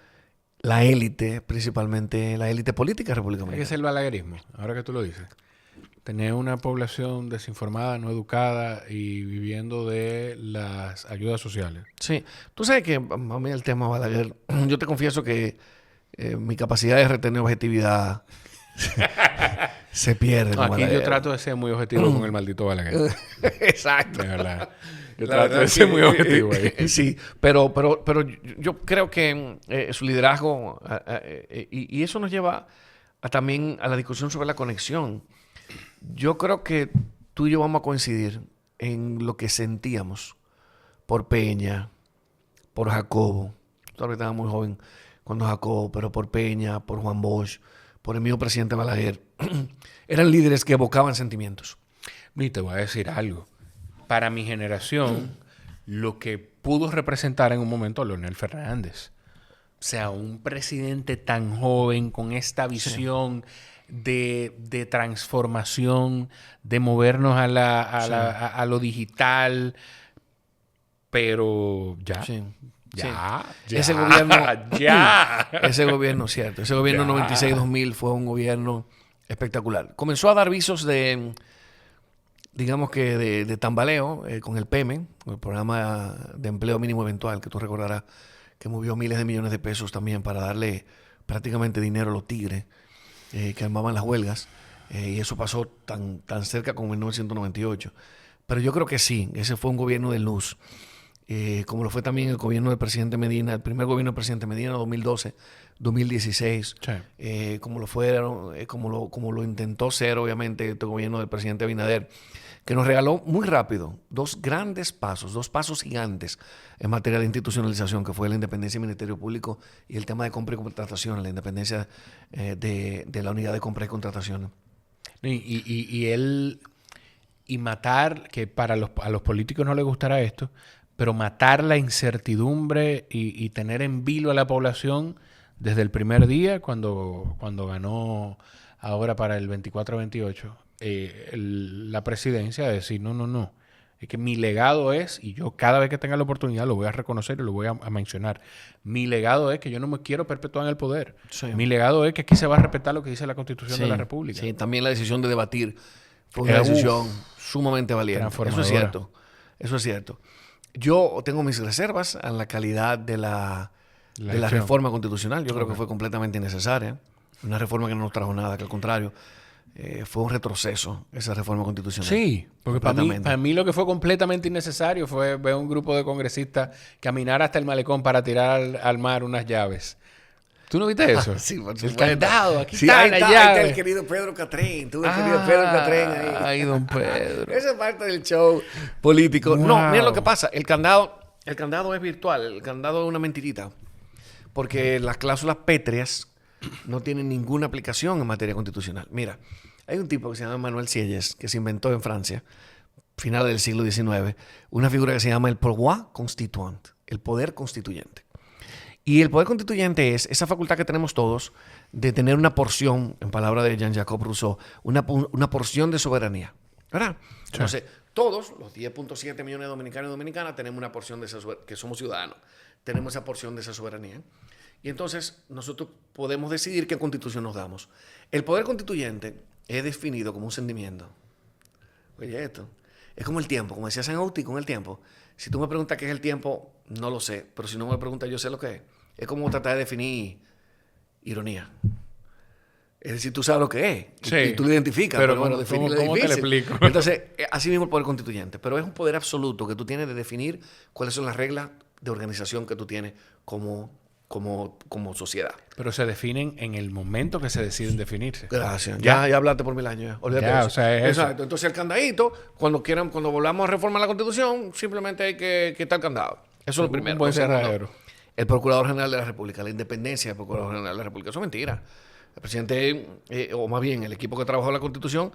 Speaker 2: la élite, principalmente la élite política republicana.
Speaker 1: Hay que ser el balaguerismo, ahora que tú lo dices. Tener una población desinformada, no educada y viviendo de las ayudas sociales.
Speaker 2: Sí. Tú sabes que a mí el tema Balaguer, yo te confieso que mi capacidad de retener objetividad se pierde.
Speaker 1: No, aquí yo trato de ser muy objetivo con el maldito Balaguer.
Speaker 2: Exacto.
Speaker 1: De verdad. Yo trato de ser muy objetivo ahí.
Speaker 2: Sí, pero yo creo que su liderazgo y eso nos lleva también a la discusión sobre la conexión. Yo creo que tú y yo vamos a coincidir en lo que sentíamos por Peña, por Jacobo. Todavía estaba muy joven cuando Jacobo, pero por Peña, por Juan Bosch, por el mismo presidente Balaguer. Eran líderes que evocaban sentimientos.
Speaker 1: Y te voy a decir algo. Para mi generación, lo que pudo representar en un momento a Leonel Fernández. O sea, un presidente tan joven con esta visión de transformación, de movernos a lo digital, pero ya.
Speaker 2: Sí.
Speaker 1: Ya.
Speaker 2: Ese gobierno,
Speaker 1: ya.
Speaker 2: Ese gobierno, cierto. Ese gobierno 96-2000 fue un gobierno espectacular. Comenzó a dar visos de, digamos que de tambaleo con el PEME, el Programa de Empleo Mínimo Eventual, que tú recordarás que movió miles de millones de pesos también para darle prácticamente dinero a los tigres que armaban las huelgas. Y eso pasó tan cerca como en 1998. Pero yo creo que sí, ese fue un gobierno de luz. Como lo fue también el gobierno del presidente Medina, el primer gobierno del presidente Medina, 2012, 2016,
Speaker 1: Sí.
Speaker 2: como lo fueron, como lo intentó ser, obviamente, este gobierno del presidente Abinader, que nos regaló muy rápido dos pasos gigantes en materia de institucionalización, que fue la independencia del Ministerio Público y el tema de compra y contratación, la independencia de la unidad de compra y contratación.
Speaker 1: Y matar, que a los políticos no les gustará esto, pero matar la incertidumbre y tener en vilo a la población desde el primer día, cuando ganó ahora para el 24-28, la presidencia, de decir, no. Es que mi legado es, y yo cada vez que tenga la oportunidad lo voy a reconocer y lo voy a mencionar, mi legado es que yo no me quiero perpetuar en el poder.
Speaker 2: Sí.
Speaker 1: Mi legado es que aquí se va a respetar lo que dice la Constitución de la República.
Speaker 2: Sí, también la decisión de debatir fue una decisión sumamente valiente. Eso es cierto. Yo tengo mis reservas en la calidad de la reforma constitucional. Yo creo que fue completamente innecesaria. Una reforma que no nos trajo nada, que al contrario, fue un retroceso esa reforma constitucional.
Speaker 1: Sí, porque para mí lo que fue completamente innecesario fue ver un grupo de congresistas caminar hasta el malecón para tirar al mar unas llaves. ¿Tú no viste eso?
Speaker 2: Sí, por
Speaker 1: el candado, aquí
Speaker 2: sí,
Speaker 1: está la llave. Ahí
Speaker 2: está el querido Pedro Catrén. Tú, el querido Pedro Catrén ahí.
Speaker 1: Ay, don Pedro.
Speaker 2: Esa es parte del show político.
Speaker 1: Wow.
Speaker 2: No, mira lo que pasa. El candado es virtual. El candado es una mentirita. Porque las cláusulas pétreas no tienen ninguna aplicación en materia constitucional. Mira, hay un tipo que se llama Manuel Sieyès, que se inventó en Francia, final del siglo XIX, una figura que se llama el pouvoir constituant, el poder constituyente. Y el poder constituyente es esa facultad que tenemos todos de tener una porción, en palabra de Jean-Jacques Rousseau, una porción de soberanía, ¿verdad? Sí. Entonces, todos, los 10.7 millones de dominicanos y dominicanas, tenemos una porción de esa soberanía, que somos ciudadanos, tenemos esa porción de esa soberanía. Y entonces, nosotros podemos decidir qué constitución nos damos. El poder constituyente es definido como un sentimiento. Oye, esto es como el tiempo, como decía San Agustín con el tiempo. Si tú me preguntas qué es el tiempo, no lo sé. Pero si no me preguntas, yo sé lo que es. Es como tratar de definir ironía. Es decir, tú sabes lo que es.
Speaker 1: Sí,
Speaker 2: y tú lo identificas.
Speaker 1: Pero
Speaker 2: bueno,
Speaker 1: definirlo es difícil. ¿Cómo te lo explico?
Speaker 2: Entonces, así mismo el poder constituyente. Pero es un poder absoluto que tú tienes de definir cuáles son las reglas de organización que tú tienes como sociedad.
Speaker 1: Pero se definen en el momento que se deciden definirse.
Speaker 2: Gracias. Ya hablaste por 1000 años. Olvídate de eso.
Speaker 1: O sea, es
Speaker 2: exacto.
Speaker 1: Eso.
Speaker 2: Entonces el candadito, cuando volvamos a reformar la Constitución, simplemente hay que quitar el candado. Eso es lo primero.
Speaker 1: Un buen cerradero.
Speaker 2: El Procurador General de la República, la independencia del Procurador General de la República, eso es mentira. El presidente, o más bien el equipo que trabajó la Constitución,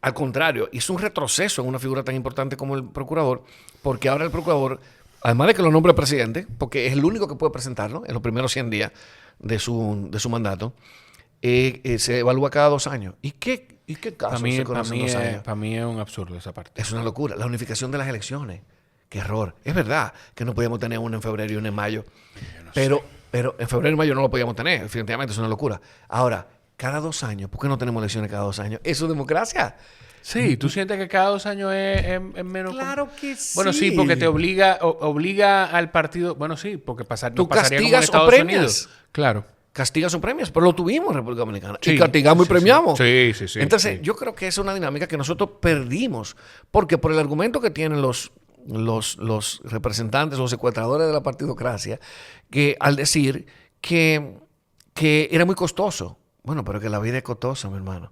Speaker 2: al contrario, hizo un retroceso en una figura tan importante como el Procurador, porque ahora el Procurador, además de que lo nombra el presidente, porque es el único que puede presentarlo en los primeros 100 días de su mandato, se evalúa cada 2 años. ¿Y qué casos se conocen en 2 años?
Speaker 1: Para mí es un absurdo esa parte.
Speaker 2: Es una locura. La unificación de las elecciones. Qué error. Es verdad que no podíamos tener una en febrero y una en mayo. Pero en febrero y mayo no lo podíamos tener. Definitivamente es una locura. Ahora, cada 2 años, ¿por qué no tenemos elecciones cada 2 años? ¿Eso es democracia?
Speaker 1: Sí, ¿tú sientes que cada 2 años es menos?
Speaker 2: Claro que sí.
Speaker 1: Bueno, sí, porque te obliga al partido. Bueno, sí, porque pasaría como en Estados Unidos. Claro.
Speaker 2: Castigas o premias, pero lo tuvimos en República Dominicana.
Speaker 1: Sí,
Speaker 2: y castigamos y premiamos.
Speaker 1: Sí.
Speaker 2: Entonces, yo creo que es una dinámica que nosotros perdimos. Porque por el argumento que tienen los representantes, los secuestradores de la partidocracia, que al decir que era muy costoso. Bueno, pero que la vida es costosa, mi hermano.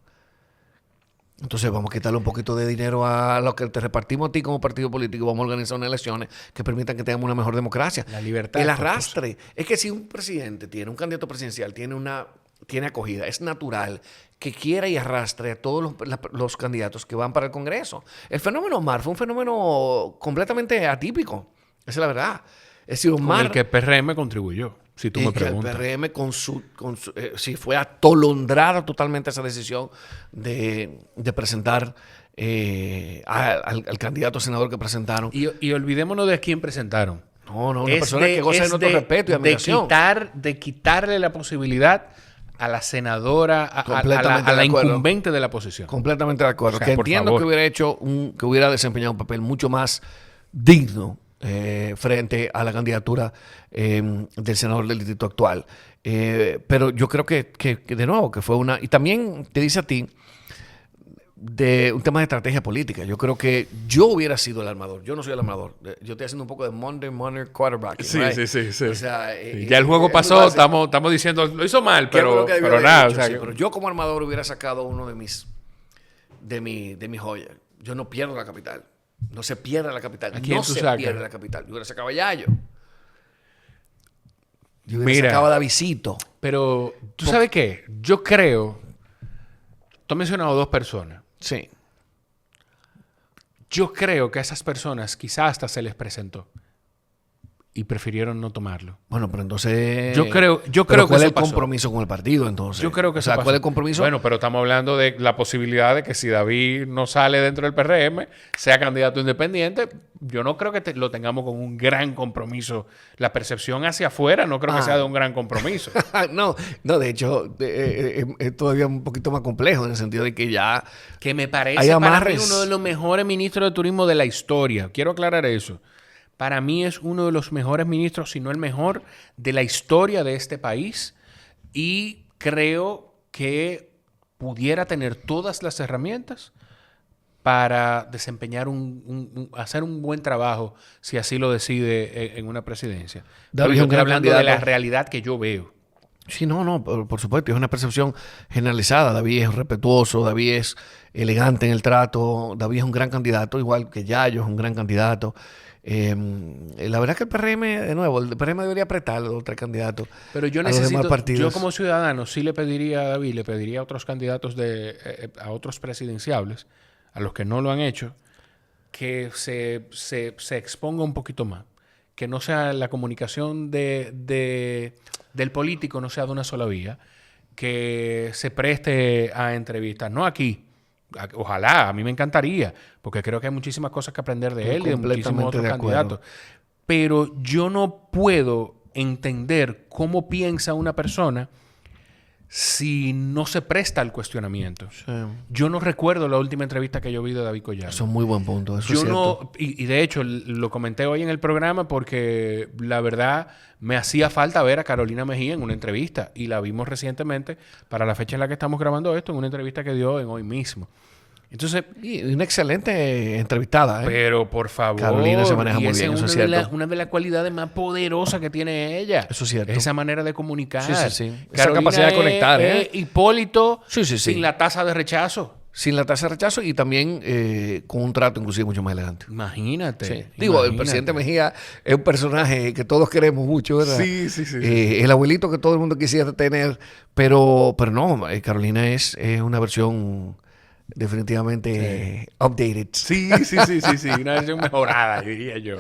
Speaker 2: Entonces vamos a quitarle un poquito de dinero a lo que te repartimos a ti como partido político. Vamos a organizar unas elecciones que permitan que tengamos una mejor democracia.
Speaker 1: La libertad.
Speaker 2: El arrastre. Es que si un presidente tiene, un candidato presidencial tiene acogida, es natural que quiera y arrastre a todos los candidatos que van para el Congreso. El fenómeno Omar fue un fenómeno completamente atípico. Esa es la verdad. Es decir, Omar,
Speaker 1: con el que PRM contribuyó, si tú me preguntas.
Speaker 2: El PRM sí, fue atolondrada totalmente esa decisión de presentar al candidato senador que presentaron.
Speaker 1: Y olvidémonos de quién presentaron.
Speaker 2: No, una persona que goza de nuestro respeto y admiración.
Speaker 1: De quitarle la posibilidad a la senadora, a la incumbente de la posición.
Speaker 2: Completamente de acuerdo.
Speaker 1: O sea,
Speaker 2: que entiendo que hubiera desempeñado un papel mucho más digno frente a la candidatura del senador del distrito actual. Pero yo creo que, de nuevo, que fue una... Y también te dice a ti de un tema de estrategia política. Yo creo que yo hubiera sido el armador. Yo no soy el armador. Yo estoy haciendo un poco de Monday Morning quarterback.
Speaker 1: Sí,
Speaker 2: right?
Speaker 1: sí.
Speaker 2: O sea,
Speaker 1: ya el juego pasó, estamos diciendo, lo hizo mal, pero nada.
Speaker 2: Dicho,
Speaker 1: O sea,
Speaker 2: sí, pero yo como armador hubiera sacado uno de mis joyas. Yo no pierdo la capital. No se pierde la capital.
Speaker 1: ¿A quién
Speaker 2: No
Speaker 1: tú
Speaker 2: se
Speaker 1: sacas?
Speaker 2: pierde la capital. Yo hubiera sacado a Yayo. Yo hubiera sacado a Davidcito.
Speaker 1: Pero, ¿tú sabes qué? Yo creo... Tú has mencionado 2 personas.
Speaker 2: Sí.
Speaker 1: Yo creo que a esas personas quizás hasta se les presentó y prefirieron no tomarlo.
Speaker 2: Bueno, pero entonces...
Speaker 1: Yo creo que
Speaker 2: ¿cuál es
Speaker 1: eso
Speaker 2: el
Speaker 1: pasó?
Speaker 2: compromiso con el partido entonces?
Speaker 1: Yo creo que
Speaker 2: o sea,
Speaker 1: eso pasó.
Speaker 2: ¿cuál es el compromiso?
Speaker 1: Bueno, pero estamos hablando de la posibilidad de que si David no sale dentro del PRM, sea candidato independiente. Yo no creo que lo tengamos con un gran compromiso. La percepción hacia afuera no creo que sea de un gran compromiso.
Speaker 2: no, de hecho, es todavía un poquito más complejo en el sentido de que ya...
Speaker 1: Que me parece
Speaker 2: hay
Speaker 1: para mí
Speaker 2: amarres.
Speaker 1: uno de los mejores ministros de turismo de la historia. Quiero aclarar eso. Para mí es uno de los mejores ministros, si no el mejor, de la historia de este país. Y creo que pudiera tener todas las herramientas para desempeñar hacer un buen trabajo, si así lo decide en una presidencia.
Speaker 2: David
Speaker 1: Pero
Speaker 2: es
Speaker 1: yo
Speaker 2: un
Speaker 1: estoy
Speaker 2: gran
Speaker 1: hablando de la
Speaker 2: candidato.
Speaker 1: realidad que yo veo.
Speaker 2: Sí, no, por supuesto, es una percepción generalizada. David es respetuoso, David es elegante en el trato, David es un gran candidato, igual que Yayo es un gran candidato. La verdad que el PRM, de nuevo, el PRM debería apretar a los 2 o 3 candidatos.
Speaker 1: Pero yo
Speaker 2: a los demás
Speaker 1: necesito,
Speaker 2: partidos.
Speaker 1: yo como ciudadano sí le pediría a David, le pediría a otros candidatos a otros presidenciables, a los que no lo han hecho, que se exponga un poquito más. Que no sea la comunicación del político, no sea de una sola vía. Que se preste a entrevistas. No aquí. Ojalá, a mí me encantaría, porque creo que hay muchísimas cosas que aprender de él y de muchísimos otros candidatos. Pero yo no puedo entender cómo piensa una persona si no se presta al cuestionamiento.
Speaker 2: Sí.
Speaker 1: Yo no recuerdo la última entrevista que yo vi de David Collado.
Speaker 2: Eso es muy buen punto. Eso
Speaker 1: Yo
Speaker 2: es cierto.
Speaker 1: no, y de hecho lo comenté hoy en el programa porque la verdad me hacía falta ver a Carolina Mejía en una entrevista y la vimos recientemente para la fecha en la que estamos grabando esto, en una entrevista que dio en Hoy Mismo. Entonces,
Speaker 2: Y una excelente entrevistada.
Speaker 1: pero por favor,
Speaker 2: Carolina se maneja
Speaker 1: y
Speaker 2: muy
Speaker 1: esa
Speaker 2: bien,
Speaker 1: es
Speaker 2: eso es
Speaker 1: una
Speaker 2: cierto.
Speaker 1: una de las cualidades más poderosas que tiene ella.
Speaker 2: Eso es cierto.
Speaker 1: Esa manera de comunicar.
Speaker 2: Sí. Esa
Speaker 1: Carolina
Speaker 2: capacidad de conectar,
Speaker 1: es Hipólito
Speaker 2: Sí.
Speaker 1: sin la tasa de rechazo.
Speaker 2: Sin la tasa de rechazo y también con un trato inclusive mucho más elegante.
Speaker 1: Imagínate.
Speaker 2: Sí. Digo, el presidente Mejía es un personaje que todos queremos mucho, ¿verdad?
Speaker 1: Sí.
Speaker 2: El abuelito que todo el mundo quisiera tener, pero no, Carolina es una versión definitivamente updated.
Speaker 1: Sí, una versión mejorada, diría yo.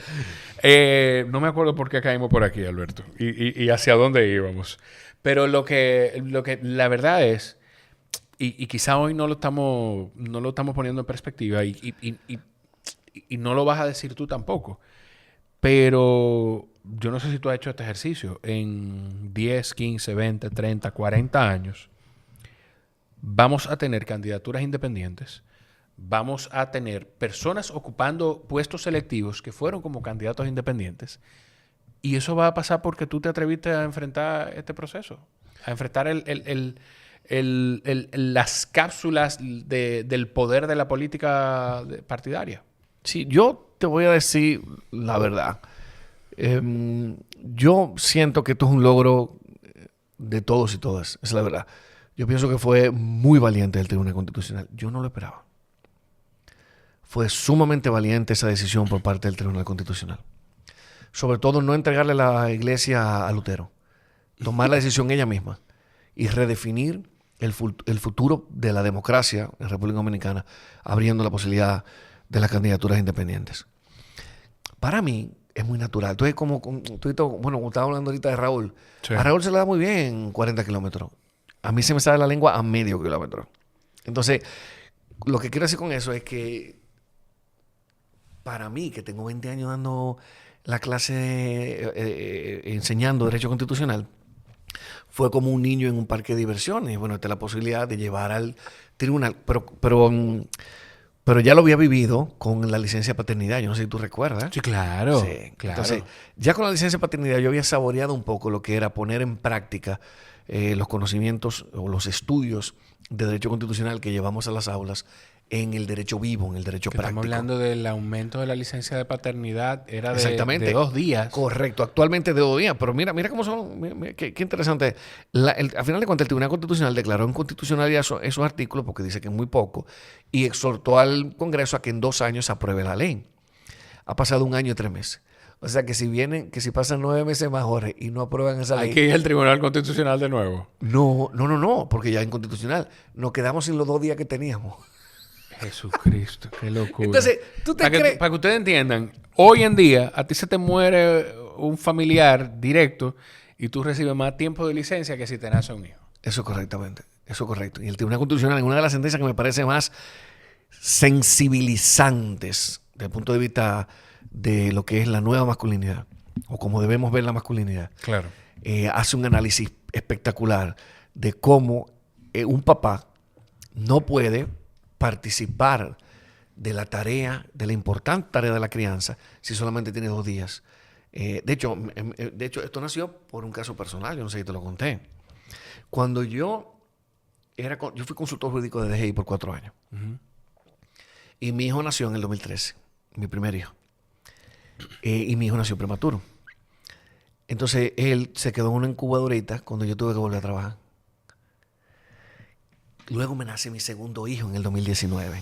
Speaker 1: No me acuerdo por qué caímos por aquí, Alberto, y hacia dónde íbamos. Pero lo que la verdad es, y quizá hoy no lo estamos poniendo en perspectiva, y no lo vas a decir tú tampoco, pero yo no sé si tú has hecho este ejercicio. En 10, 15, 20, 30, 40 años, vamos a tener candidaturas independientes, vamos a tener personas ocupando puestos selectivos que fueron como candidatos independientes, y eso va a pasar porque tú te atreviste a enfrentar este proceso, a enfrentar las cápsulas del poder de la política partidaria.
Speaker 2: Sí, yo te voy a decir la verdad. Yo siento que esto es un logro de todos y todas, es la verdad. Yo pienso que fue muy valiente el Tribunal Constitucional. Yo no lo esperaba. Fue sumamente valiente esa decisión por parte del Tribunal Constitucional. Sobre todo no entregarle la iglesia a Lutero. Tomar la decisión ella misma y redefinir el futuro de la democracia en República Dominicana, abriendo la posibilidad de las candidaturas independientes. Para mí es muy natural. Entonces, como estaba hablando ahorita de Raúl,
Speaker 1: Sí.
Speaker 2: a Raúl se le da muy bien 40 kilómetros. A mí se me sale la lengua a medio kilómetro. Entonces, lo que quiero decir con eso es que para mí, que tengo 20 años dando la clase, enseñando Derecho Constitucional, fue como un niño en un parque de diversiones. Bueno, esta es la posibilidad de llevar al tribunal. Pero Pero ya lo había vivido con la licencia de paternidad. Yo no sé si tú recuerdas.
Speaker 1: Sí, claro.
Speaker 2: Sí.
Speaker 1: Claro.
Speaker 2: Entonces, ya con la licencia de paternidad yo había saboreado un poco lo que era poner en práctica los conocimientos o los estudios de derecho constitucional que llevamos a las aulas en el derecho vivo, en el derecho práctico.
Speaker 1: Estamos hablando del aumento de la licencia de paternidad, era
Speaker 2: Exactamente.
Speaker 1: de 2 días.
Speaker 2: Correcto, actualmente de 2 días, pero mira cómo son, mira, qué interesante. Al final de cuentas, el Tribunal Constitucional declaró inconstitucionalidad esos artículos porque dice que es muy poco y exhortó al Congreso a que en 2 años apruebe la ley. Ha pasado 1 año y 3 meses. O sea que si pasan 9 meses más, Jorge, y no aprueban esa ley.
Speaker 1: Hay que ir al Tribunal Constitucional de nuevo.
Speaker 2: No, porque ya es inconstitucional. Nos quedamos sin los 2 días que teníamos.
Speaker 1: Jesucristo, qué locura.
Speaker 2: Entonces, ¿tú te crees?
Speaker 1: Para que ustedes entiendan, hoy en día a ti se te muere un familiar directo y tú recibes más tiempo de licencia que si te nace un hijo.
Speaker 2: Eso correctamente, eso correcto. Y el Tribunal Constitucional, en una de las sentencias que me parece más sensibilizantes desde el punto de vista de lo que es la nueva masculinidad, o como debemos ver la masculinidad,
Speaker 1: Claro.
Speaker 2: hace un análisis espectacular de cómo un papá no puede participar de la tarea, de la importante tarea de la crianza, si solamente tiene 2 días. De hecho, esto nació por un caso personal, yo no sé si te lo conté. Cuando yo fui consultor jurídico de DGI por 4 años. Y mi hijo nació en el 2013, mi primer hijo. Y mi hijo nació prematuro. Entonces, él se quedó en una incubadorita cuando yo tuve que volver a trabajar. Luego me nace mi segundo hijo en el 2019.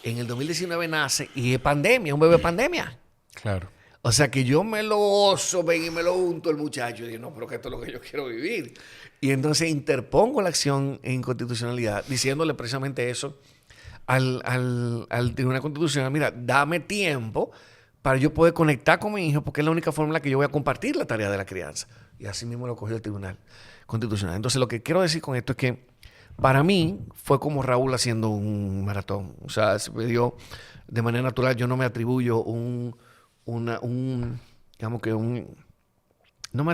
Speaker 2: En el 2019 nace y es pandemia, un bebé pandemia.
Speaker 1: Claro.
Speaker 2: O sea que yo me lo oso, ven y me lo unto el muchacho. Y digo, no, pero que esto es lo que yo quiero vivir. Y entonces interpongo la acción en constitucionalidad diciéndole precisamente eso al Tribunal Constitucional. Mira, dame tiempo para yo poder conectar con mi hijo porque es la única forma en la que yo voy a compartir la tarea de la crianza. Y así mismo lo cogió el Tribunal Constitucional. Entonces lo que quiero decir con esto es que para mí fue como Raúl haciendo un maratón. O sea, se me dio de manera natural. Yo no me atribuyo no me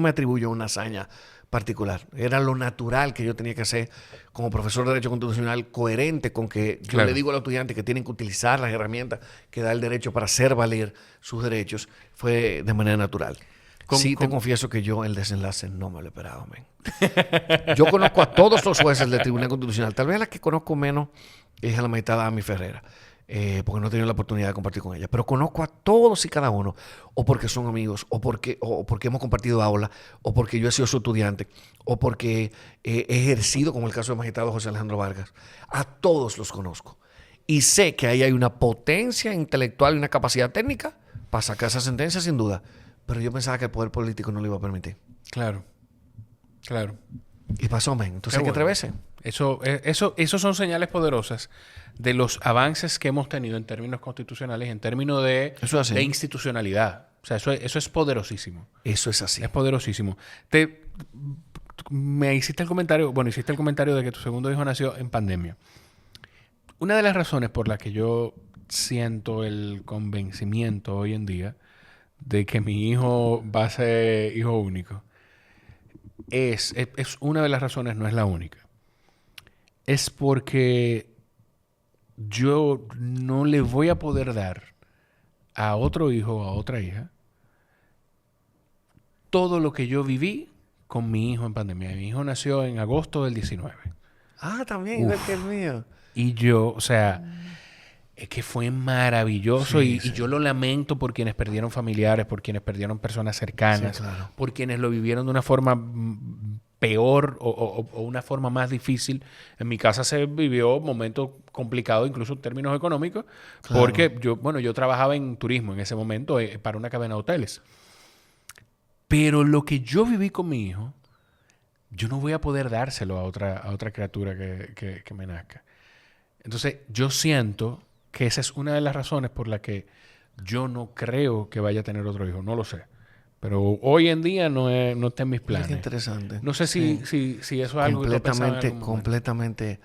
Speaker 2: atribuyo una hazaña particular. Era lo natural que yo tenía que hacer como profesor de Derecho Constitucional, coherente con que yo
Speaker 1: Claro.
Speaker 2: le digo a los estudiantes que tienen que utilizar las herramientas que da el derecho para hacer valer sus derechos. Fue de manera natural. Te confieso que yo el desenlace no me lo esperaba, men. Yo conozco a todos los jueces del Tribunal Constitucional. Tal vez la que conozco menos es a la magistrada Ami Ferreira, porque no he tenido la oportunidad de compartir con ella. Pero conozco a todos y cada uno, o porque son amigos, o porque hemos compartido aula, o porque yo he sido su estudiante, o porque he ejercido, como el caso del magistrado José Alejandro Vargas. A todos los conozco. Y sé que ahí hay una potencia intelectual y una capacidad técnica para sacar esa sentencia, sin duda. Pero yo pensaba que el poder político no lo iba a permitir.
Speaker 1: Claro. Claro.
Speaker 2: Y pasó, men. Entonces hay que atreverse.
Speaker 1: Eso son señales poderosas de los avances que hemos tenido en términos constitucionales, en términos de institucionalidad. O sea, eso es poderosísimo.
Speaker 2: Eso es así.
Speaker 1: Es poderosísimo. Me hiciste el comentario de que tu segundo hijo nació en pandemia. Una de las razones por las que yo siento el convencimiento hoy en día de que mi hijo va a ser hijo único es una de las razones, no es la única. Es porque yo no le voy a poder dar a otro hijo o a otra hija todo lo que yo viví con mi hijo en pandemia. Mi hijo nació en agosto del 19.
Speaker 2: Ah, también, igual que el mío.
Speaker 1: Y yo, o sea, es que fue maravilloso
Speaker 2: Sí.
Speaker 1: Y yo lo lamento por quienes perdieron familiares, por quienes perdieron personas cercanas,
Speaker 2: Sí, claro.
Speaker 1: por quienes lo vivieron de una forma peor o una forma más difícil. En mi casa se vivió momentos complicados, incluso en términos económicos,
Speaker 2: Claro.
Speaker 1: porque yo trabajaba en turismo en ese momento para una cadena de hoteles. Pero lo que yo viví con mi hijo, yo no voy a poder dárselo a otra criatura que me nazca. Entonces, yo siento que esa es una de las razones por la que yo no creo que vaya a tener otro hijo. No lo sé. Pero hoy en día no está en mis planes.
Speaker 2: Qué interesante.
Speaker 1: No sé si eso es algo que tú pensabas en algún momento.
Speaker 2: Completamente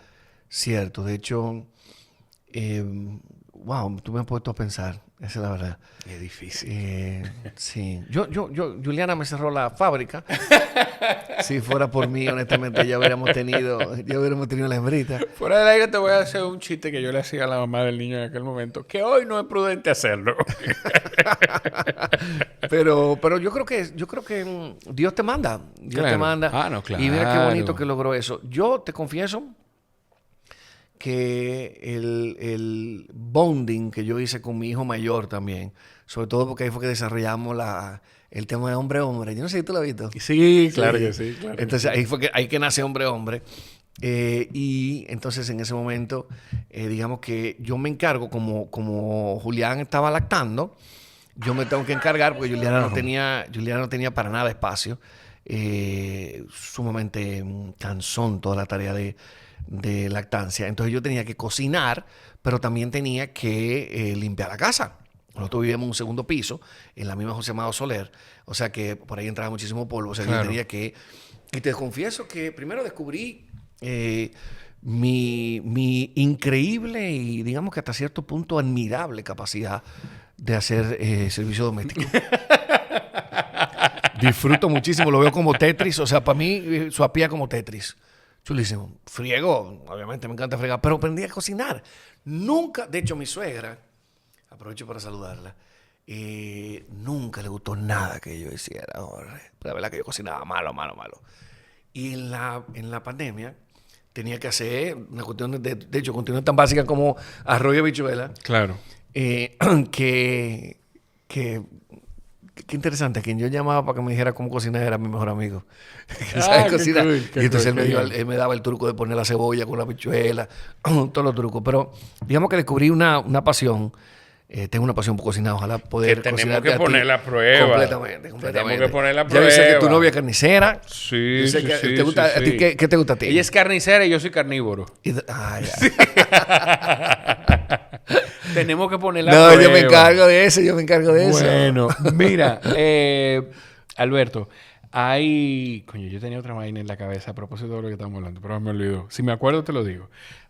Speaker 2: cierto. De hecho, wow, tú me has puesto a pensar. Esa es la verdad.
Speaker 1: Es difícil.
Speaker 2: Sí. Juliana me cerró la fábrica. Si fuera por mí, honestamente, ya hubiéramos tenido la hembrita.
Speaker 1: Fuera del aire te voy a hacer un chiste que yo le hacía a la mamá del niño en aquel momento, que hoy no es prudente hacerlo.
Speaker 2: Pero yo creo que Dios te manda. Dios te
Speaker 1: Claro.
Speaker 2: manda.
Speaker 1: Ah, no, claro.
Speaker 2: Y mira qué bonito que logró eso. Yo te confieso que el bonding que yo hice con mi hijo mayor también, sobre todo porque ahí fue que desarrollamos el tema de hombre-hombre. Yo no sé si tú lo has visto.
Speaker 1: Sí, claro que sí. Claro
Speaker 2: Entonces ahí que nace hombre-hombre. Y entonces en ese momento, digamos que yo me encargo, como Julián estaba lactando, yo me tengo que encargar porque Juliana no tenía para nada espacio. Sumamente cansón toda la tarea de lactancia. Entonces yo tenía que cocinar, pero también tenía que limpiar la casa. Nosotros vivíamos en un segundo piso, en la misma José Amado Soler, o sea que por ahí entraba muchísimo polvo, o sea que yo tenía que... Y te confieso que primero descubrí mi increíble y digamos que hasta cierto punto admirable capacidad de hacer servicio doméstico. Disfruto muchísimo, lo veo como Tetris, o sea, para mí su apía como Tetris. Chulísimo. Friego, obviamente me encanta fregar, pero aprendí a cocinar. Nunca, de hecho mi suegra, aprovecho para saludarla, nunca le gustó nada que yo hiciera, Jorge. La verdad que yo cocinaba malo. Y en la pandemia tenía que hacer una cuestión de hecho, cuestiones tan básicas como arroz y habichuela.
Speaker 1: Claro.
Speaker 2: Qué interesante. Quien yo llamaba para que me dijera cómo cocinar era mi mejor amigo. Que sabe cocinar.
Speaker 1: Cool,
Speaker 2: y entonces
Speaker 1: cool,
Speaker 2: él me daba el truco de poner la cebolla con la habichuela, todos los trucos. Pero digamos que descubrí una pasión. Tengo una pasión por cocinar. Ojalá poder
Speaker 1: que tenemos
Speaker 2: cocinarte
Speaker 1: que
Speaker 2: a ti.
Speaker 1: poner la prueba.
Speaker 2: Completamente.
Speaker 1: Tenemos que poner la
Speaker 2: Ya
Speaker 1: prueba.
Speaker 2: yo sé que tu novia es carnicera.
Speaker 1: Sí,
Speaker 2: Yo sé
Speaker 1: sí,
Speaker 2: que
Speaker 1: sí,
Speaker 2: te gusta,
Speaker 1: sí,
Speaker 2: ¿a ti
Speaker 1: sí.
Speaker 2: qué te gusta a ti?
Speaker 1: Ella es carnicera y yo soy carnívoro.
Speaker 2: Ya.
Speaker 1: Tenemos que poner la
Speaker 2: No,
Speaker 1: prueba.
Speaker 2: yo me encargo de eso.
Speaker 1: Bueno, mira, Alberto, coño, yo tenía otra vaina en la cabeza a propósito de lo que estamos hablando, pero me olvidó. Si me acuerdo, te lo digo.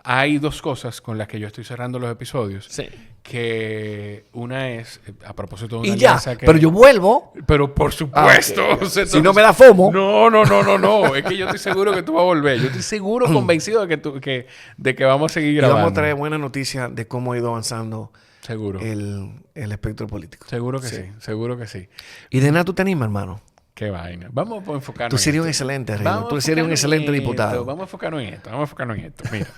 Speaker 1: Hay dos cosas con las que yo estoy cerrando los episodios.
Speaker 2: Sí.
Speaker 1: Que una es, a propósito de una
Speaker 2: Y ya,
Speaker 1: alianza que...
Speaker 2: pero yo vuelvo.
Speaker 1: Pero por supuesto.
Speaker 2: Ah, ok.
Speaker 1: O sea,
Speaker 2: Si no me da FOMO.
Speaker 1: No. Es que yo estoy seguro que tú vas a volver. Yo estoy seguro, convencido de que vamos a seguir
Speaker 2: Y
Speaker 1: grabando.
Speaker 2: vamos a traer buenas noticias de cómo ha ido avanzando
Speaker 1: Seguro.
Speaker 2: el espectro político.
Speaker 1: Seguro que sí. Seguro que sí.
Speaker 2: Y de nada tú te animas, hermano.
Speaker 1: Qué vaina. Vamos a enfocarnos
Speaker 2: Tú serías un
Speaker 1: esto.
Speaker 2: excelente, Reina.
Speaker 1: Vamos
Speaker 2: Tú
Speaker 1: a
Speaker 2: serías un
Speaker 1: enfocarnos
Speaker 2: excelente
Speaker 1: en
Speaker 2: diputado.
Speaker 1: esto. Vamos a enfocarnos en esto. Mira.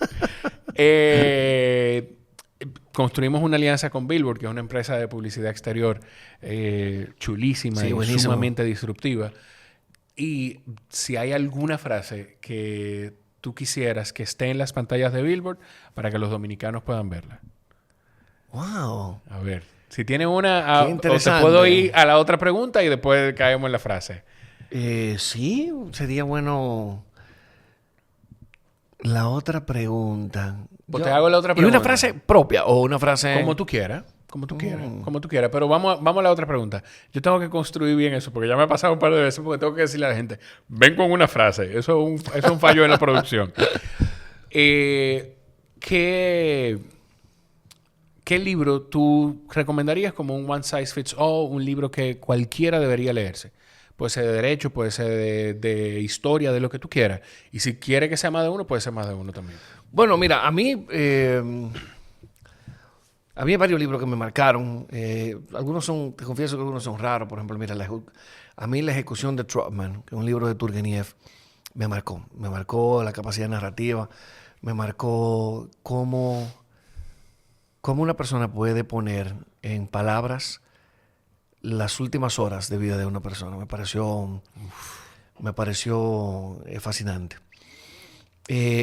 Speaker 1: Construimos una alianza con Billboard, que es una empresa de publicidad exterior chulísima
Speaker 2: Sí,
Speaker 1: y
Speaker 2: buenísimo.
Speaker 1: sumamente disruptiva. Y si hay alguna frase que tú quisieras que esté en las pantallas de Billboard para que los dominicanos puedan verla.
Speaker 2: Wow.
Speaker 1: A ver. Si tiene una,
Speaker 2: Qué
Speaker 1: o te
Speaker 2: interesante.
Speaker 1: puedo ir a la otra pregunta y después caemos en la frase.
Speaker 2: Sí, sería bueno. La otra pregunta.
Speaker 1: Pues te hago la otra
Speaker 2: ¿Y
Speaker 1: pregunta.
Speaker 2: una frase propia o una frase?
Speaker 1: Como tú quieras. Como tú quieras. Pero vamos a la otra pregunta. Yo tengo que construir bien eso, porque ya me ha pasado un par de veces, porque tengo que decirle a la gente, ven con una frase. Eso es un fallo en la producción. ¿Qué libro tú recomendarías como un one size fits all, un libro que cualquiera debería leerse? Puede ser de derecho, puede ser de historia, de lo que tú quieras. Y si quiere que sea más de uno, puede ser más de uno también.
Speaker 2: Bueno, mira, a mí había varios libros que me marcaron. Algunos son, te confieso que algunos son raros. Por ejemplo, mira, a mí La ejecución de Trotman, que es un libro de Turgeniev, me marcó. Me marcó la capacidad narrativa. Me marcó cómo una persona puede poner en palabras las últimas horas de vida de una persona. Me pareció fascinante.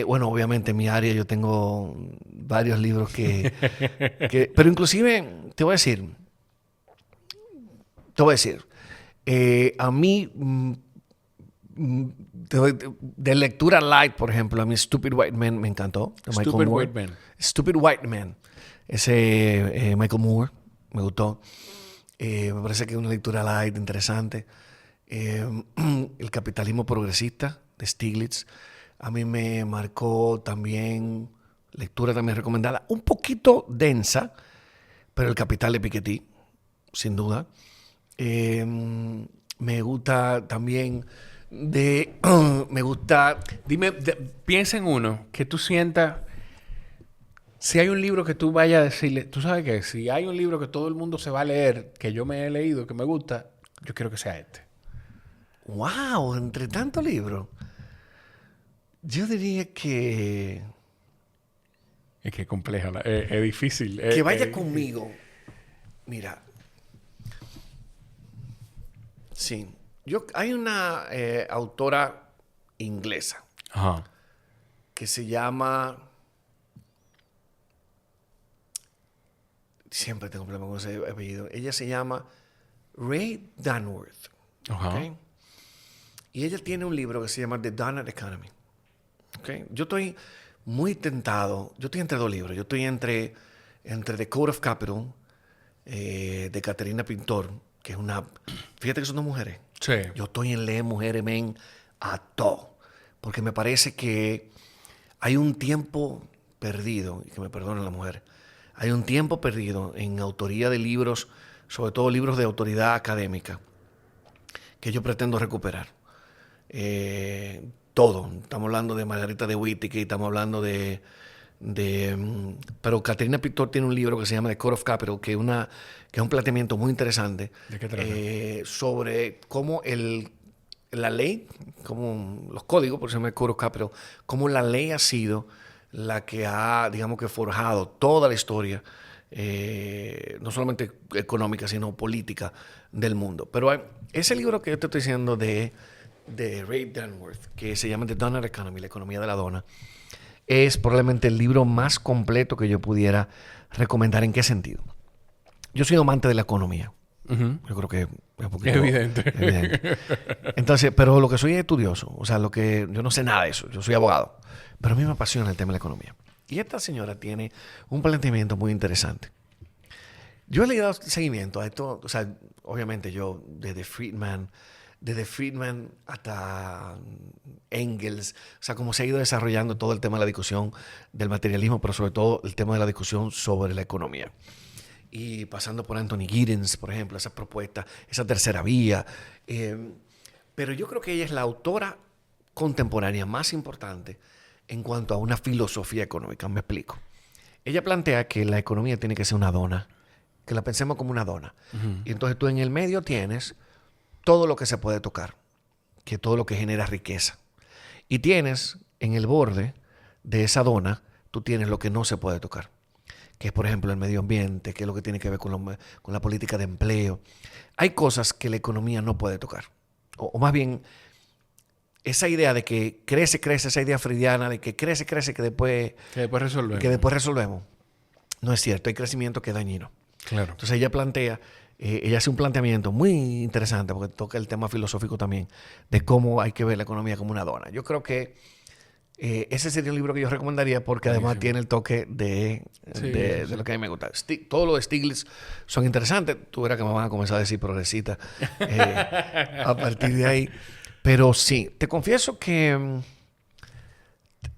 Speaker 2: Bueno, obviamente en mi área yo tengo varios libros pero inclusive te voy a decir, a mí de lectura light, por ejemplo, a mí Stupid White Man me encantó. De Michael
Speaker 1: Stupid
Speaker 2: Moore.
Speaker 1: White Man.
Speaker 2: Stupid White Man. Ese Michael Moore me gustó. Me parece que es una lectura light, interesante. El capitalismo progresista de Stiglitz a mí me marcó también, lectura también recomendada, un poquito densa, pero El Capital de Piketty, sin duda. Me gusta también me gusta...
Speaker 1: Dime, piensa en uno que tú sientas... Si hay un libro que tú vayas a decirle... Tú sabes que si hay un libro que todo el mundo se va a leer, que yo me he leído, que me gusta, yo quiero que sea este.
Speaker 2: ¡Wow! Entre tantos libros. Yo diría que...
Speaker 1: Es que es complejo, es difícil.
Speaker 2: Que vaya conmigo. Mira. Sí. Hay una autora inglesa
Speaker 1: Ajá.
Speaker 2: que se llama... Siempre tengo problemas con ese apellido. Ella se llama Ray Dunworth.
Speaker 1: Ajá.
Speaker 2: ¿Okay? Y ella tiene un libro que se llama The Donut Economy. ¿Okay? Yo estoy muy tentado. Yo estoy entre dos libros. Yo estoy entre The Code of Capital de Caterina Pintor, que es una... Fíjate que son dos mujeres.
Speaker 1: Sí.
Speaker 2: Yo estoy en leer mujeres, men, a todo. Porque me parece que hay un tiempo perdido, y que me perdonen las mujeres, hay un tiempo perdido en autoría de libros, sobre todo libros de autoridad académica, que yo pretendo recuperar. Todo. Estamos hablando de Margarita de Whittaker, estamos hablando pero Caterina Pintor tiene un libro que se llama The Code of Capital, que es un planteamiento muy interesante.
Speaker 1: ¿De qué trata?
Speaker 2: Sobre cómo la ley, como los códigos, por eso se llama Code of Capital, cómo la ley ha sido la que ha, digamos que, forjado toda la historia, no solamente económica, sino política del mundo. Pero ese libro que yo te estoy diciendo de Ray Dunworth, que se llama The Donut Economy, la economía de la dona, es probablemente el libro más completo que yo pudiera recomendar. ¿En qué sentido? Yo soy amante de la economía.
Speaker 1: Uh-huh.
Speaker 2: Yo creo que es un poquito
Speaker 1: Evidente.
Speaker 2: Entonces, pero lo que soy es estudioso. O sea, yo no sé nada de eso. Yo soy abogado. Pero a mí me apasiona el tema de la economía. Y esta señora tiene un planteamiento muy interesante. Yo he leído seguimiento a esto. O sea, obviamente yo desde Friedman hasta Engels, o sea, cómo se ha ido desarrollando todo el tema de la discusión del materialismo, pero sobre todo el tema de la discusión sobre la economía. Y pasando por Anthony Giddens, por ejemplo, esa propuesta, esa tercera vía. Pero yo creo que ella es la autora contemporánea más importante en cuanto a una filosofía económica. Me explico. Ella plantea que la economía tiene que ser una dona, que la pensemos como una dona. Uh-huh. Y entonces tú en el medio tienes todo lo que se puede tocar, que todo lo que genera riqueza. Y tienes en el borde de esa dona, tú tienes lo que no se puede tocar, que es, por ejemplo, el medio ambiente, que es lo que tiene que ver con la política de empleo. Hay cosas que la economía no puede tocar. O más bien, esa idea de que crece, esa idea freudiana de que crece, que después resolvemos. No es cierto, hay crecimiento que es dañino.
Speaker 1: Claro.
Speaker 2: Entonces ella hace un planteamiento muy interesante porque toca el tema filosófico también de cómo hay que ver la economía como una dona. Yo creo que ese sería un libro que yo recomendaría porque además tiene el toque de lo que a mí me gusta. Todo lo de Stiglitz son interesantes. Tú verás que me van a comenzar a decir progresista a partir de ahí. Pero sí, te confieso que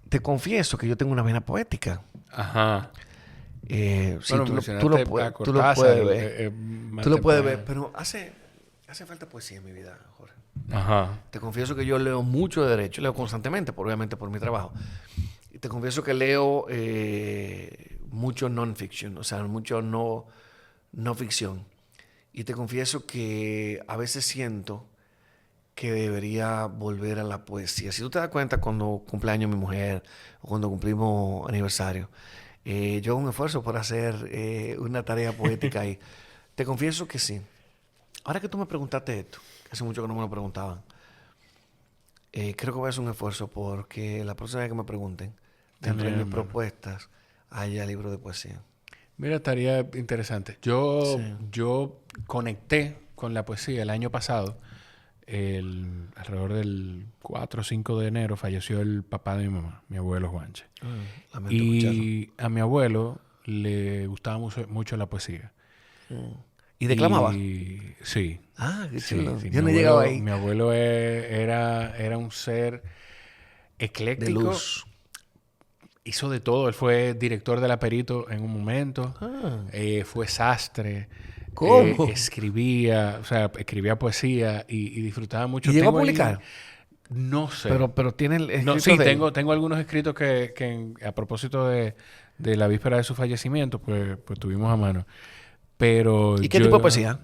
Speaker 2: yo tengo una vena poética.
Speaker 1: Ajá.
Speaker 2: Sí,
Speaker 1: bueno,
Speaker 2: tú lo puedes ver. Tú lo puedes ver, pero hace falta poesía en mi vida, Jorge.
Speaker 1: Ajá.
Speaker 2: Te confieso que yo leo mucho de derecho, leo constantemente, obviamente por mi trabajo. Y te confieso que leo mucho non-fiction, o sea, mucho no ficción. Y te confieso que a veces siento que debería volver a la poesía. Si tú te das cuenta, cuando cumpleaños mi mujer o cuando cumplimos aniversario, yo hago un esfuerzo por hacer una tarea poética y te confieso que sí. Ahora que tú me preguntaste esto, que hace mucho que no me lo preguntaban, creo que voy a hacer un esfuerzo porque la próxima vez que me pregunten, dentro de mis propuestas, haya libro de poesía.
Speaker 1: Mira, estaría interesante. Yo conecté con la poesía el año pasado. Alrededor del 4 o 5 de enero falleció el papá de mi mamá, mi abuelo Juanche. Y a mi abuelo le gustaba mucho la poesía.
Speaker 2: ¿Y declamaba?
Speaker 1: Sí.
Speaker 2: Ah, qué chulo.
Speaker 1: Sí.
Speaker 2: Yo no he llegado ahí.
Speaker 1: Mi abuelo era un ser ecléctico.
Speaker 2: De luz.
Speaker 1: hizo de todo. Él fue director del Aperito en un momento. Fue sastre.
Speaker 2: ¿Cómo?
Speaker 1: Escribía poesía y disfrutaba mucho.
Speaker 2: ¿Y llegó a
Speaker 1: Tengo ahí-
Speaker 2: publicar?
Speaker 1: No sé.
Speaker 2: Pero tiene el
Speaker 1: No,
Speaker 2: escrito
Speaker 1: sí,
Speaker 2: de él.
Speaker 1: tengo algunos escritos que a propósito de la víspera de su fallecimiento, pues tuvimos a mano. Pero
Speaker 2: ¿Y qué tipo de poesía?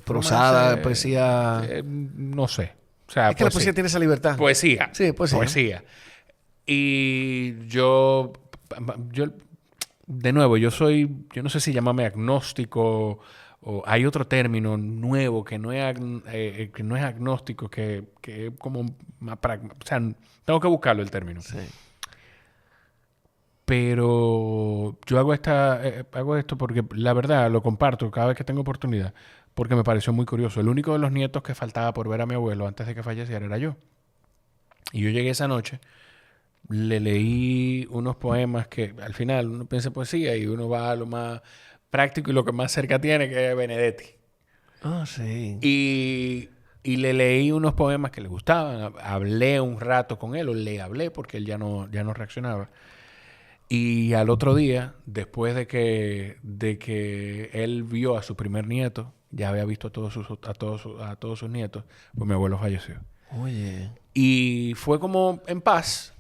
Speaker 2: Prosada,
Speaker 1: romance,
Speaker 2: poesía.
Speaker 1: no sé. O sea,
Speaker 2: Es que la poesía tiene esa libertad.
Speaker 1: Poesía.
Speaker 2: Sí, poesía.
Speaker 1: Y yo, de nuevo, yo no sé si llamarme agnóstico o hay otro término nuevo que no es agnóstico, que es como más o sea, tengo que buscarlo el término.
Speaker 2: Sí.
Speaker 1: Pero yo hago esto porque la verdad lo comparto cada vez que tengo oportunidad, porque me pareció muy curioso. El único de los nietos que faltaba por ver a mi abuelo antes de que falleciera era yo. Y yo llegué esa noche, le leí unos poemas que al final uno piensa en poesía y uno va a lo más práctico y lo que más cerca tiene, que es Benedetti.
Speaker 2: Sí.
Speaker 1: Y le leí unos poemas que le gustaban. Hablé un rato con él, o le hablé porque él ya no reaccionaba. Y al otro día, después de que él vio a su primer nieto, ya había visto a todos sus nietos, pues mi abuelo falleció.
Speaker 2: Oye.
Speaker 1: Y fue como en paz,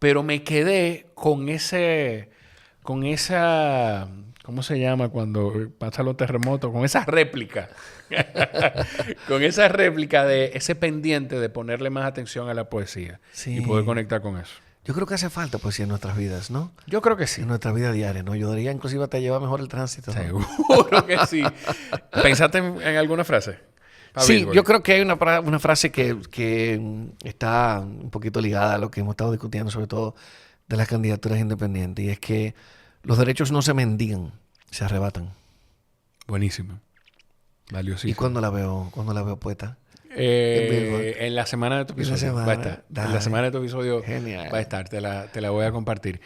Speaker 1: pero me quedé con esa, ¿cómo se llama cuando pasan los terremotos? Con esa réplica. Con esa réplica de ese pendiente de ponerle más atención a la poesía
Speaker 2: Sí.
Speaker 1: y poder conectar con eso.
Speaker 2: Yo creo que hace falta poesía en nuestras vidas, ¿no?
Speaker 1: Yo creo que sí.
Speaker 2: En nuestra vida diaria, ¿no? Ayudaría inclusive hasta llevar mejor el tránsito, ¿no?
Speaker 1: Seguro que sí. ¿Pensaste en alguna frase?
Speaker 2: Sí, yo creo que hay una frase que está un poquito ligada a lo que hemos estado discutiendo, sobre todo de las candidaturas independientes, y es que los derechos no se mendigan, se arrebatan.
Speaker 1: Buenísimo. Valiosísimo.
Speaker 2: ¿Y cuándo la veo poeta?
Speaker 1: En la semana de tu episodio
Speaker 2: semana,
Speaker 1: va a estar.
Speaker 2: dale.
Speaker 1: En la semana de tu episodio
Speaker 2: Genial.
Speaker 1: va a estar. Te la voy a compartir.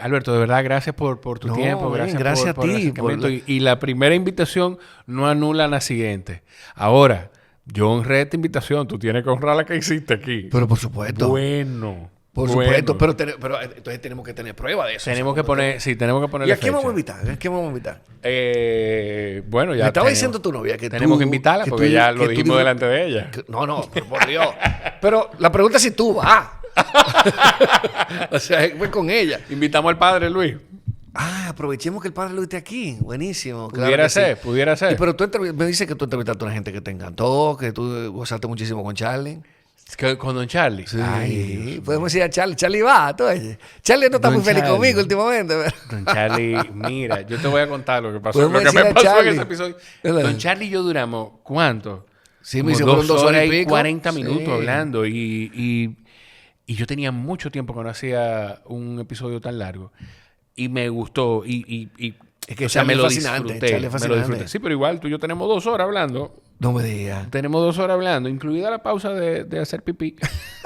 Speaker 1: Alberto, de verdad, gracias por tu
Speaker 2: No,
Speaker 1: tiempo.
Speaker 2: bien,
Speaker 1: Gracias
Speaker 2: gracias
Speaker 1: por el
Speaker 2: a ti,
Speaker 1: acercamiento.
Speaker 2: por
Speaker 1: Y la primera invitación no anula la siguiente. Ahora, yo honré esta invitación. Tú tienes que honrar la que hiciste aquí.
Speaker 2: Pero por supuesto.
Speaker 1: Bueno.
Speaker 2: Por
Speaker 1: bueno.
Speaker 2: supuesto, pero entonces tenemos que tener prueba de eso.
Speaker 1: Tenemos que poner
Speaker 2: ¿Y a quién vamos a invitar? ¿A quién vamos a invitar?
Speaker 1: Bueno, ya
Speaker 2: Me estaba
Speaker 1: tenemos-
Speaker 2: diciendo tu novia que
Speaker 1: tenemos
Speaker 2: tú-
Speaker 1: que invitarla
Speaker 2: que
Speaker 1: porque
Speaker 2: tú-
Speaker 1: ya lo
Speaker 2: que tú
Speaker 1: dijimos
Speaker 2: dijo-
Speaker 1: delante de ella.
Speaker 2: No, pero por Dios. Pero la pregunta es si tú vas. O sea, fue con ella.
Speaker 1: Invitamos al padre Luis.
Speaker 2: Aprovechemos que el padre Luis esté aquí. Buenísimo. claro
Speaker 1: Pudiera
Speaker 2: que sí.
Speaker 1: ser, pudiera ser.
Speaker 2: Pero tú me dices que tú entrevistaste a una gente que te encantó, que tú gozaste muchísimo con Charlie.
Speaker 1: Con Don Charlie.
Speaker 2: Sí.
Speaker 1: Ay,
Speaker 2: Podemos decir a Charlie. Charlie va, tú oyes. Charlie no está
Speaker 1: Don
Speaker 2: muy feliz
Speaker 1: Charlie.
Speaker 2: conmigo últimamente.
Speaker 1: Don Charlie, mira, yo te voy a contar lo que pasó.
Speaker 2: Podemos
Speaker 1: Lo que me
Speaker 2: decirle a
Speaker 1: pasó en
Speaker 2: Charlie.
Speaker 1: ese episodio.
Speaker 2: ¿Verdad?
Speaker 1: Don Charlie y yo duramos, ¿cuánto?
Speaker 2: Sí,
Speaker 1: Como
Speaker 2: me dice, fueron 2 horas y pico.
Speaker 1: 40 minutos
Speaker 2: Sí.
Speaker 1: hablando. Y yo tenía mucho tiempo que no hacía un episodio tan largo. Y me gustó.
Speaker 2: Es que
Speaker 1: o sea,
Speaker 2: Charlie
Speaker 1: me lo
Speaker 2: es fascinante,
Speaker 1: disfruté.
Speaker 2: Charlie es
Speaker 1: Me lo
Speaker 2: fascinante.
Speaker 1: disfruté. Sí, pero igual tú y yo tenemos 2 horas hablando.
Speaker 2: No me digas.
Speaker 1: Tenemos 2 horas hablando, incluida la pausa de hacer pipí.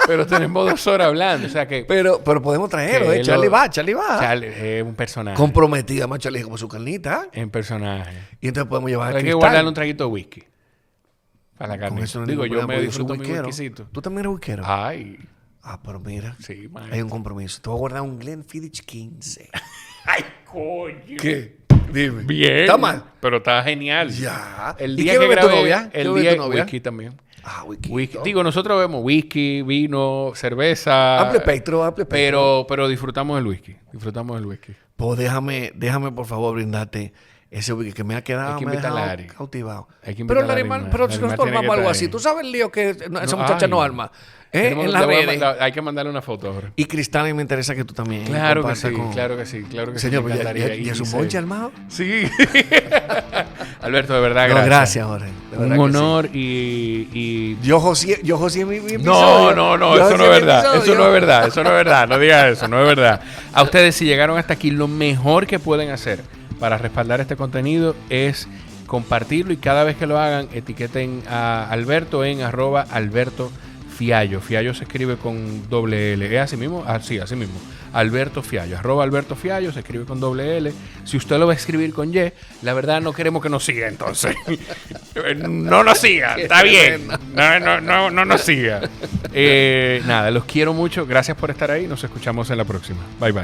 Speaker 1: Pero tenemos 2 horas hablando. O sea que
Speaker 2: Pero podemos traerlo,
Speaker 1: Que
Speaker 2: Charlie
Speaker 1: lo-
Speaker 2: va, Charlie va.
Speaker 1: Charlie es un personaje.
Speaker 2: Comprometida, más Charlie como su carnita.
Speaker 1: En personaje.
Speaker 2: Y entonces podemos llevar a
Speaker 1: Hay que
Speaker 2: Cristal.
Speaker 1: guardarle un traguito de whisky. Para la
Speaker 2: Con
Speaker 1: carne.
Speaker 2: eso no hay
Speaker 1: Digo,
Speaker 2: ningún
Speaker 1: yo
Speaker 2: problema,
Speaker 1: me
Speaker 2: porque
Speaker 1: disfruto
Speaker 2: soy
Speaker 1: mi
Speaker 2: whiskyero.
Speaker 1: whiskycito.
Speaker 2: ¿Tú también eres whiskyero?
Speaker 1: Ay,
Speaker 2: Pero mira,
Speaker 1: sí, man.
Speaker 2: hay un compromiso. Te voy a guardar un Glenfiddich 15.
Speaker 1: Ay, coño.
Speaker 2: ¿Qué? Dime.
Speaker 1: Bien.
Speaker 2: ¿Está mal?
Speaker 1: Pero está genial.
Speaker 2: Ya.
Speaker 1: El
Speaker 2: ¿Y
Speaker 1: día
Speaker 2: qué
Speaker 1: que
Speaker 2: bebe tu
Speaker 1: grabé,
Speaker 2: novia? ¿Qué
Speaker 1: el
Speaker 2: bebe
Speaker 1: día
Speaker 2: tu novia?
Speaker 1: whisky también.
Speaker 2: Whisky.
Speaker 1: Whisky. Digo, nosotros bebemos whisky, vino, cerveza.
Speaker 2: Amplio espectro.
Speaker 1: Pero disfrutamos el whisky. Disfrutamos el whisky.
Speaker 2: Pues déjame por favor brindarte ese whisky que me ha quedado,
Speaker 1: Hay que
Speaker 2: me ha
Speaker 1: invitar a
Speaker 2: dejado
Speaker 1: Lari.
Speaker 2: cautivado.
Speaker 1: Hay que
Speaker 2: Pero
Speaker 1: invitar a Lari
Speaker 2: Larimar,
Speaker 1: más.
Speaker 2: pero si
Speaker 1: Larimar
Speaker 2: nosotros
Speaker 1: tiene que
Speaker 2: armamos algo
Speaker 1: estar
Speaker 2: así,
Speaker 1: ahí.
Speaker 2: tú sabes el lío que esa
Speaker 1: No,
Speaker 2: muchacha
Speaker 1: ay.
Speaker 2: no arma. En las
Speaker 1: Le voy a
Speaker 2: redes.
Speaker 1: mandar- hay que mandarle una foto ahora.
Speaker 2: Y Cristal, y me interesa que tú también.
Speaker 1: Claro que
Speaker 2: compartas
Speaker 1: sí,
Speaker 2: con-
Speaker 1: claro que sí, claro que
Speaker 2: Señor,
Speaker 1: sí. me
Speaker 2: pues
Speaker 1: encantaría.
Speaker 2: ya es un
Speaker 1: Y
Speaker 2: bonche
Speaker 1: se-
Speaker 2: armado.
Speaker 1: Sí. Alberto, de verdad,
Speaker 2: No,
Speaker 1: gracias.
Speaker 2: gracias, Jorge. De verdad
Speaker 1: Un
Speaker 2: que
Speaker 1: honor y...
Speaker 2: Yo joseé mi episodio.
Speaker 1: No,
Speaker 2: Yo
Speaker 1: eso
Speaker 2: joseé
Speaker 1: no es
Speaker 2: mi
Speaker 1: verdad.
Speaker 2: episodio.
Speaker 1: Eso no es verdad. Eso no es verdad. No digas eso, no es verdad. A ustedes, si llegaron hasta aquí, lo mejor que pueden hacer para respaldar este contenido es compartirlo y cada vez que lo hagan, etiqueten a Alberto en @AlbertoFitch. Fiallo. Fiallo se escribe con doble L. ¿Es así mismo? Ah, sí, así mismo. Alberto Fiallo. @Alberto Fiallo se escribe con doble L. Si usted lo va a escribir con Y, la verdad no queremos que nos siga entonces. No nos siga, está bien. No nos siga. Nada, los quiero mucho. Gracias por estar ahí. Nos escuchamos en la próxima. Bye, bye.